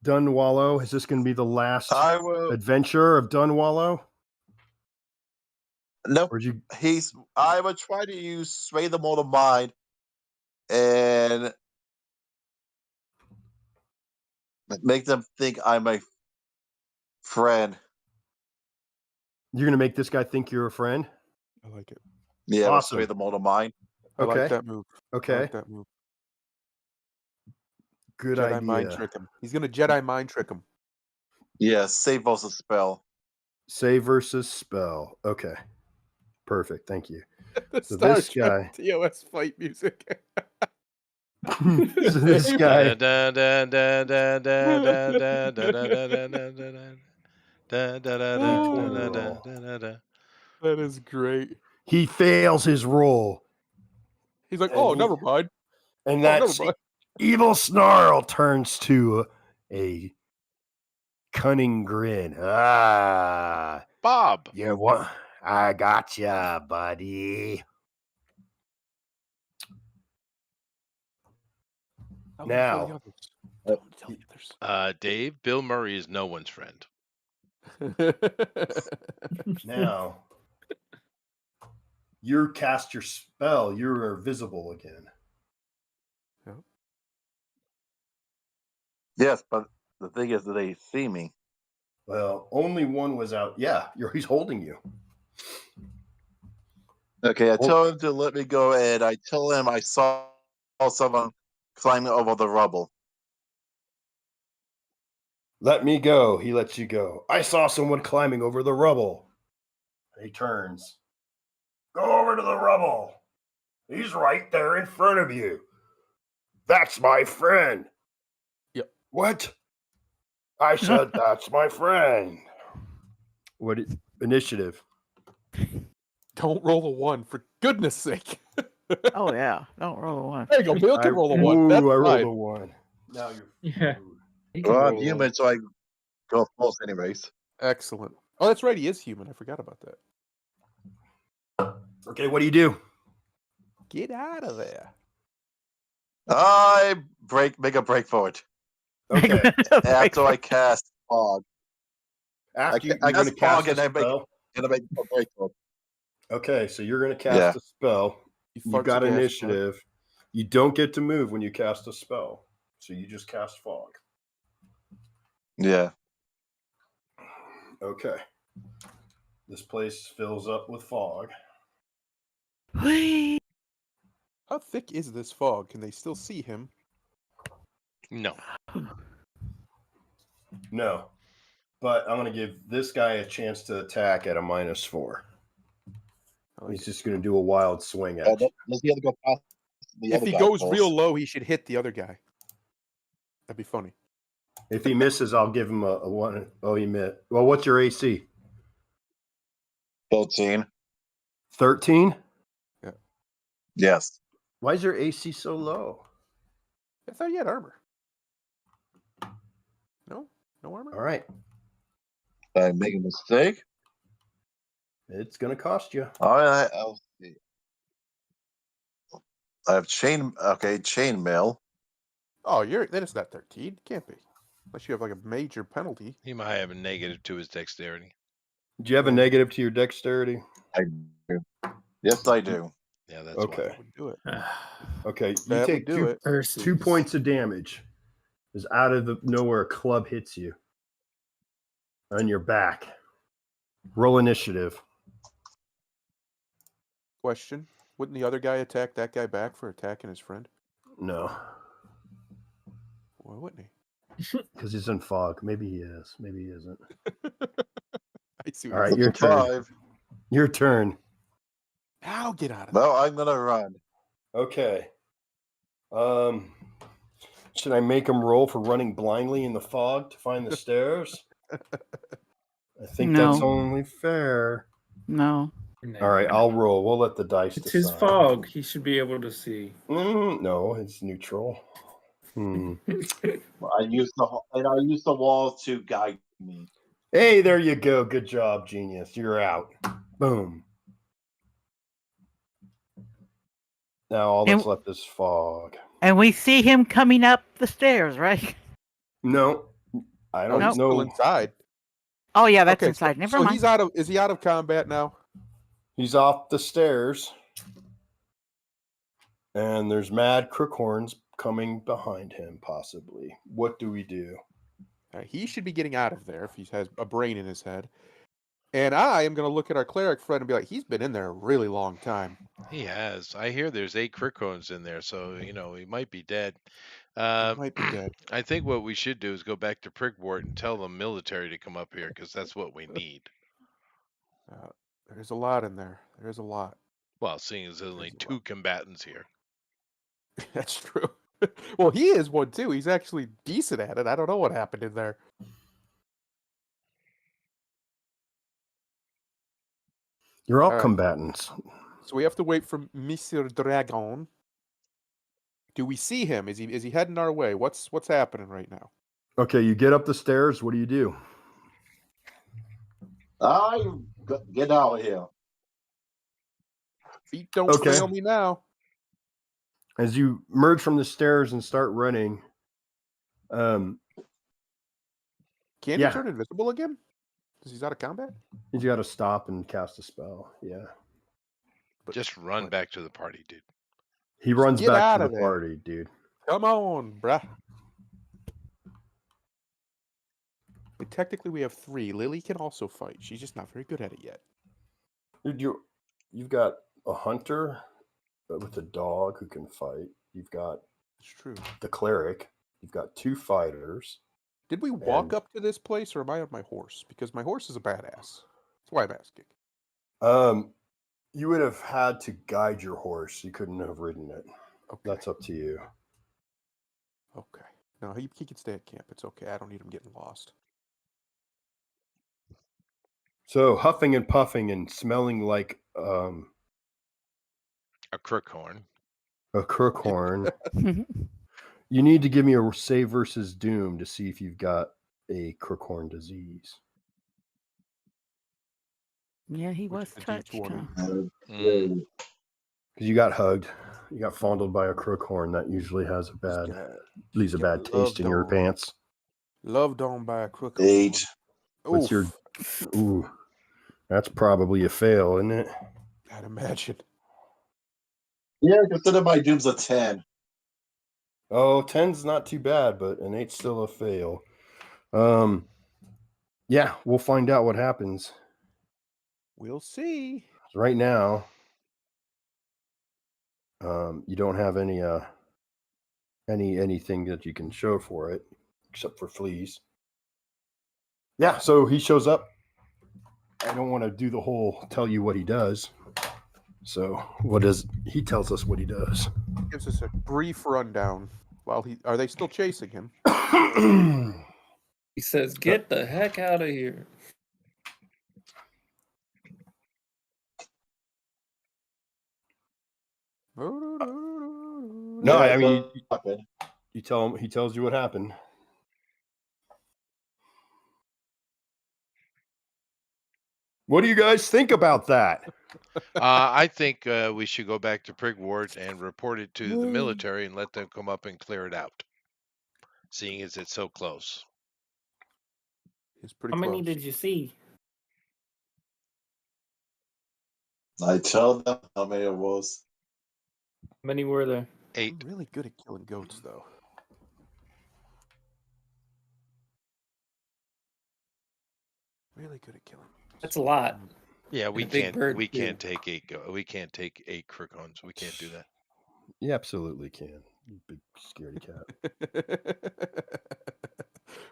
Dunwallow, is this going to be the last adventure of Dunwallow? Nope. Or you? I would try to use Sway the Mold of Mind and make them think I'm a friend. You're going to make this guy think you're a friend? I like it. Yeah, Awesome. Sway the Mold of Mind. I Okay. like that move. Okay. I like that move. Good Jedi idea. mind trick him. He's gonna Jedi mind trick him. Yeah, save versus spell. Save versus spell. Okay. Perfect. Thank you. The So Star this Trek guy, TOS fight music. so this guy, he's going to roll. That is great. He fails his roll, He's like, And oh, he- never mind. and Oh, never that mind. evil snarl turns to a cunning grin. Ah, Bob. you what? I gotcha, buddy. Tell Now. the others. Don't tell the others. Dave, Bill Murray is no one's friend. Now, you cast your spell. You are visible again. Yes, but the thing is that they see me. Well, only one was out. Yeah, he's holding you. Okay, I tell him to let me go, and I tell him I saw someone climbing over the rubble. Let me go. He lets you go. I saw someone climbing over the rubble. He turns. Go over to the rubble. He's right there in front of you. That's my friend. Yep. What? I said that's my friend. What initiative? Don't roll a 1, for goodness sake. Oh yeah, don't roll a 1. There you go. Bill can roll a 1. That's I rolled fine. a 1. Now you're Yeah. Well, I'm human, so I go false anyways. Excellent. Oh, that's right. He is human. I forgot about that. Okay, what do you do? Get out of there. I make a break for it. Okay. After I cast fog. After you're I going to cast fog cast a and spell. I make a break for it. Okay, so you're going to cast a spell. He You farts got a gas initiative. You don't get to move when you cast a spell. So you just cast fog. Yeah. Okay. This place fills up with fog. Whee! How thick is this fog? Can they still see him? No. No. But I'm going to give this guy a chance to attack at a -4. He's just going to do a wild swing at you. Does he have to go past the If other he guy goes first? real low, he should hit the other guy. That'd be funny. If he misses, I'll give him a 1. Oh, he missed. Well, what's your AC? 13. 13? Yes. Why is your AC so low? I thought he had armor. No armor. All right. I make a mistake. It's going to cost you. All right. I'll see. I have chainmail. Oh, then it's not 13. Can't be, unless you have like a major penalty. He might have a negative to his dexterity. Do you have a negative to your dexterity? I do. Yes, I do. Yeah, that's Okay. That would do it. Okay. You That take would do it. 2 points of damage. As out of the nowhere, a club hits you on your back. Roll initiative. Question: wouldn't the other guy attack that guy back for attacking his friend? No, Why wouldn't he? because he's in fog. Maybe he is. Maybe he isn't. I see. All right, your turn. 5. Your turn. Now get out of there. No, I'm gonna run. Okay. Should I make him roll for running blindly in the fog to find the stairs? I think that's No. only fair. No. All right, I'll roll. We'll let the dice It's decide. his fog. He should be able to see. No, it's neutral. I use the wall to guide me. Hey, there you go. Good job, genius. You're out. Boom. Now all that's left is fog. And we see him coming up the stairs, right? No, I don't He's know. still inside. Oh yeah, that's Okay, inside. Never so mind. he's out of. Is he out of combat now? He's off the stairs, and there's mad crookhorns coming behind him, possibly. What do we do? He should be getting out of there if he has a brain in his head. And I am going to look at our cleric friend and be like, he's been in there a really long time. He has. I hear there's 8 crickrons in there, so he might be dead. He might be dead. I think what we should do is go back to Prickwort and tell the military to come up here because that's what we need. There's a lot in there. There's a lot. Well, seeing as there's only There's a two lot. combatants here. That's true. Well, he is one too. He's actually decent at it. I don't know what happened in there. You're all All right. combatants. So we have to wait for Monsieur Dragon. Do we see him? Is he heading our way? What's happening right now? Okay, you get up the stairs. What do you do? Get out of here. Feet don't Okay. fail me now. As you emerge from the stairs and start running, Can Yeah. he turn invisible again? Because he's out of combat? you got to stop and cast a spell. Yeah. But Just run back to the party, dude. He runs get back out to of the there. party, dude. Come on, bruh. And technically, we have 3. Lily can also fight. She's just not very good at it yet. Dude, you've got a hunter with a dog who can fight. You've got It's true. the cleric. You've got 2 fighters. Did we walk And- up to this place, or am I on my horse? Because my horse is a badass. That's why I'm asking. You would have had to guide your horse. You couldn't have ridden it. Okay. That's up to you. Okay. No, he can stay at camp. It's okay. I don't need him getting lost. So huffing and puffing and smelling like A crookhorn. a crookhorn. You need to give me a save versus doom to see if you've got a crookhorn disease. Yeah, he Which was is a touched. D20. Huh? Mm. Because you got hugged. You got fondled by a crookhorn. That usually has leaves a bad taste in your loved on. pants. Loved on by a crook. 8. What's your... Ooh. That's probably a fail, isn't it? I'd imagine. Yeah, consider my doom's a 10. Oh, 10's not too bad, but an 8's still a fail. Yeah, we'll find out what happens. We'll see. Right now, you don't have anything that you can show for it, except for fleas. Yeah, so he shows up. I don't want to do the whole tell you what he does. So he tells us what he does. Gives us a brief rundown. Are they still chasing him? He says, "Get the heck out of here." No, I mean, he tells you what happened. What do you guys think about that? I think we should go back to Prigward and report it to the military and let them come up and clear it out. Seeing as it's so close. It's pretty How close. many did you see? I tell them how many it was. How many were there? 8. I'm really good at killing goats, though. Really good at killing goats. That's a lot. Yeah, we a big can't. bird, We too. can't take 8. We can't take 8 crookhorns. We can't do that. You absolutely can. You big scaredy cat.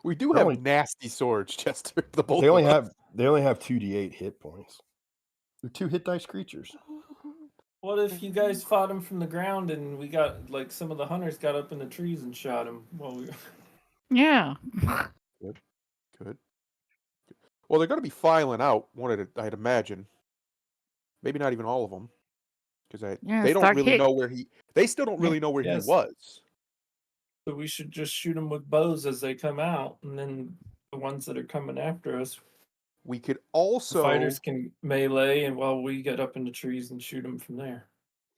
We do They're have only- nasty swords, Chester. The both They only of us. have 2d8 hit points. They're 2 hit dice creatures. What if you guys fought him from the ground and we got some of the hunters got up in the trees and shot him while we? Yeah. Good. Well, they're going to be filing out. I'd imagine. Maybe not even all of them, because they don't really know where he. They still don't really know where he was. So we should just shoot them with bows as they come out, and then the ones that are coming after us, We could the also fighters can melee, and while we get up in the trees and shoot them from there.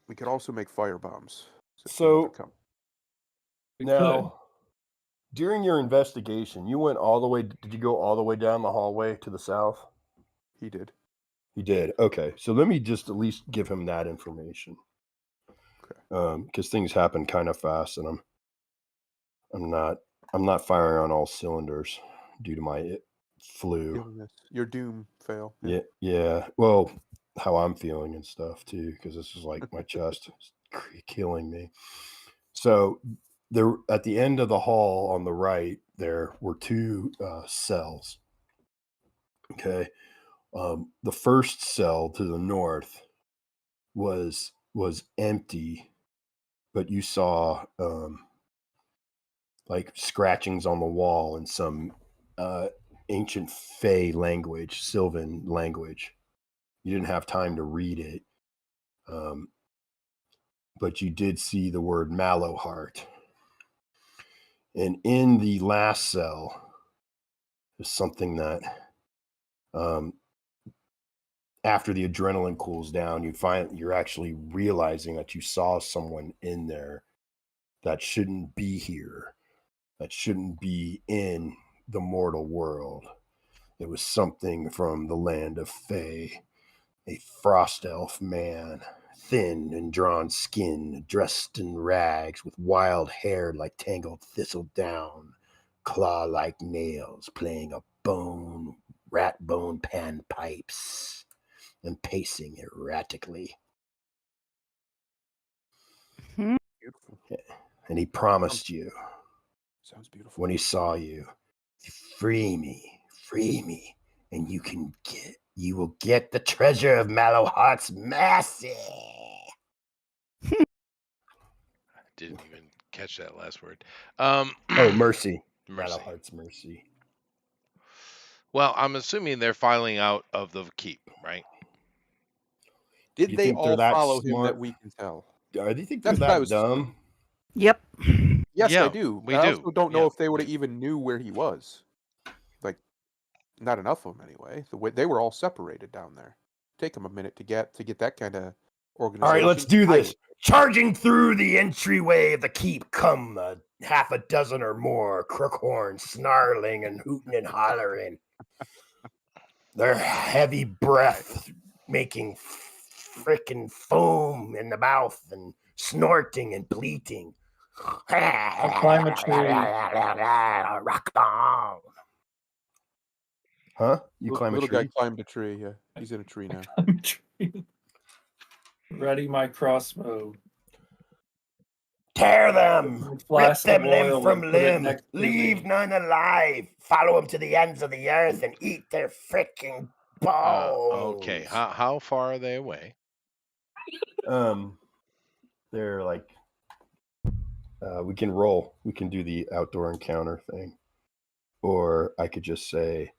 make fire bombs. So- We Now, during your investigation, you went all the way. Did you go all the way down the hallway to the south? He did. He did. Okay, so let me just at least give him that information. Okay. Because things happen kind of fast, and I'm not firing on all cylinders due to my flu. Illness. Your doom fail. Yeah. Well, how I'm feeling and stuff too, because this is like my chest is killing me. So there, at the end of the hall on the right, there were 2 cells. Okay, The first cell to the north was empty, but you saw like scratchings on the wall and some ancient Fey language, Sylvan language. You didn't have time to read it, but you did see the word Mallowheart. And in the last cell is something that, after the adrenaline cools down, you're actually realizing that you saw someone in there that shouldn't be here, that shouldn't be in the mortal world. It was something from the land of Fey, a frost elf man, thin and drawn skin, dressed in rags, with wild hair like tangled thistledown, claw-like nails, playing a rat bone panpipes, and pacing erratically. Beautiful. And he promised you, Sounds beautiful. when he saw you, free me, and you will get the treasure of Mallowheart's mercy. Didn't even catch that last word. Mercy. Mercy. Mallowheart's mercy. Well, I'm assuming they're filing out of the keep, right? Did they all follow him that we can tell? Do you think they're that dumb? Yep. Yes, I do. We I do. also don't know if they would have even knew where he was. Like, not enough of them anyway. They were all separated down there. Take them a minute to get that kind of organization. All right, let's do this. Charging through the entryway of the keep come half a dozen or more crookhorns, snarling and hooting and hollering. Their heavy breath making frickin' foam in the mouth and snorting and bleating. I'll climb a tree. Rock on. Huh? You climb a tree? Little guy climbed a tree. Yeah, he's in a tree now. Ready my crossbow. Tear them, rip them limb from limb, leave none alive, follow them to the ends of the earth and eat their frickin' bones. Okay, how far are they away? They're like, we can roll. We can do the outdoor encounter thing. Or I could just say,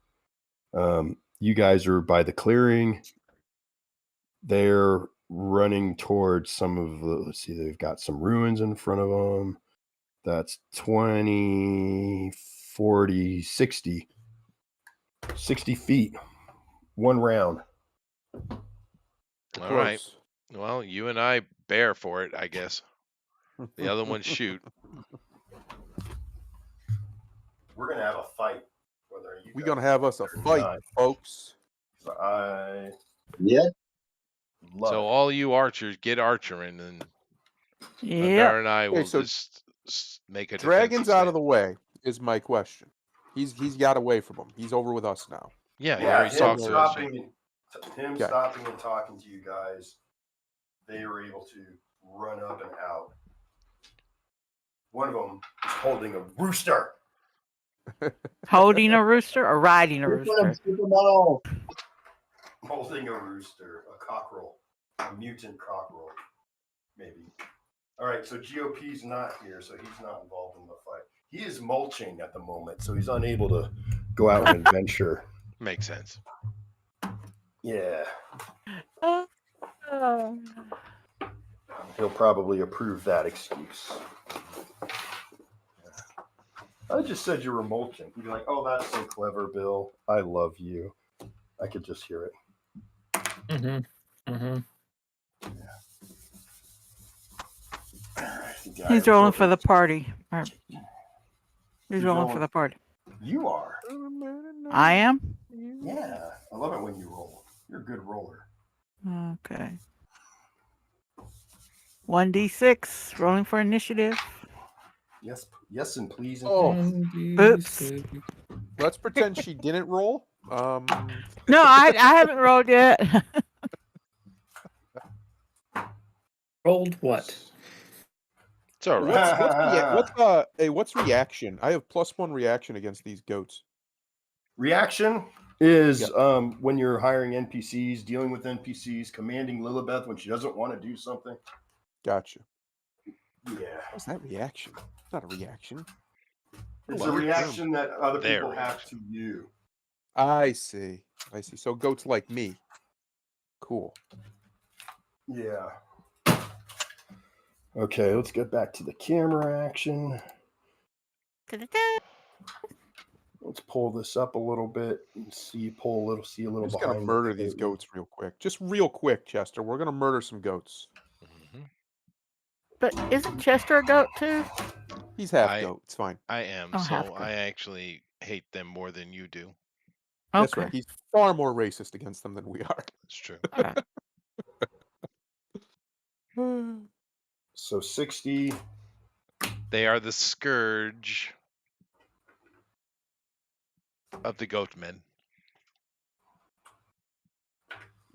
you guys are by the clearing. They're running towards some of the, let's see, they've got some ruins in front of them. That's 20, 40, 60 feet. One round. All right. Well, you and I bear for it, I guess. The other ones shoot. We're going to have a fight. We're going to have us a fight, folks. Yeah. So all you archers get archering, and Yeah. and I will just make a dragons out of the way is my question. He's got away from them. He's over with us now. Yeah, he's talking to us. Him stopping and talking to you guys, they were able to run up and out. One of them is holding a rooster. Holding a rooster or riding a rooster? Holding a rooster, a cockerel, a mutant cockerel, maybe. All right, so GOP's not here, so he's not involved in the fight. He is mulching at the moment, so he's unable to go out and adventure. Makes sense. Yeah. He'll probably approve that excuse. I just said you were mulching. He'd be like, oh, that's so clever, Bill. I love you. I could just hear it. Yeah. He's rolling for the party. He's rolling for the party. You are. I am? Yeah. I love it when you roll. You're a good roller. Okay. 1d6. Rolling for initiative. Yes, and please. Oops. Let's pretend she didn't roll. No, I haven't rolled yet. Rolled what? It's all right. What's reaction? I have +1 reaction against these goats. Reaction? is when you're hiring NPCs, dealing with NPCs, commanding Lilibeth when she doesn't want to do something. Gotcha. Yeah. What's that reaction? It's not a reaction. It's a reaction that other people have to you. I see. So goats like me. Cool. Yeah. Okay, let's get back to the camera action. Let's pull this up a little bit and see a little I'm just behind. gonna murder these goats real quick. Just real quick, Chester. We're gonna murder some goats. Mm-hmm. But isn't Chester a goat too? He's half goat. It's fine. I am. So I actually hate them more than you do. That's right. He's far more racist against them than we are. That's true. So 60. They are the scourge of the goatmen.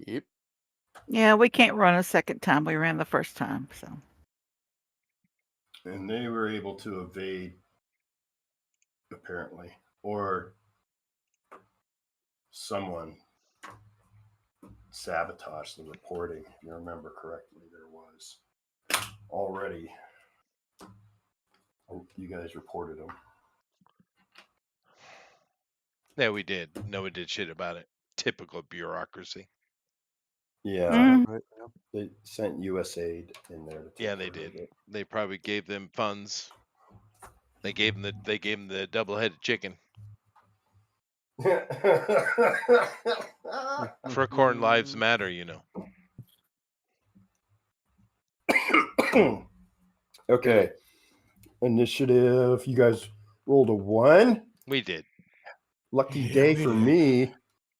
Yep. Yeah, we can't run a second time. We ran the first time, so. And they were able to evade, apparently, or someone sabotaged the reporting. If you remember correctly, there was already. You guys reported them. Yeah, we did. No one did shit about it. Typical bureaucracy. Yeah, they sent USAID in there. Yeah, they did. They probably gave them funds. They gave them the double-headed chicken. Fricorn lives matter, you know. Okay. Initiative. You guys rolled a 1. We did. Lucky day for me.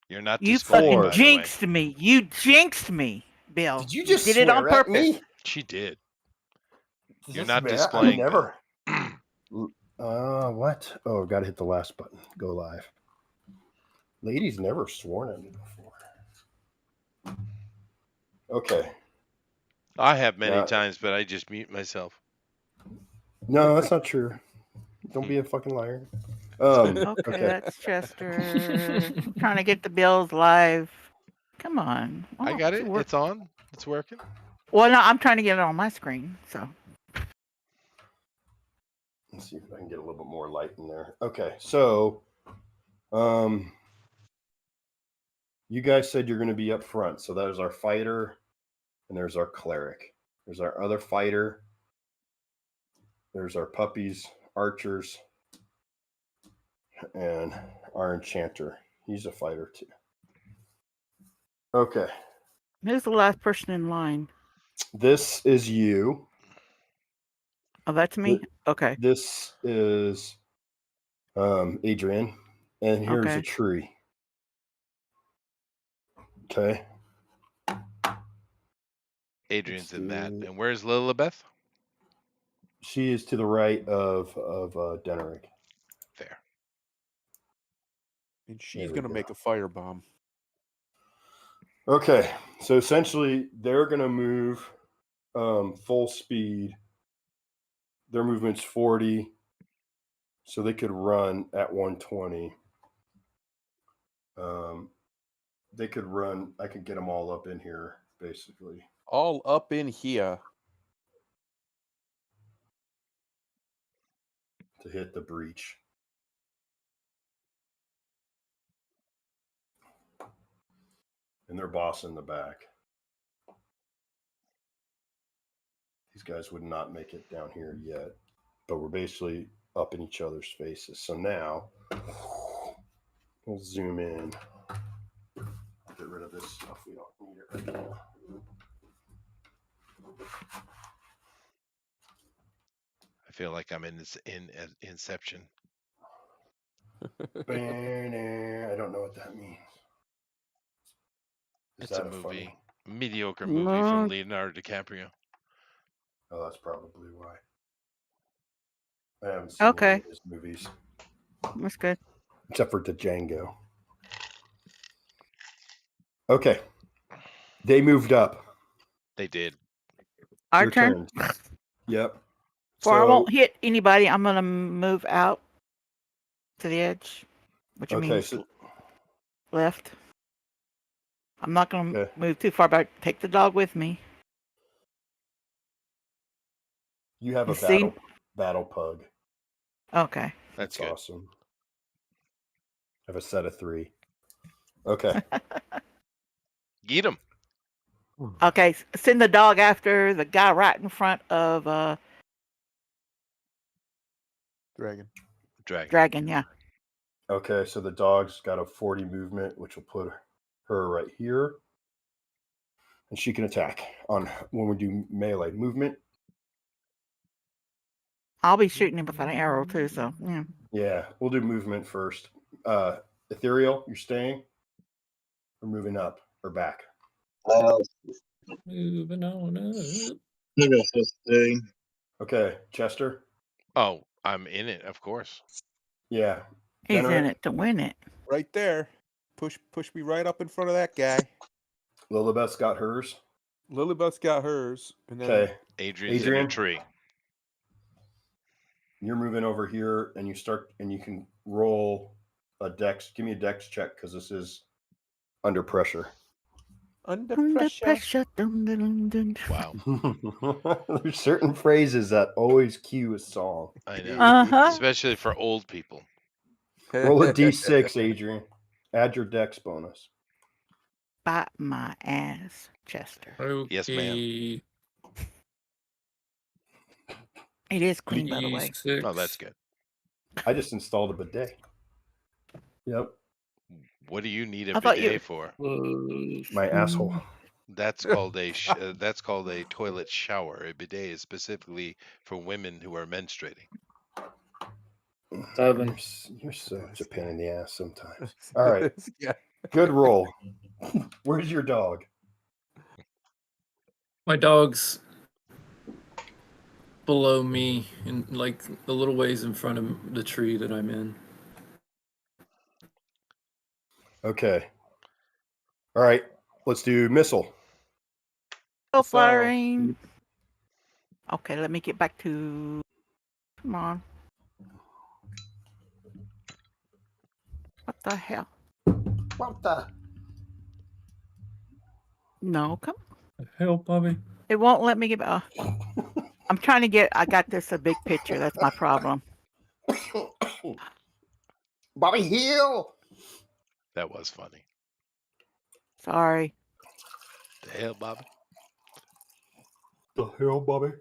You're not You displaying, fucking jinxed me. You jinxed me, Bill. Did you just did it on purpose? Me? She did. You're not displaying. Never. What? Oh, got to hit the last button. Go live. Lady's never sworn at me before. Okay. I have many times, but I just mute myself. No, that's not true. Don't be a fucking liar. Okay, that's Chester. Trying to get the Bills live. Come on. I got it. It's on. It's working. Well, no, I'm trying to get it on my screen. So. Let's see if I can get a little bit more light in there. Okay, so you guys said you're going to be up front. So that is our fighter, and there's our cleric. There's our other fighter. There's our puppies, archers, and our enchanter. He's a fighter too. Okay. Who's the last person in line? This is you. Oh, that's me? Okay. This is Adrian. And here's a tree. Okay. Adrian's in that. And where's Lilibeth? She is to the right of Deneric. Fair. And she's going to make a firebomb. Okay. So essentially, they're going to move full speed. Their movement's 40. So they could run at 120. They could run. I could get them all up in here, basically. All up in here. To hit the breach. And their boss in the back. These guys would not make it down here yet. But we're basically up in each other's faces. So now, we'll zoom in. I'll get rid of this stuff. We don't need it right now. I feel like I'm in Inception. I don't know what that means. It's a movie. Mediocre movie from Leonardo DiCaprio. Oh, that's probably why. I haven't seen any of his movies. That's good. Except for Django. Okay. They moved up. They did. Our turn? Yep. I won't hit anybody. I'm going to move out to the edge. Which means left. I'm not going to move too far back. Take the dog with me. You have a battle pug. Okay. That's good. Awesome. I have a set of 3. Okay. Get him. Okay, send the dog after the guy right in front of Dragon, yeah. Okay, so the dog's got a 40 movement, which will put her right here. And she can attack on when we do melee movement. I'll be shooting him with an arrow too, so yeah. Yeah, we'll do movement first. Ethereal, you're staying? Or moving up or back? Moving on up. Maybe I'll stay. Okay, Chester? Oh, I'm in it, of course. Yeah. He's in it to win it. Right there. Push me right up in front of that guy. Lilibeth's got hers. Lilibeth's got hers. And then Okay. Adrian's in a tree. You're moving over here, and you can roll a dex. Give me a dex check because this is under pressure. Under pressure. Dun, dun, dun. Wow. There's certain phrases that always cue a song. I know. Especially for old people. Roll a d6, Adrian. Add your dex bonus. Bite my ass, Chester. Okay. Yes, ma'am. It is clean, by the way. Oh, that's good. I just installed a bidet. Yep. What do you need a bidet for? My asshole. That's called a toilet shower. A bidet is specifically for women who are menstruating. 7. You're such a pain in the ass sometimes. All right. Good roll. Where's your dog? My dog's below me, and like a little ways in front of the tree that I'm in. Okay. All right. Let's do missile. Go firing. Okay, let me get back to. Come on. What the hell? What the? No, come. Hell, Bobby. It won't let me get. I'm trying to get. I got this a big picture. That's my problem. Bobby, heal. That was funny. Sorry. The hell, Bobby? The hell, Bobby?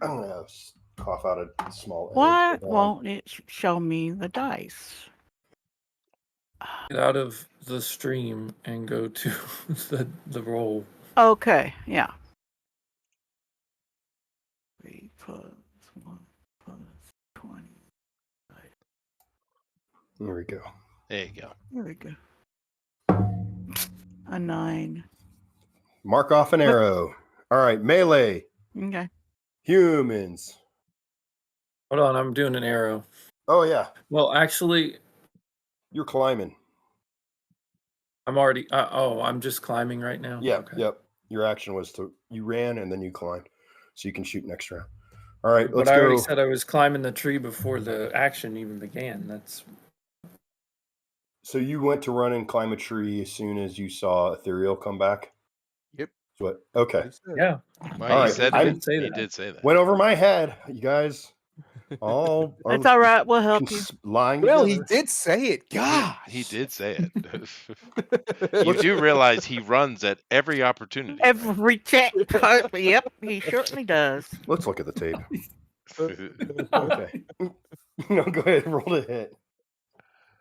I'm gonna cough out a small. Why won't it show me the dice? Get out of the stream and go to the roll. Okay, yeah. 3 plus 1 plus 20. There we go. There you go. There we go. A 9. Mark off an arrow. All right, melee. Okay. Humans. Hold on, I'm doing an arrow. Oh yeah. Well, actually, you're climbing. I'm already. I'm just climbing right now. Yeah. Okay. Yep. Your action was you ran and then you climbed, so you can shoot next round. All right, let's go. But I go. already said I was climbing the tree before the action even began. That's. So you went to run and climb a tree as soon as you saw Ethereal come back? Yep. What? Okay. Yeah. Well, all he right. said I did say that. Went over my head, you guys. All that's all right. We'll help you. Lying well, together. he did say it. God, he did say it. You do realize he runs at every opportunity. Every check. Yep, he certainly does. Let's look at the tape. Okay. No, go ahead. Roll the hit.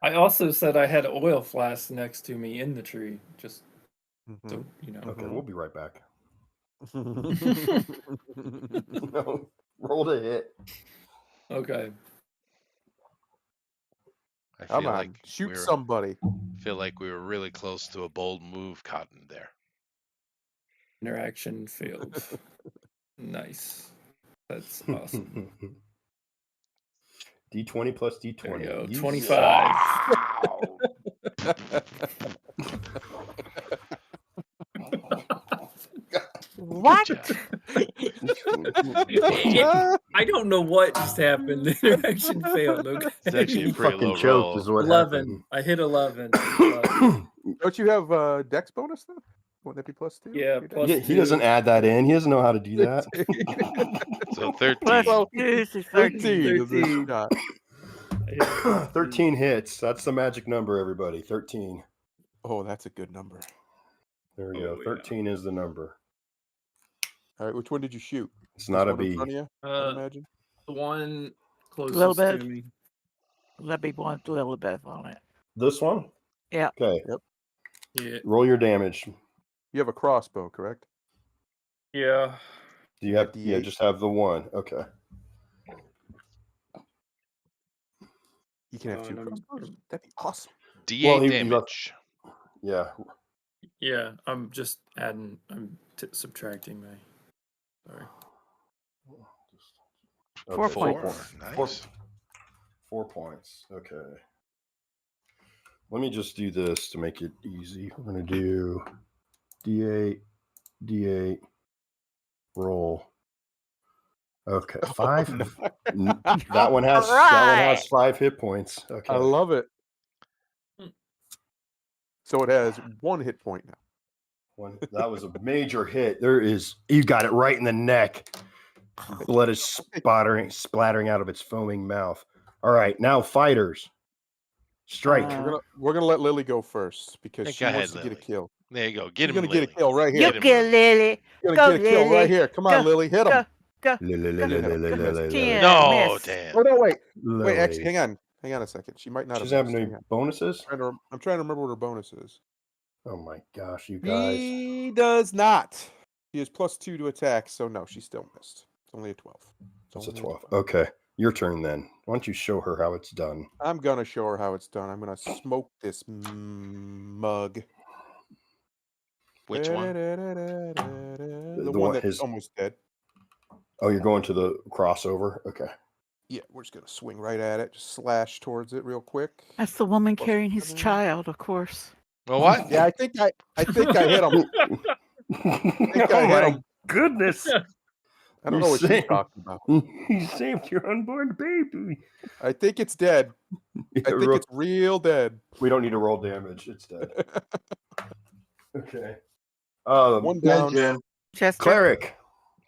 I also said I had oil flasks next to me in the tree. Just so you know. Okay, we'll be right back. No, roll the hit. Okay. I feel Come on, like shoot somebody. Feel like we were really close to a bold move, Cotton, there. Interaction failed. Nice. That's awesome. D20 plus D20. There you go. 25. What? I don't know what just happened. The interaction failed. Okay. It's actually a You pretty fucking low choked roll. is what 11. I hit 11. happened. Don't you have Dex bonus though? Wouldn't that be +2? Yeah, Your Dex? plus he doesn't add that in. He doesn't know how to do that. So 13. Plus 2 is 13. 13 is a 13. shot. 13 hits. That's the magic number, everybody. 13. Oh, that's a good number. There we Oh, go. yeah. 13 is the number. All right, which one did you shoot? It's not a One in B. front of you, I imagine. The one Little closest to bit. me. Let me want a little bit on it. This one? Yeah. Okay. Yep. Yeah. Roll your damage. You have a crossbow, correct? Yeah. Do you have? D8? Yeah, just have the one. Okay. You can have 2 crossbows. That'd be awesome. D8 Well, he damage. Yeah. Yeah. I'm just adding. I'm subtracting my. Sorry. Four Okay, points. Nice. 4 points. Okay. Let me just do this to make it easy. We're gonna do D8, D8, roll. Okay, 5. That one has 5 hit points. Okay. I love it. So it has 1 hit point now. That was a major hit. You got it right in the neck. Blood is splattering out of its foaming mouth. All right, now fighters. Strike. We're gonna let Lily go first because she Go wants ahead, to get a kill. There you go. She's gonna get a kill right You here. kill Lily. She's Go, gonna get a kill Lily. right here. Come on, Go, Lily, hit him. Go. Miss. No, Miss. damn. Oh no, wait. Lily. Wait, actually, hang on a second. She might not She have doesn't have missed. any Hang on. bonuses? I'm trying to remember what her bonus is. Oh my gosh, you guys. She does not. She has +2 to attack, so no, she still missed. It's only a 12. It's a only 12. Okay, your turn then. Why don't you show her how it's done? I'm gonna show her how it's done. I'm gonna smoke this mug. Which one? The one that's almost dead. Oh, you're going to the crossover? Okay. Yeah, we're just gonna swing right at it. Just slash towards it real quick. That's the woman carrying his child, of course. Well, what? Yeah, I think I hit him. Oh my goodness. I don't know what she's talking about. You saved your unborn baby. I think it's dead. I think it's real dead. We don't need to roll damage. It's dead. Okay. One down. Chester.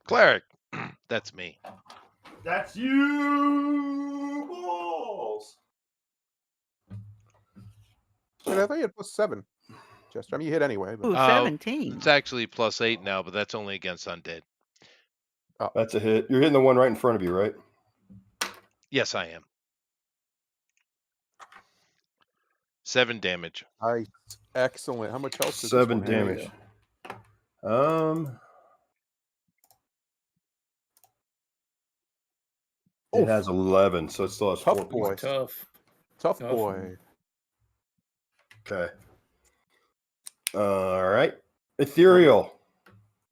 Cleric. That's me. That's you, balls. Wait, I thought you had +7, Chester. I mean, you hit anyway. But... Ooh, 17. It's actually +8 now, but that's only against undead. Oh. That's a hit. You're hitting the one right in front of you, right? Yes, I am. 7 damage. Nice. Excellent. How much health does 7 this one have? damage. It has 11, so it still has 4 Tough boy. points. Tough boy. Okay. All right. Ethereal.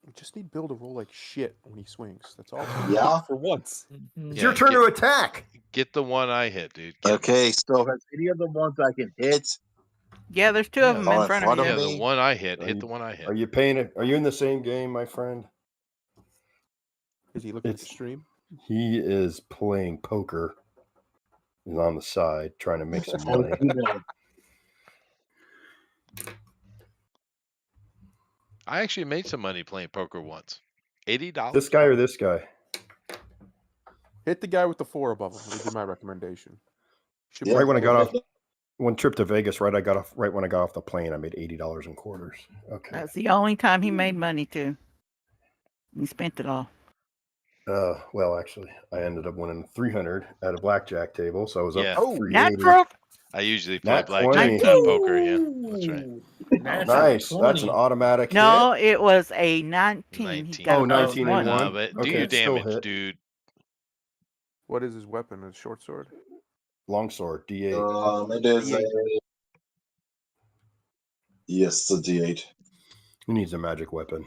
We just need Bill to roll like shit when he swings. That's all. Yeah. For once. It's your turn to attack. Get the one I hit, dude. Okay, so if any of the ones I can hit. Yeah, there's 2 of them in front of you. Yeah, the one I hit. Hit the one I hit. Are you paying it? Are you in the same game, my friend? Is he looking at the stream? He is playing poker. He's on the side trying to make some money. I actually made some money playing poker once. $80. This guy or this guy? Hit the guy with the 4 above him. Would be my recommendation. Right when I got off one trip to Vegas, right when I got off the plane, I made $80 in quarters. Okay. That's the only time he made money too. He spent it all. Well, actually, I ended up winning 300 at a blackjack table, so I was up. Yeah. Oh, 380. natural. I usually play Nat blackjack, 20. not poker. Yeah, that's right. Nice. That's an automatic No, hit. it was a 19. He got Oh, a 19 and +1. one. No, but do Okay, your it's still damage, hit. dude. What is his weapon? A short sword? Longsword, D8. It is a... Yes, it's a D8. Who needs a magic weapon?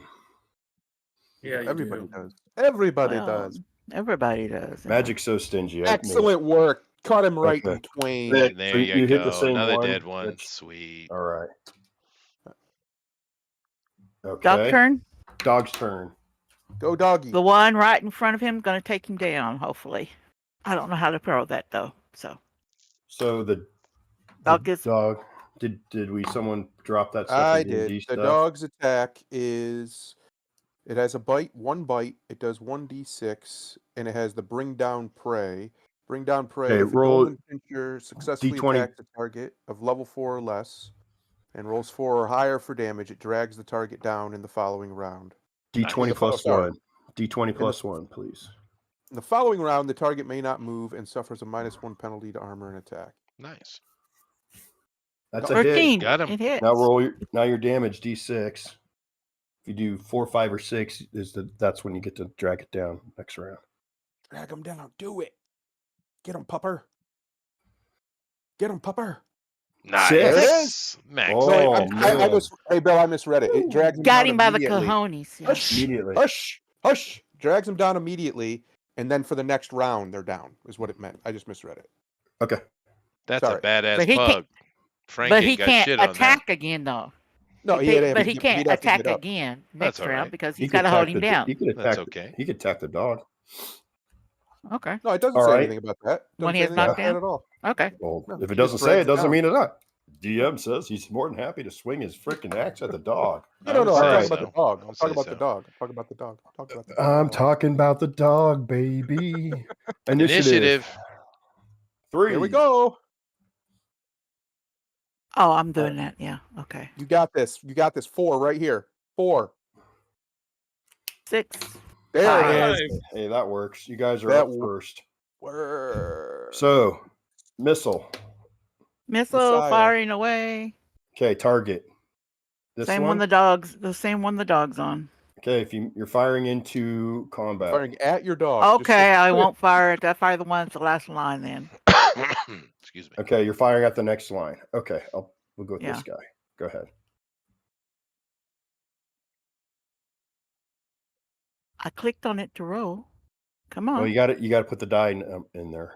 Yeah, everybody does. Everybody does. Everybody does. Magic's so stingy. Excellent work. Cut him right in twain. There So you hit go. the same Another one, dead one. which- Sweet. All right. Okay. Dog turn. Dog's turn. Go doggy. The one right in front of him going to take him down, hopefully. I don't know how to throw that, though. So the dog is... dog. Did someone drop that stuff? I in D&D did. The stuff? dog's attack is... It has a bite, 1 bite. It does 1d6, and it has the bring down prey. Bring down prey. Okay, If a roll golden pincher successfully D20. attacks a target of level 4 or less, and rolls 4 or higher for damage, it drags the target down in the following round. D20 plus sorry. 1. D20 plus 1, please. In the following round, the target may not move and suffers a -1 penalty to armor and attack. Nice. That's a 13. hit. Got him. It hits. Now your damage D6. If you do 4, 5, or 6, that's when you get to drag it down next round. Drag him down. Do it. Get him, pupper. Get him, pupper. Nice. 6. Max. Oh, hey, Bill, I misread it. It drags him Got down him by the immediately. cojones. Hush, Immediately. hush. Drags him down immediately, and then for the next round, they're down, is what it meant. I just misread it. Okay. That's Sorry. a badass But he pug. Frank But ain't he got can't shit on attack again, though. No, he can't attack again That's next all round right. because He he's could got to hold attack him down. He could attack. That's okay. He could attack the dog. Okay. No, it doesn't All say right. anything about that. When Doesn't he say is anything knocked about that down? at all. Okay. Well, No, if it he doesn't just say, drags it it doesn't down. mean it's not. DM says he's more than happy to swing his freaking axe at the dog. No, I would I'm say talking so. about the dog. I I'm would talking say about so. the dog. I'm talking about the dog. I'm talking about the dog, baby. Initiative. 3. Here we go. Oh, I'm doing that. Yeah. Okay. You got this. 4 right here. 4. 6. There Five. it is. Hey, that works. You guys are That up first. Word. So, missile. Missile Messiah. firing away. Okay, target. This Same one. the same one the dog's on. Okay, if you're firing into combat. Firing at your dog. Okay, I won't fire it. I fire the one at the last line then. Excuse me. Okay, you're firing at the next line. Okay, we'll go with Yeah. this guy. Go ahead. I clicked on it to roll. Come on. Well, you got to put the die in there.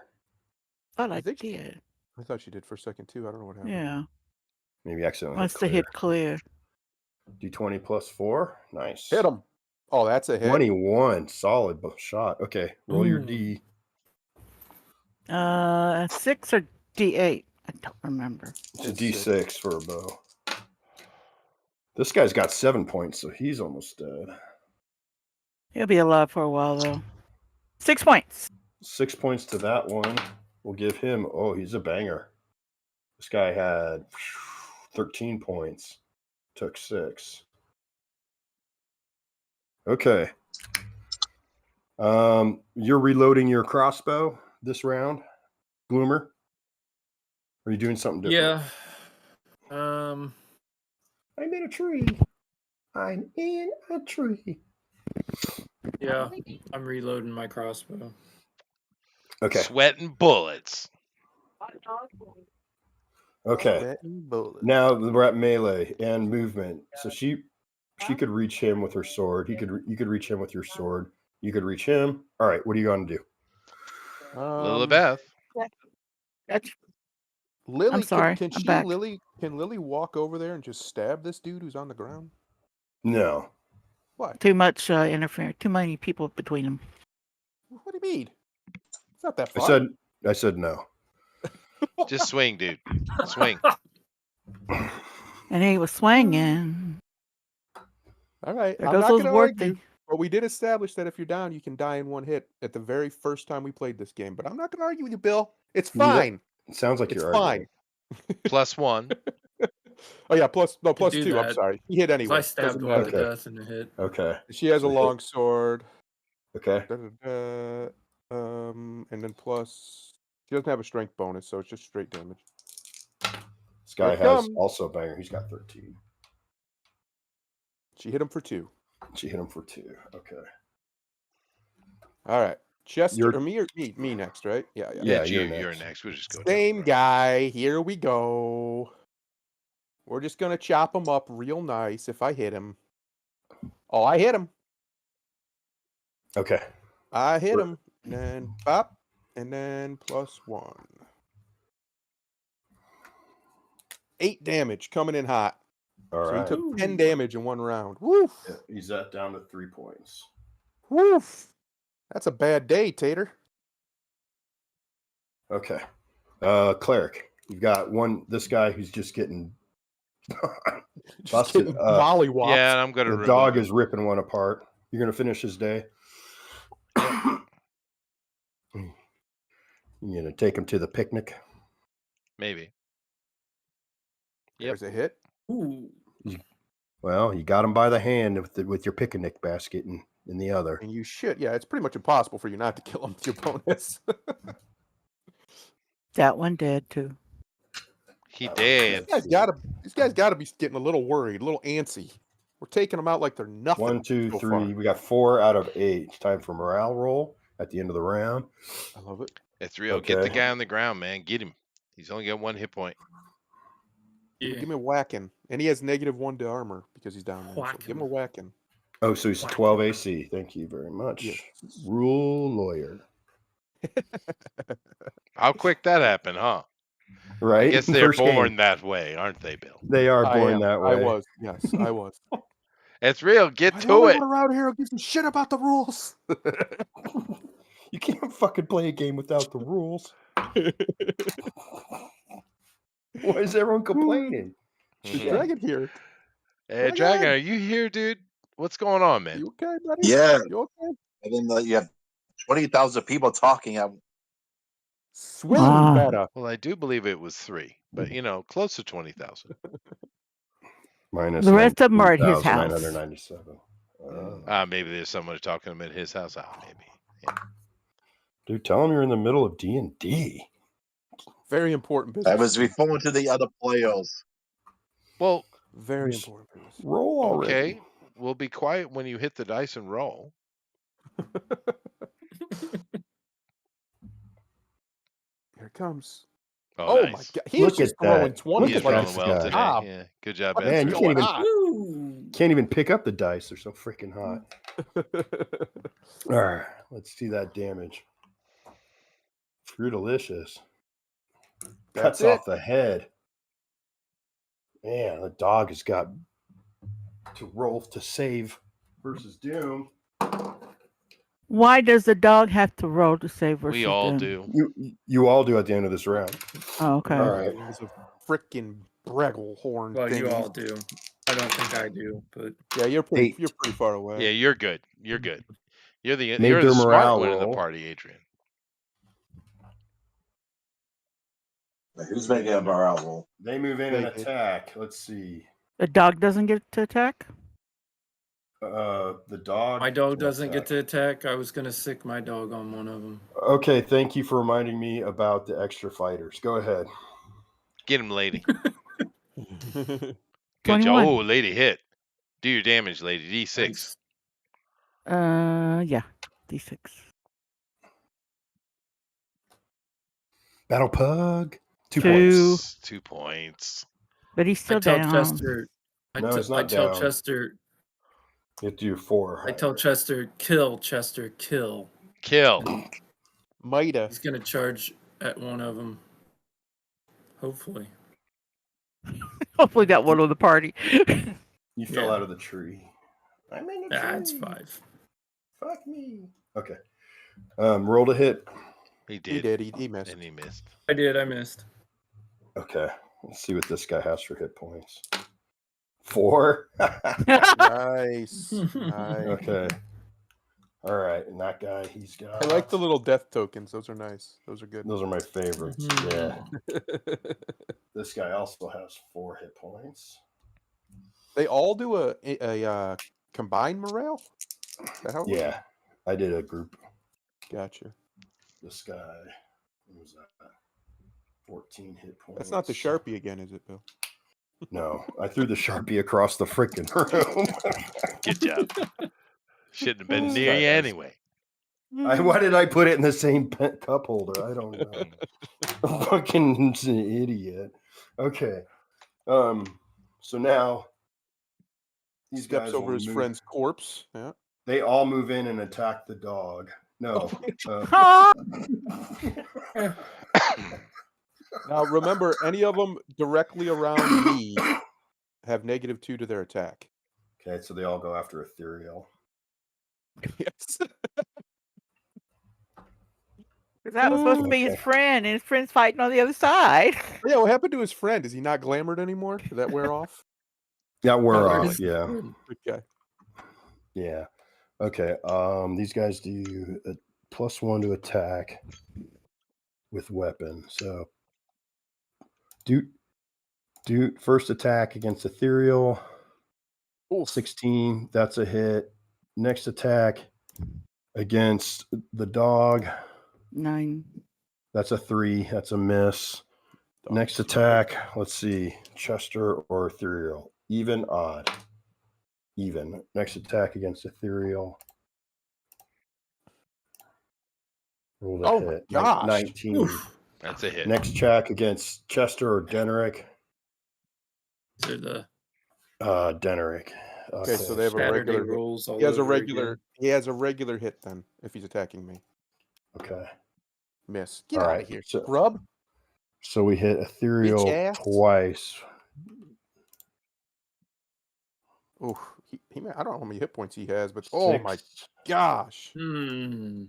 Thought I think- did. I thought she did for a second too. I don't know what happened. Yeah. Maybe accidentally. Must have hit clear. D20 plus 4. Nice. Hit him. Oh, that's a hit. 21. Solid shot. Okay, roll your Ooh. D. 6 or D8. I don't remember. It's a D6 for a bow. This guy's got 7 points, so he's almost dead. He'll be alive for a while though. 6 points. 6 points to that one. We'll give him. Oh, he's a banger. This guy had 13 points. Took 6. Okay. You're reloading your crossbow this round, Bloomer? Or are you doing something different? Yeah. I'm in a tree. I'm in a tree. Yeah. I'm reloading my crossbow. Okay. Sweating bullets. Okay. Now we're at melee and movement. So she could reach him with her sword. You could reach him with your sword. You could reach him. All right. What are you going to do? Lilibeth. Lily, I'm sorry. Can I'm back. Can Lily walk over there and just stab this dude who's on the ground? No. What? Too much interference. Too many people between them. What do you mean? It's not that far. I said no. Just swing, dude. Swing. And he was swinging. All right. There I'm goes not those going to word argue. thing. But we did establish that if you're down, you can die in one hit at the very first time we played this game. But I'm not going to argue with you, Bill. It's fine. It sounds like It's you're fine. +1. Oh yeah, plus 2. that. I'm sorry. He hit anyway. I stabbed Doesn't one matter. to death in the hit. Okay. She has a So long sword. Okay. And then plus she doesn't have a strength bonus, so it's just straight damage. This guy Here it has comes. also a banger. He's got 13. She hit him for 2. She hit him for 2. Okay. All right. Chester You're- or me next, right? Yeah. Yeah, you're you're next. We'll just go. Same guy. Here we go. We're just gonna chop him up real nice if I hit him. Oh, I hit him. Okay. I hit him. And then pop. And then +1. 8 damage coming in hot. All So right. he took 10 damage in one round. Woo! Yeah, he's down to 3 points. Woof. That's a bad day, Tater. Okay. Cleric, you've got this guy who's just getting busted getting up. mollywopped. Yeah, and I'm going to The dog is ripping one apart. You're going to finish his day? Yep. You're going to take him to the picnic? Maybe. There's a hit. Ooh. Well, you got him by the hand with your picnic basket in the other. And you should. Yeah, it's pretty much impossible for you not to kill him with your bonus. That one did too. He did. These guys gotta be getting a little worried, a little antsy. We're taking them out like they're nothing. 1, 2, so 3. far. We got 4 out of 8. It's time for morale roll at the end of the round. I love it. It's real. Okay. Get the guy on the ground, man. Get him. He's only got 1 hit point. Yeah. Give me a whacking. And he has -1 to armor because he's down there. So give him a whacking. Oh, so he's 12 AC. Thank you very much. Yes. Rule lawyer. How quick that happened, huh? Right? I guess they're First born game. that way, aren't they, Bill? They are I born am. that way. I was. Yes, I was. It's real. Get I'm the to only it. one around here who gives a shit about the rules. You can't fucking play a game without the rules. Why is everyone complaining? Is Mhm. Dragon here? Hey, Dragon, are you here, dude? What's going on, man? You okay, buddy? Yeah. You okay? And then you have 20,000 people talking at Swimming better. Well, I do believe it was 3, but close to 20,000. Minus The rest of them are at his house. 997. Maybe there's someone talking to him at his house. Maybe. Yeah. Dude, tell him you're in the middle of D&D. Very important business. I was referring to the other players. Well, very important business. Roll already. Okay, we'll be quiet when you hit the dice and roll. Here it comes. Oh, nice. My God. He's just throwing 20. He's rolling well today. Yeah. Good job, Ben. Man, you can't even pick up the dice. They're so freaking hot. All right, let's see that damage. Fruitalicious. Cuts off the head. Man, the dog has got to roll to save versus Doom. Why does the dog have to roll to save versus We all Doom? do. You all do at the end of this round. Oh, okay. All right. It's a freaking breggle horn. Well, thingy. you all do. I don't think I do, but yeah, you're pretty far away. Yeah, you're good. You're good. You're the Made their smart morale one in the roll. party, Adrian. Who's making a morale roll? They move in and attack. Let's see. The dog doesn't get to attack? The dog. my dog doesn't get to attack. I was going to sick my dog on one of them. Okay, thank you for reminding me about the extra fighters. Go ahead. Get him, lady. Good 21. job. Oh, lady hit. Do your damage, lady. D6. Yeah. D6. Battle Pug. 2 Two. points. 2 points. But he's still I tell down. Chester. No, it's not I tell down. Chester. You have to do 4. I tell Chester, kill, Chester, kill. Kill. Mida. He's going to charge at one of them. Hopefully. Hopefully that one on the party. You fell out of the tree. I'm in a tree. It's 5. Fuck me. Okay. Roll to hit. He did. He did. He missed. And he missed. I did. I missed. Okay. Let's see what this guy has for hit points. 4. Nice. Nice. Okay. All right. And that guy, he's got. I like the little death tokens. Those are nice. Those are good. Those are my favorites. Mhm. Yeah. This guy also has 4 hit points. They all do a combined morale? Is that how it works? Yeah. I did a group. Gotcha. This guy. What was that? 14 hit points. That's not the Sharpie again, is it, Bill? No. I threw the Sharpie across the freaking room. Good job. Shouldn't have been near you anyway. Why did I put it in the same cup holder? I don't know. I'm fucking idiot. Okay. So now these guys Steps over will his move- friend's corpse. Yeah. They all move in and attack the dog. No. Now remember, any of them directly around me have -2 to their attack. Okay, so they all go after Ethereal. Yes. That was supposed to be his friend, and his friend's fighting on the other side. Yeah, what happened to his friend? Is he not glamored anymore? Did that wear off? That wear No, off, there's- yeah. Okay. Yeah. Okay. These guys do a +1 to attack with weapon. So do first attack against ethereal. Oof. 16, that's a hit. Next attack against the dog. 9. That's a 3. That's a miss. Next attack, let's see. Chester or ethereal. Even, odd. Even. Next attack against ethereal. Roll the hit. My gosh. 19. Oof. That's a hit. Next check against Chester or Denerick. These are the Denerick. Okay, so they have a Saturday regular rolls all He has a over regular again. he has a regular hit then, if he's attacking me. Okay. Miss. Get All out right, of here. so- Scrub. So we hit ethereal Bitch ass. twice. Ooh, I don't know how many hit points he has, but oh my 6 gosh. Hmm.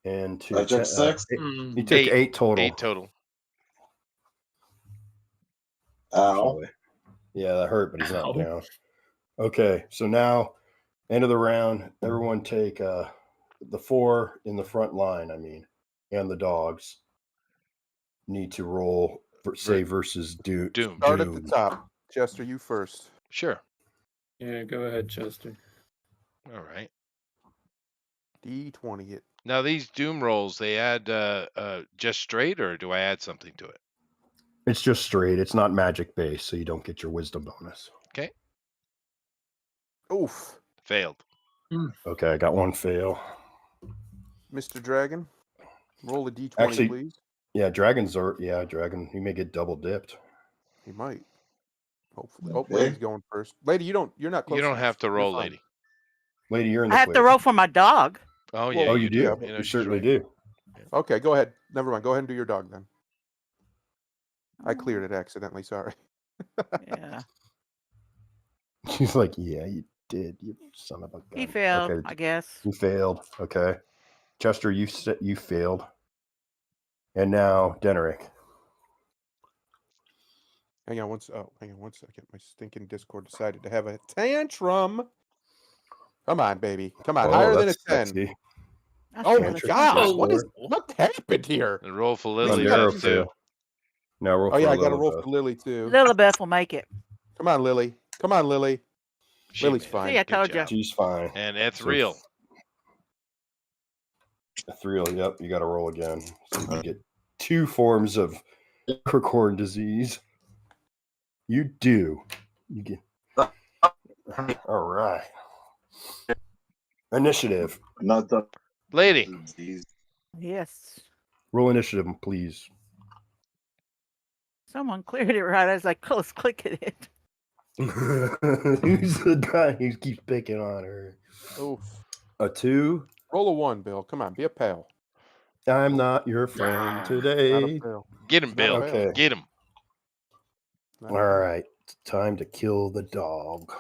and I took 6. He took 8 total. 8 total. Ow. Yeah, that hurt, but he's not Ow. down. Okay, so now end of the round. Everyone take the 4 in the front line. And the dogs need to roll for save versus Doom. Start at the top. Chester, you first. Sure. Yeah, go ahead, Chester. All right. D20 hit. Now these doom rolls, they add just straight, or do I add something to it? It's just straight. It's not magic based, so you don't get your wisdom bonus. Okay. Oof. Failed. Okay, I got one fail. Mr. Dragon, roll a D20, Actually, please. Yeah, dragon. He may get double dipped. He might. Hopefully. Okay. Lady's going first. Lady, you're not close You don't enough. have to You're roll, fine. lady. Lady, you're in the I have clear. to roll for my dog. Oh yeah, Oh, you do. You know, You she's certainly right. do. Okay, go ahead. Never mind. Go ahead and do your dog then. I cleared it accidentally. Sorry. Yeah. She's like, yeah, you did, you son of a gun. He failed, Okay, I guess. you failed. Okay, Chester, you failed, and now Denerick. Hang on one second. My stinking Discord decided to have a tantrum. Come on, baby. Come on. Higher than a 10. Sexy. That's Oh my really gosh. sexy. What happened here? And roll for Least Lily we got does two too. Now roll. Oh yeah, for I got to roll Lilibeth. for Lily too. Lilibeth will make it. Come on, Lily. Come on, Lily. She Lily's made it. fine. See, I Good told you. job. She's fine. And it's So real. Ethereal. Yep, you got to roll again. So you get 2 forms of Kirkhorn disease. You do. You get. All right. Initiative. Not the Lady. disease. Yes. Roll initiative, please. Someone cleared it right as I close clicking it. Who's the guy who keeps picking on her? Oof. A 2. Roll a 1, Bill. Come on, be a pal. I'm not your friend Not a today. pal. Get him, It's not a Bill. fail. Okay. Get him. Not a All pal. right. It's time to kill the dog.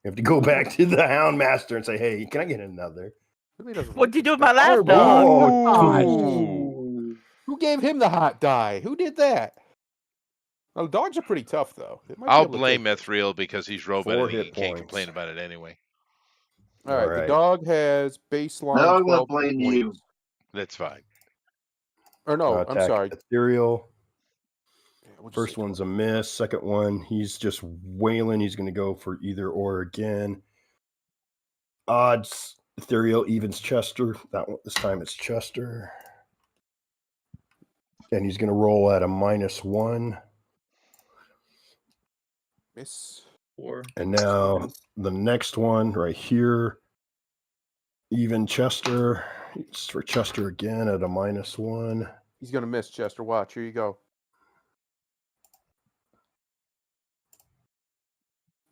You have to go back to the hound master and say, hey, can I get another? Really doesn't What'd like you this do with my guy. last dog? Ooh. Who gave him the hot die? Who did that? Well, dogs are pretty tough, though. They might be I'll able to blame take this. Ethereal because he's robot 4 and he hit can't points. complain about it anyway. All right, the Alright. dog has baseline Now I'm 12 gonna blame points. you. That's fine. Or no, I'm Attack sorry. Ethereal. Yeah, we'll just First say one's a miss. Second one, he's just wailing. He's going to go for either or again. Odds. Ethereal evens Chester. This time it's Chester. And he's going to roll at a -1. miss. 4. And now the next one right here. Even Chester. It's for Chester again at a -1. He's going to miss, Chester. Watch. Here you go.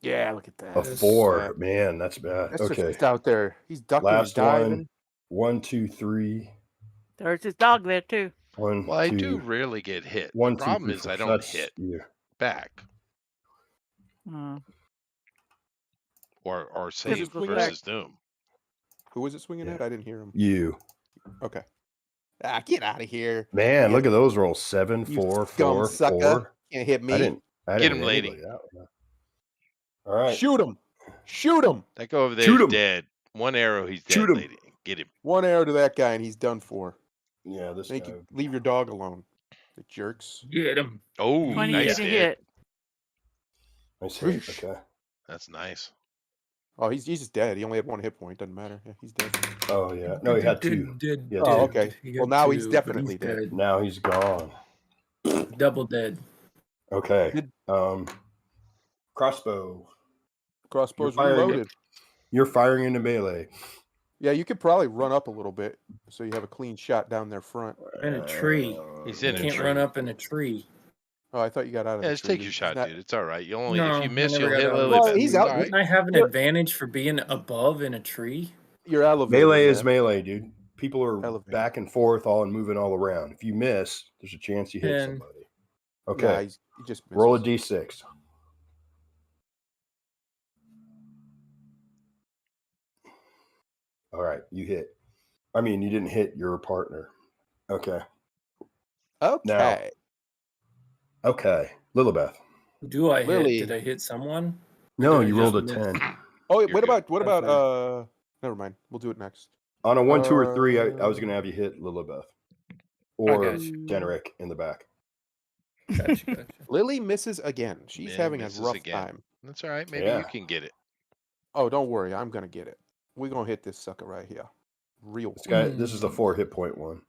Yeah, look at that. A 4. Man, that's bad. That's Okay. just out there. He's ducking Last and diving. one. 1, 2, 3. There's his dog there too. 1, Well, I 2, do rarely get hit. 1, The 2, problem 3, is 4. I So don't that's- hit yeah. back Hmm. or save swing back. versus Doom. Who was it swinging Yeah. at? I didn't hear him. You. Okay. Get out of here. Man, look at those rolls. 7, You 4, scum 4, sucker. 4. Can't hit me. I didn't Get him, hit lady. anybody that one. All right. Shoot him. Shoot him. That guy over there Shoot is him. dead. One arrow, he's dead, Shoot him. lady. Get him. One arrow to that guy and he's done for. Yeah, this guy. Leave your dog alone. The jerks. Get him. Oh, 20 nice to hit. hit. Nice hit. Okay. That's nice. Oh, he's just dead. He only had 1 hit point. Doesn't matter. Yeah, he's dead. Oh, yeah. No, he had 2. Yeah, Oh, okay. Well, now he's definitely dead. Now he's gone. Double dead. Okay. Crossbow. Crossbow's You're firing reloaded. You're firing into melee. Yeah, you could probably run up a little bit so you have a clean shot down their front. In a tree. He's You in a can't tree. run up in a tree. Oh, I thought you got out of Yeah, the just tree. take your shot, not- dude. It's all right. You only No, if you miss, I you'll never hit got out. Lily. Well, he's out. All right. Wouldn't I have an advantage for being above in a tree? You're elevated. Melee is man. melee, dude. People are Elevated. back and forth, all and moving all around. If you miss, there's a chance you hit 10. somebody. Okay. Yeah, he just misses. Roll a d6. All right, you hit. I mean, you didn't hit your partner. Okay. Okay. Okay. Lilibeth. Do I Lily. hit? Did I hit someone? No, Did I you rolled a just 10. miss? Oh, You're what good. about never mind. We'll do it next. On a 1, 2, or 3, I was going to have you hit Lilibeth. Or got you. Generic in the back. Gotcha. Lily misses again. She's Yeah, having a misses rough again. time. That's all right. Maybe Yeah. you can get it. Oh, don't worry. I'm going to get it. We're going to hit this sucker right here. Real This quick. guy, this is the 4 hit point one.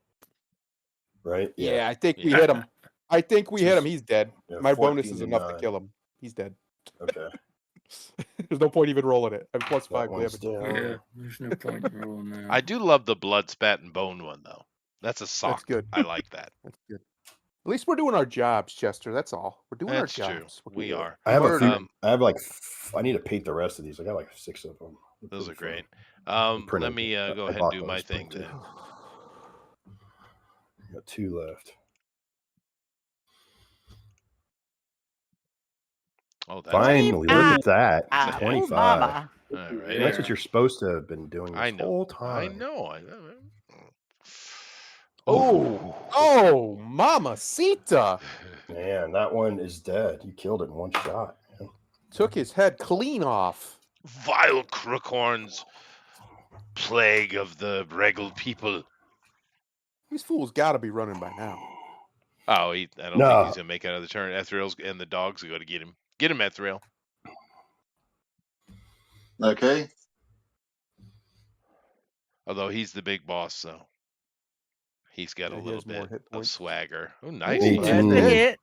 Right? Yeah, I think we Yeah. hit him. I think we hit him. He's dead. Yeah, My bonus 14 is and enough to 9. kill him. He's dead. Okay. There's no point even rolling it. I'm plus That 5 one's damage. down. Yeah, there's no point in rolling that. I do love the blood spat and bone one though. That's a sock. good. I like that. That's good. At least we're doing our jobs, Chester. That's all. We're doing That's our true. jobs. What can We do? are. I have a Murder. few. I have like. I need to paint the rest of these. I got like 6 of them. They're Those are pretty great. fun. Printed. Let me I go ahead and bought do my those thing printed. then. Got 2 left. Oh, that's Finally, look at that. Ah, 25. mama. all right. And that's what you're supposed to have been doing this I know. whole time. I know. Oh, mamacita. Man, that one is dead. You killed it in 1 shot. Man. Took his head clean off. Vile crookhorns, plague of the regal people. These fools got to be running by now. Oh, I don't No. think he's gonna make another turn. Ethriel's and the dogs are going to get him. Get him, Ethriel. Okay. Although he's the big boss, so he's got Yeah, a he little has more bit hit of points. swagger. Oh, nice. Ooh, That's 18. a hit.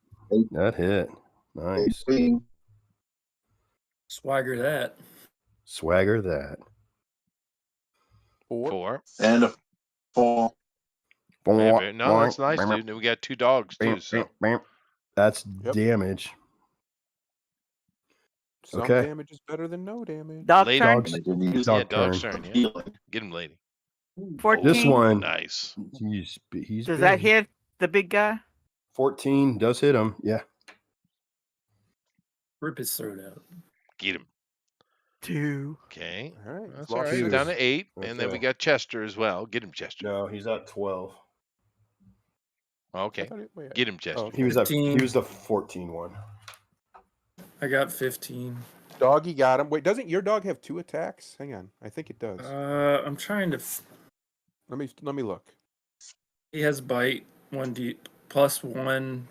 That hit. Nice. 18. Swagger that. Swagger that. 4. 4. And a 4. No, that's nice, dude. And we got 2 dogs too. So That's Yep. damage. Some Okay. damage is better than no damage. Dog Lady. turn. Dogs. I didn't use Dog yeah, dog's turn. turn. Yeah. healing. Get him, lady. 14. This one, Nice. he's Does that big. hit the big guy? 14 does hit him. Yeah. Rip his throat out. Get him. 2. Okay. All right. That's lost all right. two. He's down to 8, and then we Okay. got Chester as well. Get him, Chester. No, he's at 12. I Okay. thought wait, Get him, Chester. okay. He was at 15. he was the 14 one. I got 15. Doggy got him. Wait, doesn't your dog have 2 attacks? Hang on. I think it does. I'm trying to. Let me look. He has bite 1d plus 1.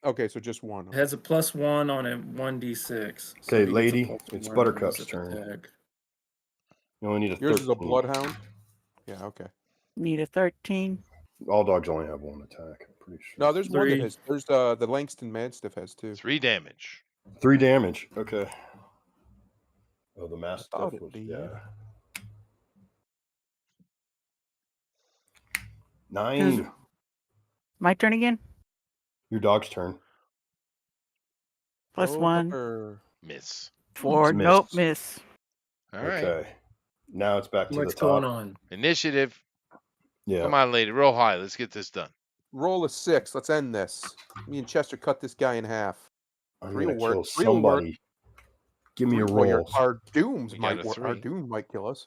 Okay, so just 1. It has a plus 1 on a 1d6. Okay, he gets a lady, plus it's 1 Buttercup's bonus turn. attack. You only need a Yours 13. is a bloodhound. Yeah. Okay. Need a 13. All dogs only have 1 attack. I'm pretty sure. No, there's one that 3. has. There's the Langston Mastiff has 2. 3 damage. 3 damage. Okay. Oh, the thought mastiff it'd was be, yeah. yeah. 9. My turn again? Your dog's turn. Plus 1. Over. Miss. 4. It's Nope, missed. miss. All right. Okay. Now it's back to What's the top. going on? Initiative. Yeah. Come on, lady. Roll high. Let's get this done. Roll a 6. Let's end this. Me and Chester cut this guy in half. I'm 3 gonna will work. kill 3 will work. somebody. Give me a 3 will- roll. Our dooms We got might a work. Our 3. doom might kill us.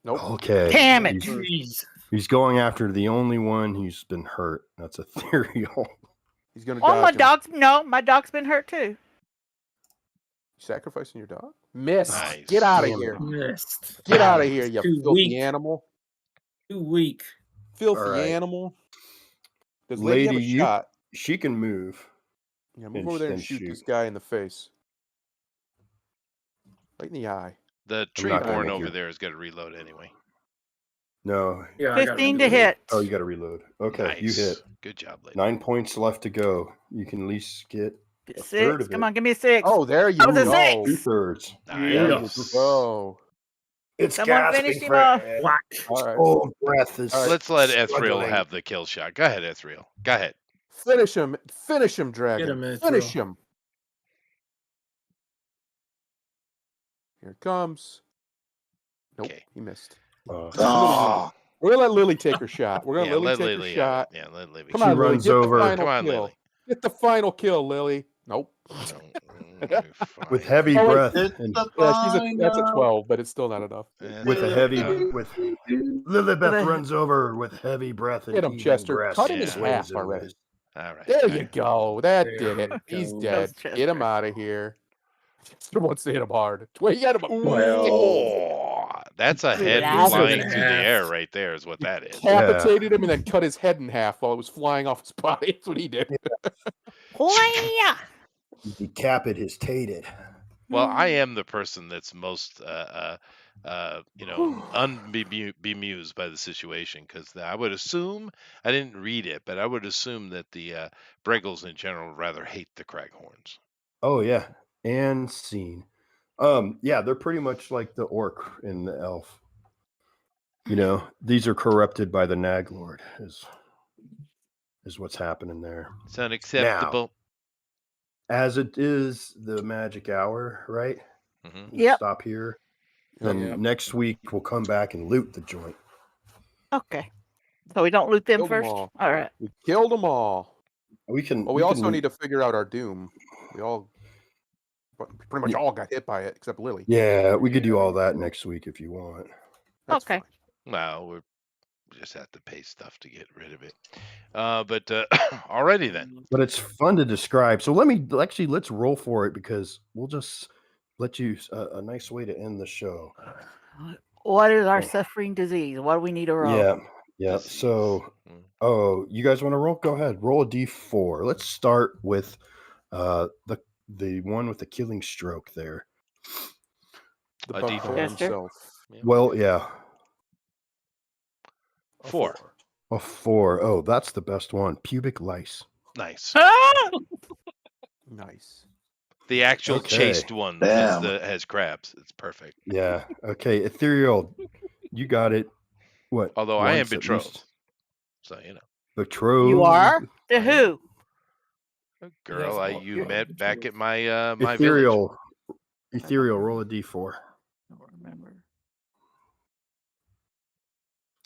Nope. Okay. Damn it. He's going after the only one who's been hurt. That's Ethereal. He's gonna Oh, dodge my dog's been hurt too. Sacrificing your dog? Missed. Nice. Get out of Damn it. here. Missed. Get out of here, you Too filthy weak. animal. Too weak. Filthy All right. animal. Does Lady have a shot? She can move. Yeah, move over there and shoot this guy in the face. Right in the eye. The not gonna Treeborn make over you- there is going to reload anyway. No. Yeah, I got 15 to it. hit. Oh, you got to reload. Okay, Nice. you hit. Good job, lady. 9 points left to go. You can at least get a third Six. of Come it. on, give me a 6. Oh, there you I was a go. 6. 2/3. There Nice. you go. It's Someone gasping finish him for off. air. Whack. All right. Oh, breath is. Let's let Ethereal struggling. have the kill shot. Go ahead, Ethereal. Go ahead. Finish him. Finish him, Dragon. Get him, Ethereal. Finish him. Here it comes. Nope, Okay. he missed. Oh, We're gonna let Lily take her shot. We're gonna Yeah, let let Lily take Lily her have shot. it. Yeah, let Lily. Come She on, Lily. runs Get over. the final Come on, kill. Lily. Get the final kill, Lily. Nope. With heavy Oh, breath it's and the Yeah, that's a final. 12, but it's still not enough. with a heavy Yeah. with Lilibeth runs over with heavy breath and Hit him, heaving Chester. breath. Cut him in and half sways and already. whiz. All right. There All you right. go. That There did it. we He's go. dead. Chester. Get him out of here. Chester wants to hit him hard. Wait, you hit him. Oh, that's a head Blast him flying in through the half. air right there is what that is. Decapitated him and then cut his head in half while it was flying off his body. That's what he did. Hoya! Decapitated. Well, I am the person that's most, bemused by the situation because I would assume, I didn't read it, but I would assume that the Breggles in general rather hate the Craghorns. Oh yeah, and scene. Yeah, they're pretty much like the orc and the elf. You know, these are corrupted by the Nag Lord. Is what's happening there. It's unacceptable. As it is the magic hour, right? Mhm. We'll Yep. stop here. Then Yep. next week we'll come back and loot the joint. Okay. So we don't loot them Killed 'em first? all. All right. We killed them all. We can. Well, we also need to figure out our doom. We all, pretty much all got hit by it except Lily. Yeah, we could do all that next week if you want. That's Okay. fine. Well, we just have to pay stuff to get rid of it. But alrighty then. But it's fun to describe. So let's roll for it because we'll just let you a nice way to end the show. What is our Okay. suffering disease? What do we need to roll? Yeah. Disease. So, you guys want to roll? Go ahead. Roll a d4. Let's start with the one with the killing stroke there. The A Bugbear D4? himself. Yeah. Well, yeah. 4. A 4. Oh, that's the best one. Pubic lice. Nice. Ah! Nice. The actual Okay. chased one Damn. has crabs. It's perfect. Yeah. Okay. Ethereal, you got it. What? Although I am once at betrothed. least? So, you know. Betrothed. You are? To who? A girl Yes, you well, met back at my my village. Ethereal. Ethereal, roll a d4. I don't remember.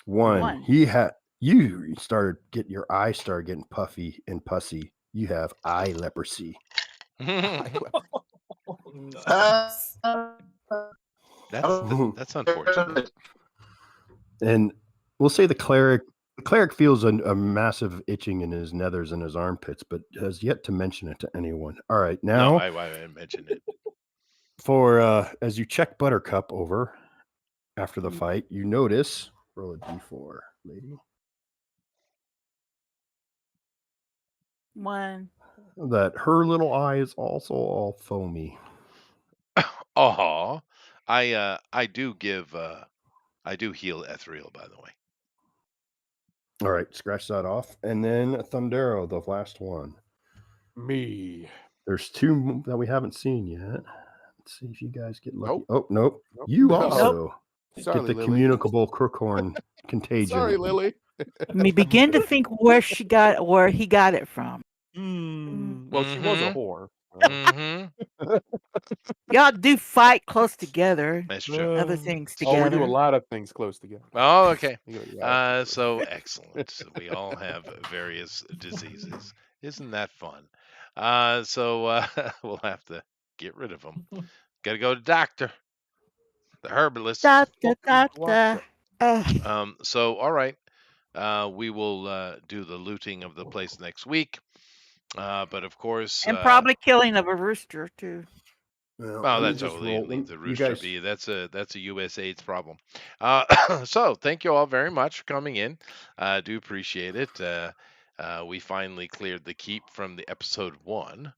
1. One. You started getting your eyes started getting puffy and pussy. You have eye leprosy. That's unfortunate. And we'll say the cleric feels a massive itching in his nethers and his armpits, but has yet to mention it to anyone. All right, now No, I didn't mention it. for as you check Buttercup over after the fight, you notice, roll a d4, lady, 1. that her little eye is also all foamy. I do give I do heal Ethereal, by the way. All right, scratch that off. And then Thundero, the last one. Me. There's 2 that we haven't seen yet. Let's see if you guys get lucky. Nope. Oh, nope. Nope. You No. also Sorry, get the Lily. communicable crookhorn contagion. Sorry, Lily. Me begin to think where he got it from. Well, she was a Mhm. whore. Mm-hmm. Y'all do fight close together. That's true. Other things Oh, we together. do a lot of things close together. Oh, okay. We do a lot of things So excellent. So we all have various diseases. Isn't that fun? So we'll have to get rid of them. Got to go to doctor. the herbalist. Da, da, da, da. So, all right. We will do the looting of the place next week. But of course, and probably killing of a rooster too. Well, that's totally leave the rooster be. That's a USAID's problem. So thank you all very much for coming in. Do appreciate it. We finally cleared the keep from the episode 1,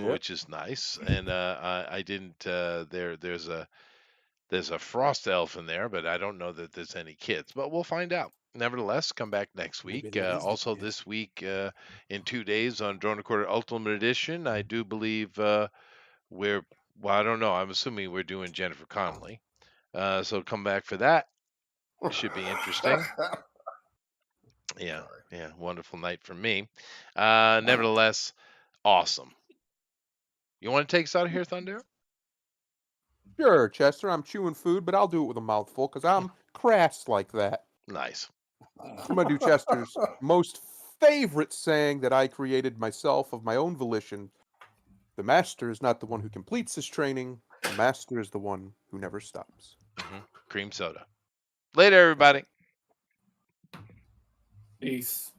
which is nice. And I didn't. There's a frost elf in there, but I don't know that there's any kids. But we'll find out. Nevertheless, come back next week. Also, this week, in 2 days on Drone Recorder Ultimate Edition, I do believe well, I don't know. I'm assuming we're doing Jennifer Connelly. So come back for that. It should be interesting. Yeah. Wonderful night for me. Nevertheless, awesome. You want to take us out of here, Thunder? Sure, Chester. I'm chewing food, but I'll do it with a mouthful because I'm crass like that. Nice. I'm going to do Chester's most favorite saying that I created myself of my own volition. The master is not the one who completes his training. The master is the one who never stops. Cream soda. Later, everybody. Peace.